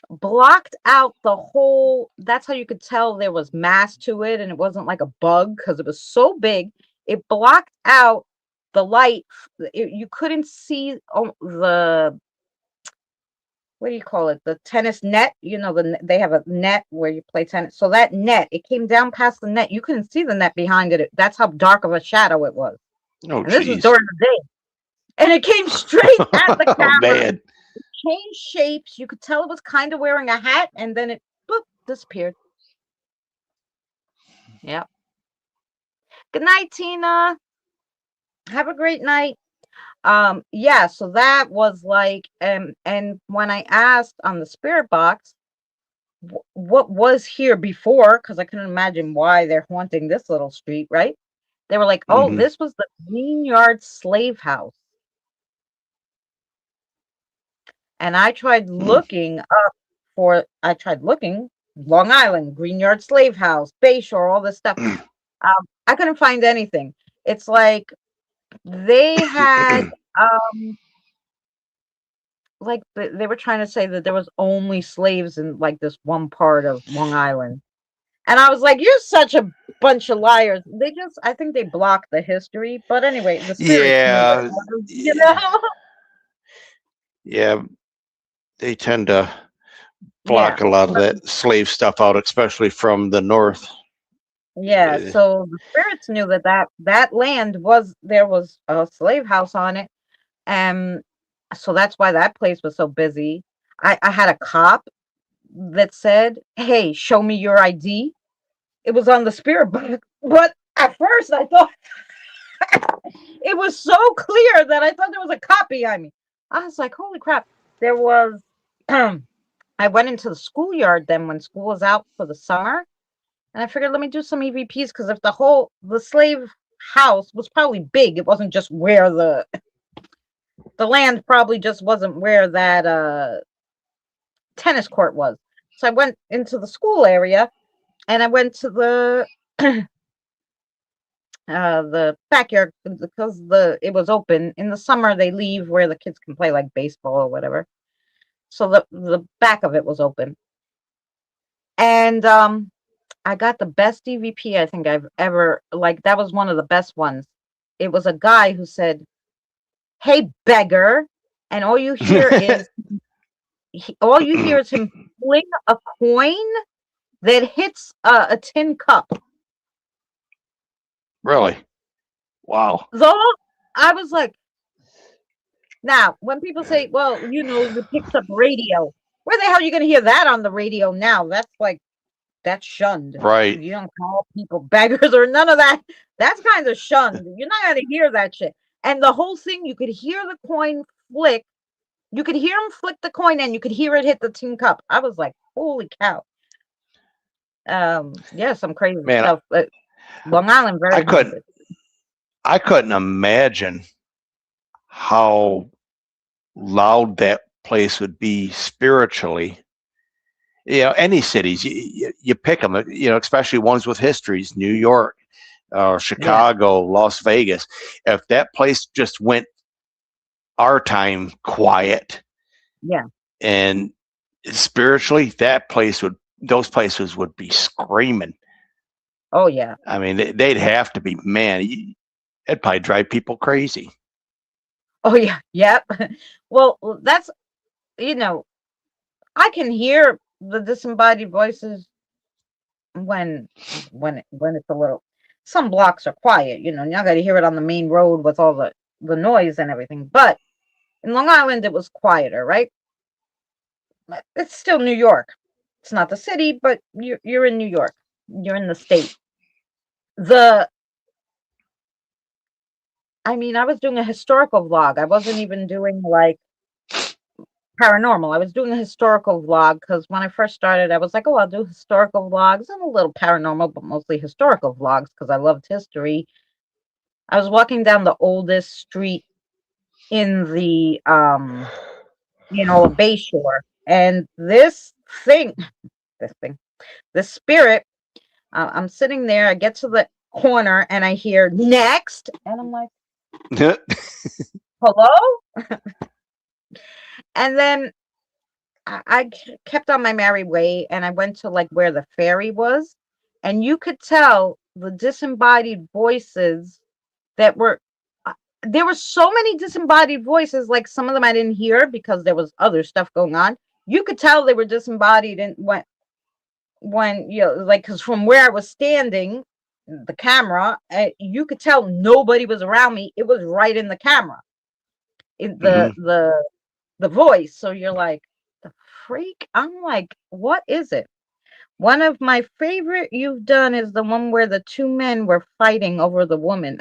Speaker 1: blocked out the whole. That's how you could tell there was mass to it, and it wasn't like a bug because it was so big. It blocked out the light. You couldn't see the what do you call it? The tennis net. They have a net where you play tennis. So that net, it came down past the net. You couldn't see the net behind it. That's how dark of a shadow it was.
Speaker 3: Oh,
Speaker 1: And this was
Speaker 3: jeez.
Speaker 1: during the day. And it came straight at the
Speaker 3: Oh,
Speaker 1: camera,
Speaker 3: man.
Speaker 1: changed shapes. You could tell it was kind of wearing a hat, and then it boop, disappeared. Yep. Good night, Tina. Have a great night. Yeah, so that was like, and when I asked on the spirit box what was here before, because I couldn't imagine why they're haunting this little street, right? They were like, oh,
Speaker 3: Hmm.
Speaker 1: this was the Green Yard slave house. And I tried looking Long Island, Green Yard slave house, Bayshore, all this stuff. I couldn't find anything. It's like they had, um, like they were trying to say that there was only slaves in like this one part of Long Island. And I was like, you're such a bunch of liars. I think they blocked the history. But anyway, the spirits knew that,
Speaker 3: Yeah,
Speaker 1: you know?
Speaker 3: yeah, they tend to
Speaker 1: Yeah.
Speaker 3: block a lot of that slave stuff out, especially from the north.
Speaker 1: Yeah.
Speaker 3: Uh,
Speaker 1: So the spirits knew that land there was a slave house on it. And so that's why that place was so busy. I had a cop that said, hey, show me your ID. It was on the spirit book. But at first I thought it was so clear that I thought there was a cop behind me. I was like, holy crap. There was, I went into the schoolyard then when school was out for the summer. And I figured, let me do some EVPs because if the slave house was probably big, it wasn't just where the land probably just wasn't where that tennis court was. So I went into the school area and I went to the backyard because it was open. In the summer they leave where the kids can play like baseball or whatever. So the back of it was open. And I got the best EVP I think I've ever, like that was one of the best ones. It was a guy who said, "Hey beggar," and all you hear is him fling a coin that hits a tin cup.
Speaker 3: really? Wow.
Speaker 1: So I was like, now when people say, "Well, you picked up radio," where the hell are you going to hear that on the radio now? That's shunned.
Speaker 3: Right.
Speaker 1: You don't call people beggars or none of that. That's kind of shunned. You're not going to hear that shit. And the whole thing, you could hear the coin flick. You could hear him flick the coin, and you could hear it hit the tin cup. I was like, "Holy cow!" Yeah, some crazy
Speaker 3: Man,
Speaker 1: stuff. But Long Island
Speaker 3: I
Speaker 1: very
Speaker 3: couldn't
Speaker 1: haunted.
Speaker 3: I couldn't imagine how loud that place would be spiritually. Any cities, you pick them, especially ones with histories, New York,
Speaker 1: Yeah,
Speaker 3: Chicago, Las Vegas. If that place just went our time quiet
Speaker 1: yeah.
Speaker 3: and spiritually, those places would be screaming.
Speaker 1: Oh yeah.
Speaker 3: I mean, they'd have to be, man, it'd probably drive people crazy.
Speaker 1: Oh yeah. Yep. Well, that's you know, I can hear the disembodied voices when when it's a little. Some blocks are quiet. You're not going to hear it on the main road with all the noise and everything. But in Long Island, it was quieter, right? But it's still New York. It's not the city, but you're in New York. You're in the state. The I mean, I was doing a historical vlog. I wasn't even doing like paranormal. I was doing a historical vlog because when I first started, I was like, oh, I'll do historical vlogs and a little paranormal, but mostly historical vlogs because I loved history. I was walking down the oldest street in the Bayshore, and thing, this thing, this spirit. I'm sitting there. I get to the corner and I hear next, and I'm like, hello. And then I kept on my merry way, and I went to like where the ferry was, and you could tell the disembodied voices that were. There were so many disembodied voices, like some of them I didn't hear because there was other stuff going on. You could tell they were disembodied, and when like because from where I was standing, the camera, you could tell nobody was around me. It was right in the camera, in the
Speaker 3: Hmm.
Speaker 1: the the voice. So you're like, the freak. I'm like, what is it? One of my favorite you've done is the one where the two men were fighting over the woman.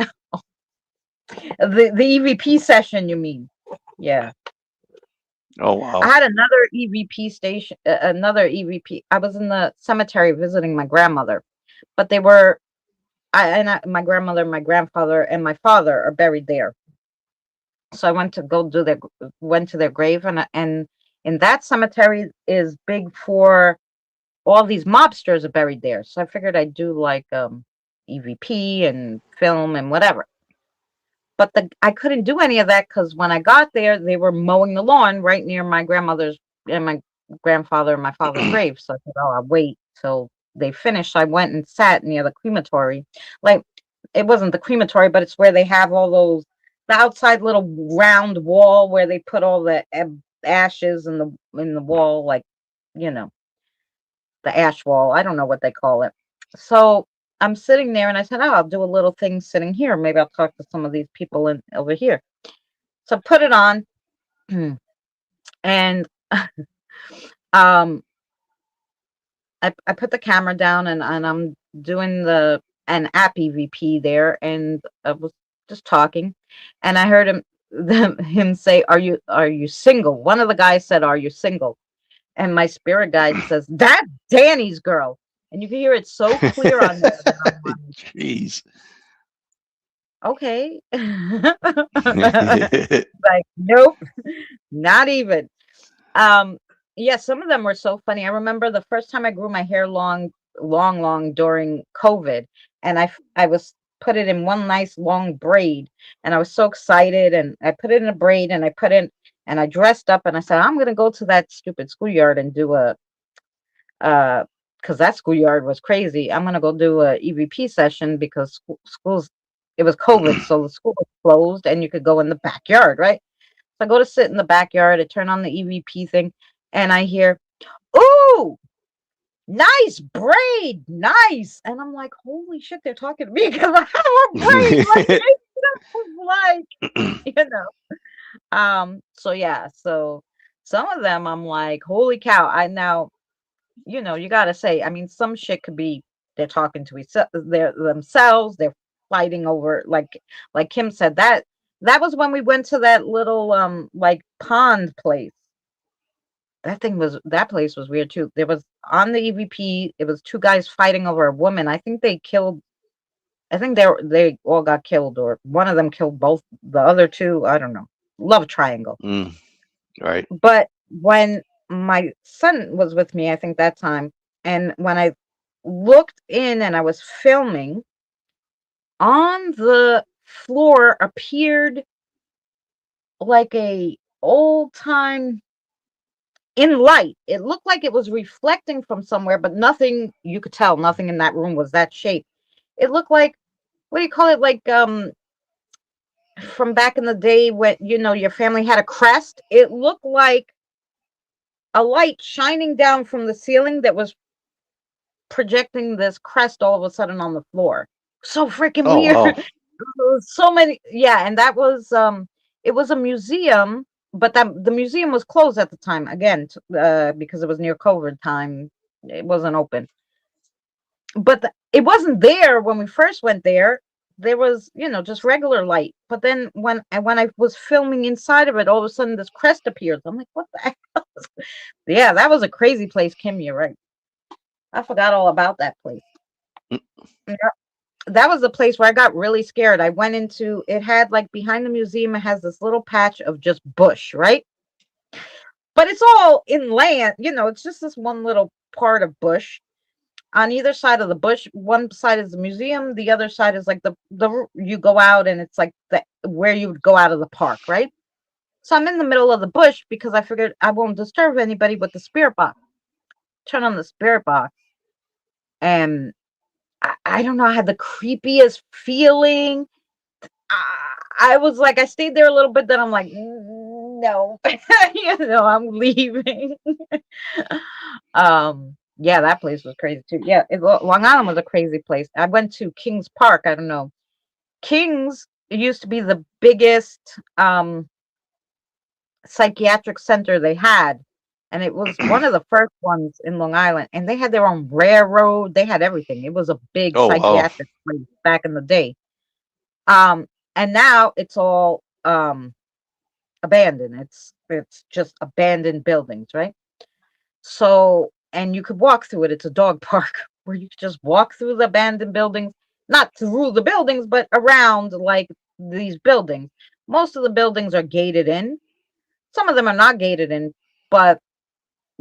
Speaker 1: The EVP session, you mean? Yeah.
Speaker 3: Oh
Speaker 1: I
Speaker 3: wow.
Speaker 1: had another EVP station, another EVP. I was in the cemetery visiting my grandmother, but they were, my grandmother, my grandfather, and my father are buried there. So I went to go do their, went to their grave, and in that cemetery is big for all these mobsters are buried there. So I figured I'd do like EVP and film and whatever. But I couldn't do any of that because when I got there, they were mowing the lawn right near my grandmother's and my grandfather and my father's grave. So I said, "Oh, I'll wait till they finish." So I went and sat near the crematory. Like it wasn't the crematory, but it's where they have all those the outside little round wall where they put all the ashes in the wall, like you know the ash wall. I don't know what they call it. So I'm sitting there and I said, "Oh, I'll do a little thing sitting here. Maybe I'll talk to some of these people in over here." So I put it on and um I put the camera down and I'm doing the an app EVP there and I was just talking and I heard him say, "Are you single?" One of the guys said, "Are you single?" And my spirit guide says, "That's Danny's girl." And you can hear it so clear on there that I'm like,
Speaker 3: Jeez.
Speaker 1: okay. Like, nope, not even. Um, yeah, some of them were so funny. I remember the first time I grew my hair long during COVID, and I was put it in one nice long braid, and I was so excited, and I put it in a braid, and I dressed up, and I said, I'm gonna go to that stupid schoolyard and do a uh because that schoolyard was crazy. I'm gonna go do a EVP session because schools it was COVID, so the school was closed and you could go in the backyard, right? So I go to sit in the backyard, I turn on the EVP thing, and I hear, "Ooh, nice braid, nice." And I'm like, holy shit, they're talking to me because I have a braid. Like, like, you know. So yeah, so some of them I'm like, holy cow. I now you got to say, I mean, some shit could be they're talking to themselves, they're fighting over like Kim said that was when we went to that little like pond place. That place was weird too. There was on the EVP, it was two guys fighting over a woman. I think they all got killed or one of them killed both the other two. I don't know. Love triangle.
Speaker 3: Mm, right.
Speaker 1: But when my son was with me, I think that time, and when I looked in and I was filming, on the floor appeared like a old time in light. It looked like it was reflecting from somewhere, but nothing you could tell, nothing in that room was that shape. It looked like what do you call it? Like from back in the day when your family had a crest. It looked like a light shining down from the ceiling that was projecting this crest all of a sudden on the floor. So freaking
Speaker 3: Oh
Speaker 1: weird.
Speaker 3: wow.
Speaker 1: So many, yeah, and that was it was a museum, but the museum was closed at the time again because it was near COVID time. It wasn't open. But it wasn't there when we first went there. There was, just regular light. But then when I was filming inside of it, all of a sudden this crest appears. I'm like, what the heck? Yeah, that was a crazy place, Kim. You're right. I forgot all about that place. Yeah, that was the place where I got really scared. I went into it had like behind the museum, it has this little patch of just bush, right? But it's all inland, it's just this one little part of bush. On either side of the bush, one side is the museum, the other side is like the you go out and it's like the where you would go out of the park, right? So I'm in the middle of the bush because I figured I won't disturb anybody with the spirit box. Turn on the spirit box and I don't know, I had the creepiest feeling. I was like, I stayed there a little bit, then I'm like, no, I'm leaving. Yeah, that place was crazy too. Yeah, Long Island was a crazy place. I went to Kings Park. I don't know. Kings used to be the biggest psychiatric center they had. and it was one of the first ones in Long Island, and they had their own railroad. They had everything. It was a big
Speaker 3: Oh, wow.
Speaker 1: psychiatric place back in the day. Um, and now it's all abandoned. It's just abandoned buildings, right? So, and you could walk through it. It's a dog park where you could just walk through the abandoned buildings, not through the buildings, but around like these buildings. Most of the buildings are gated in. Some of them are not gated in, but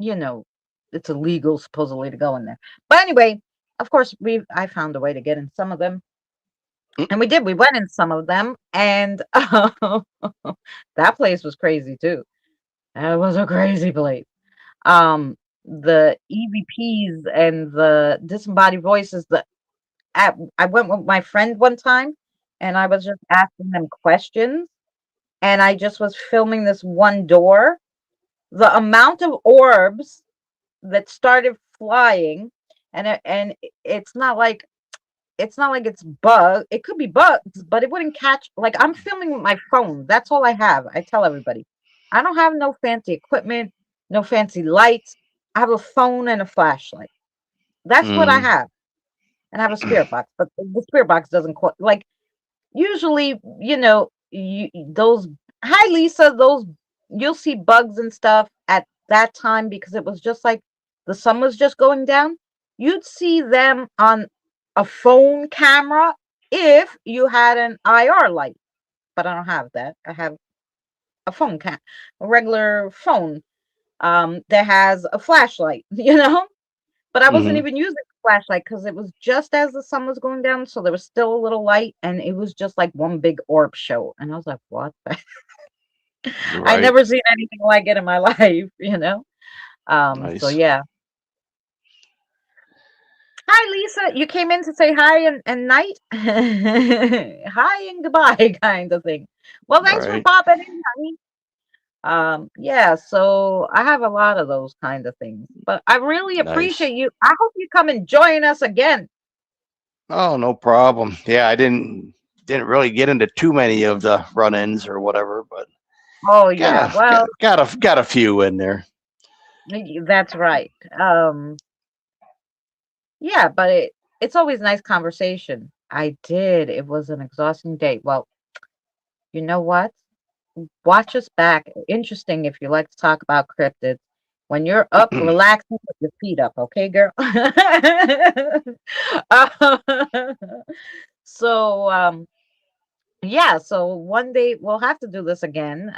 Speaker 1: you know, it's illegal supposedly to go in there. But anyway, of course, I found a way to get in some of them,
Speaker 3: Mm.
Speaker 1: and we did. We went in some of them, and that place was crazy too. It was a crazy place. Um, the EVPs and the disembodied voices. I went with my friend one time, and I was just asking them questions, and I just was filming this one door. The amount of orbs that started flying, and it's not like it's bug. It could be bugs, but it wouldn't catch. Like, I'm filming with my phone. That's all I have. I tell everybody, I don't have no fancy equipment, no fancy lights. I have a phone and a flashlight. That's what I
Speaker 3: Mm.
Speaker 1: have, and I have a spirit box. But the spirit box doesn't like usually, those. Hi, Lisa. Those you'll see bugs and stuff at that time because it was just like the sun was just going down. You'd see them on a phone camera if you had an IR light, but I don't have that. I have a a regular phone that has a flashlight, But I wasn't
Speaker 3: Hmm.
Speaker 1: even using the flashlight because it was just as the sun was going down, so there was still a little light, and it was just like one big orb show. And I was like, "What?" I
Speaker 3: Right.
Speaker 1: never seen anything like it in my life. So
Speaker 3: Nice.
Speaker 1: yeah. Hi, Lisa. You came in to say hi and night, hi and goodbye, kind of thing. Well, thanks for
Speaker 3: Right.
Speaker 1: popping in, honey. Yeah. So I have a lot of those kind of things, but I really
Speaker 3: Nice.
Speaker 1: appreciate you. I hope you come and join us again.
Speaker 3: Oh, no problem. Yeah, I didn't really get into too many of the run-ins or whatever, but
Speaker 1: Oh
Speaker 3: got
Speaker 1: yeah.
Speaker 3: a
Speaker 1: Well,
Speaker 3: got a few in there.
Speaker 1: that's right. Yeah, but it's always nice conversation. I did. It was an exhausting day. Well, you know what? Watch us back. Interesting if you like to talk about cryptids. When you're up, relaxing with your feet up, okay, girl? Uh, so yeah, so one day we'll have to do this again,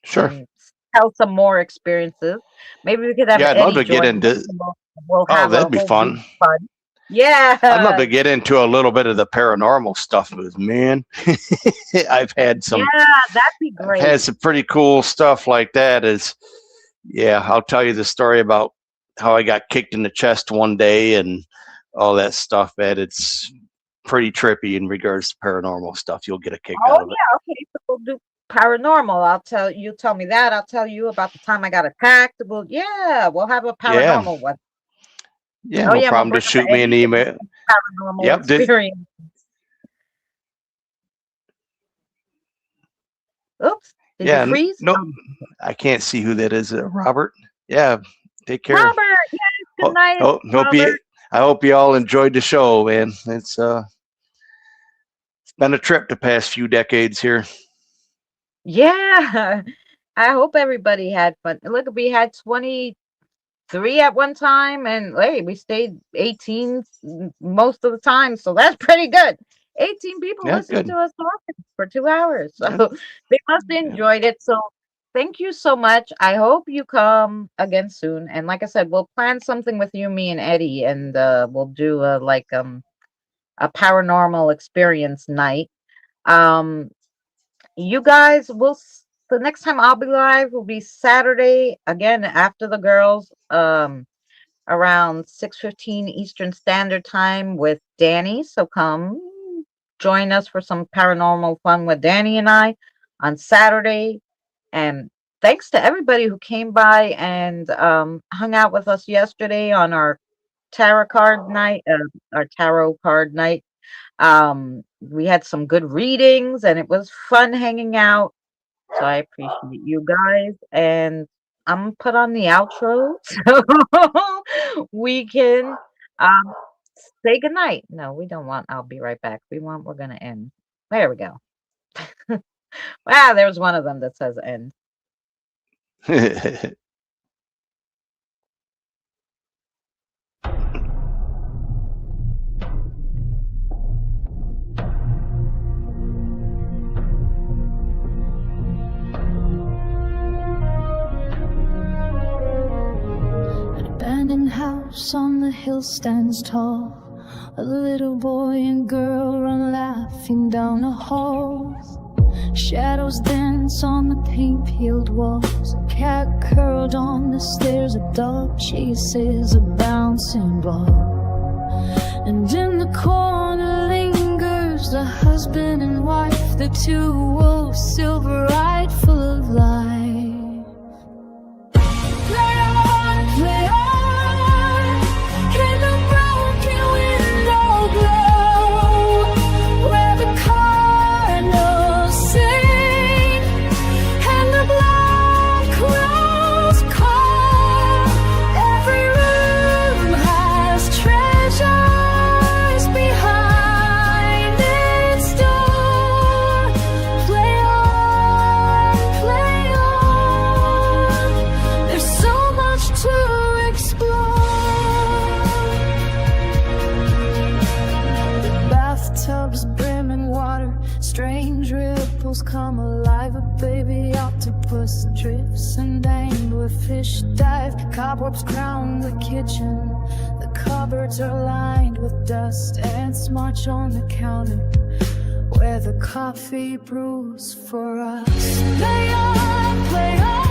Speaker 3: Sure.
Speaker 1: and tell some more experiences. Maybe we could have
Speaker 3: Yeah, I'd love
Speaker 1: Eddie
Speaker 3: to get
Speaker 1: join.
Speaker 3: into.
Speaker 1: We'll
Speaker 3: Oh,
Speaker 1: have a
Speaker 3: that'd be
Speaker 1: whole group
Speaker 3: fun.
Speaker 1: fun.
Speaker 3: I'd love
Speaker 1: Yeah.
Speaker 3: to get into a little bit of the paranormal stuff, because man, I've had
Speaker 1: Yeah,
Speaker 3: some
Speaker 1: that'd be
Speaker 3: I've had
Speaker 1: great.
Speaker 3: some pretty cool stuff like that. Is Yeah, I'll tell you the story about how I got kicked in the chest one day and all that stuff, Ed. It's pretty trippy in regards to paranormal stuff. You'll get a kick
Speaker 1: Oh
Speaker 3: out of it.
Speaker 1: yeah, okay, so we'll do paranormal. Tell me that. I'll tell you about the time I got attacked. We'll have a
Speaker 3: Yeah,
Speaker 1: paranormal one.
Speaker 3: yeah,
Speaker 1: Oh
Speaker 3: no
Speaker 1: yeah, we'll
Speaker 3: problem.
Speaker 1: bring
Speaker 3: Just
Speaker 1: up
Speaker 3: shoot me an
Speaker 1: Eddie and
Speaker 3: email.
Speaker 1: some paranormal
Speaker 3: Yep.
Speaker 1: experience. Oops, did you
Speaker 3: Yeah.
Speaker 1: freeze?
Speaker 3: No, I can't see who that is. Robert. Yeah. Take care.
Speaker 1: Robert, yes, good
Speaker 3: Ho-
Speaker 1: night,
Speaker 3: hope you.
Speaker 1: Robert.
Speaker 3: I hope you all enjoyed the show, man. It's been a trip the past few decades here.
Speaker 1: Yeah, I hope everybody had fun. Look, we had 23 at one time, and hey, we stayed 18 most of the time, so that's pretty good. 18 people
Speaker 3: Yeah.
Speaker 1: listened
Speaker 3: Good.
Speaker 1: to us talking for 2 hours, so
Speaker 3: Yeah.
Speaker 1: they must have
Speaker 3: Yeah.
Speaker 1: enjoyed it. So thank you so much. I hope you come again soon. And like I said, we'll plan something with you, me, and Eddie, and we'll do a paranormal experience night. Um, you guys the next time I'll be live will be Saturday again after the girls. Around 6:15 Eastern Standard Time with Danny. So come join us for some paranormal fun with Danny and I on Saturday. And thanks to everybody who came by and hung out with us yesterday on our tarot card night. We had some good readings and it was fun hanging out. So I appreciate you guys. And I'm gonna put on the outro so we can um say goodnight. No, we don't want I'll be right back. We want we're gonna end. There we go. Wow, there's one of them that says end.
Speaker 2: An abandoned house on the hill stands tall. A little boy and girl run laughing down the halls. Shadows dance on the paint-peeled walls. A cat curled on the stairs. A dog chases a bouncing ball. And in the corner lingers the husband and wife, the two wolves, silver-eyed, full of life. Play on, play on, can the broken window glow, where the cardinals sing and the black crows call. Every room has treasures behind its door. Play on, play on, there's so much to explore. The bathtub's brimming water, strange ripples come alive. A baby octopus drifts and dangled where fish dive. Cobwebs crown the kitchen, the cupboards are lined with dust. Ants march on the counter where the coffee brews for us. Play on, play on.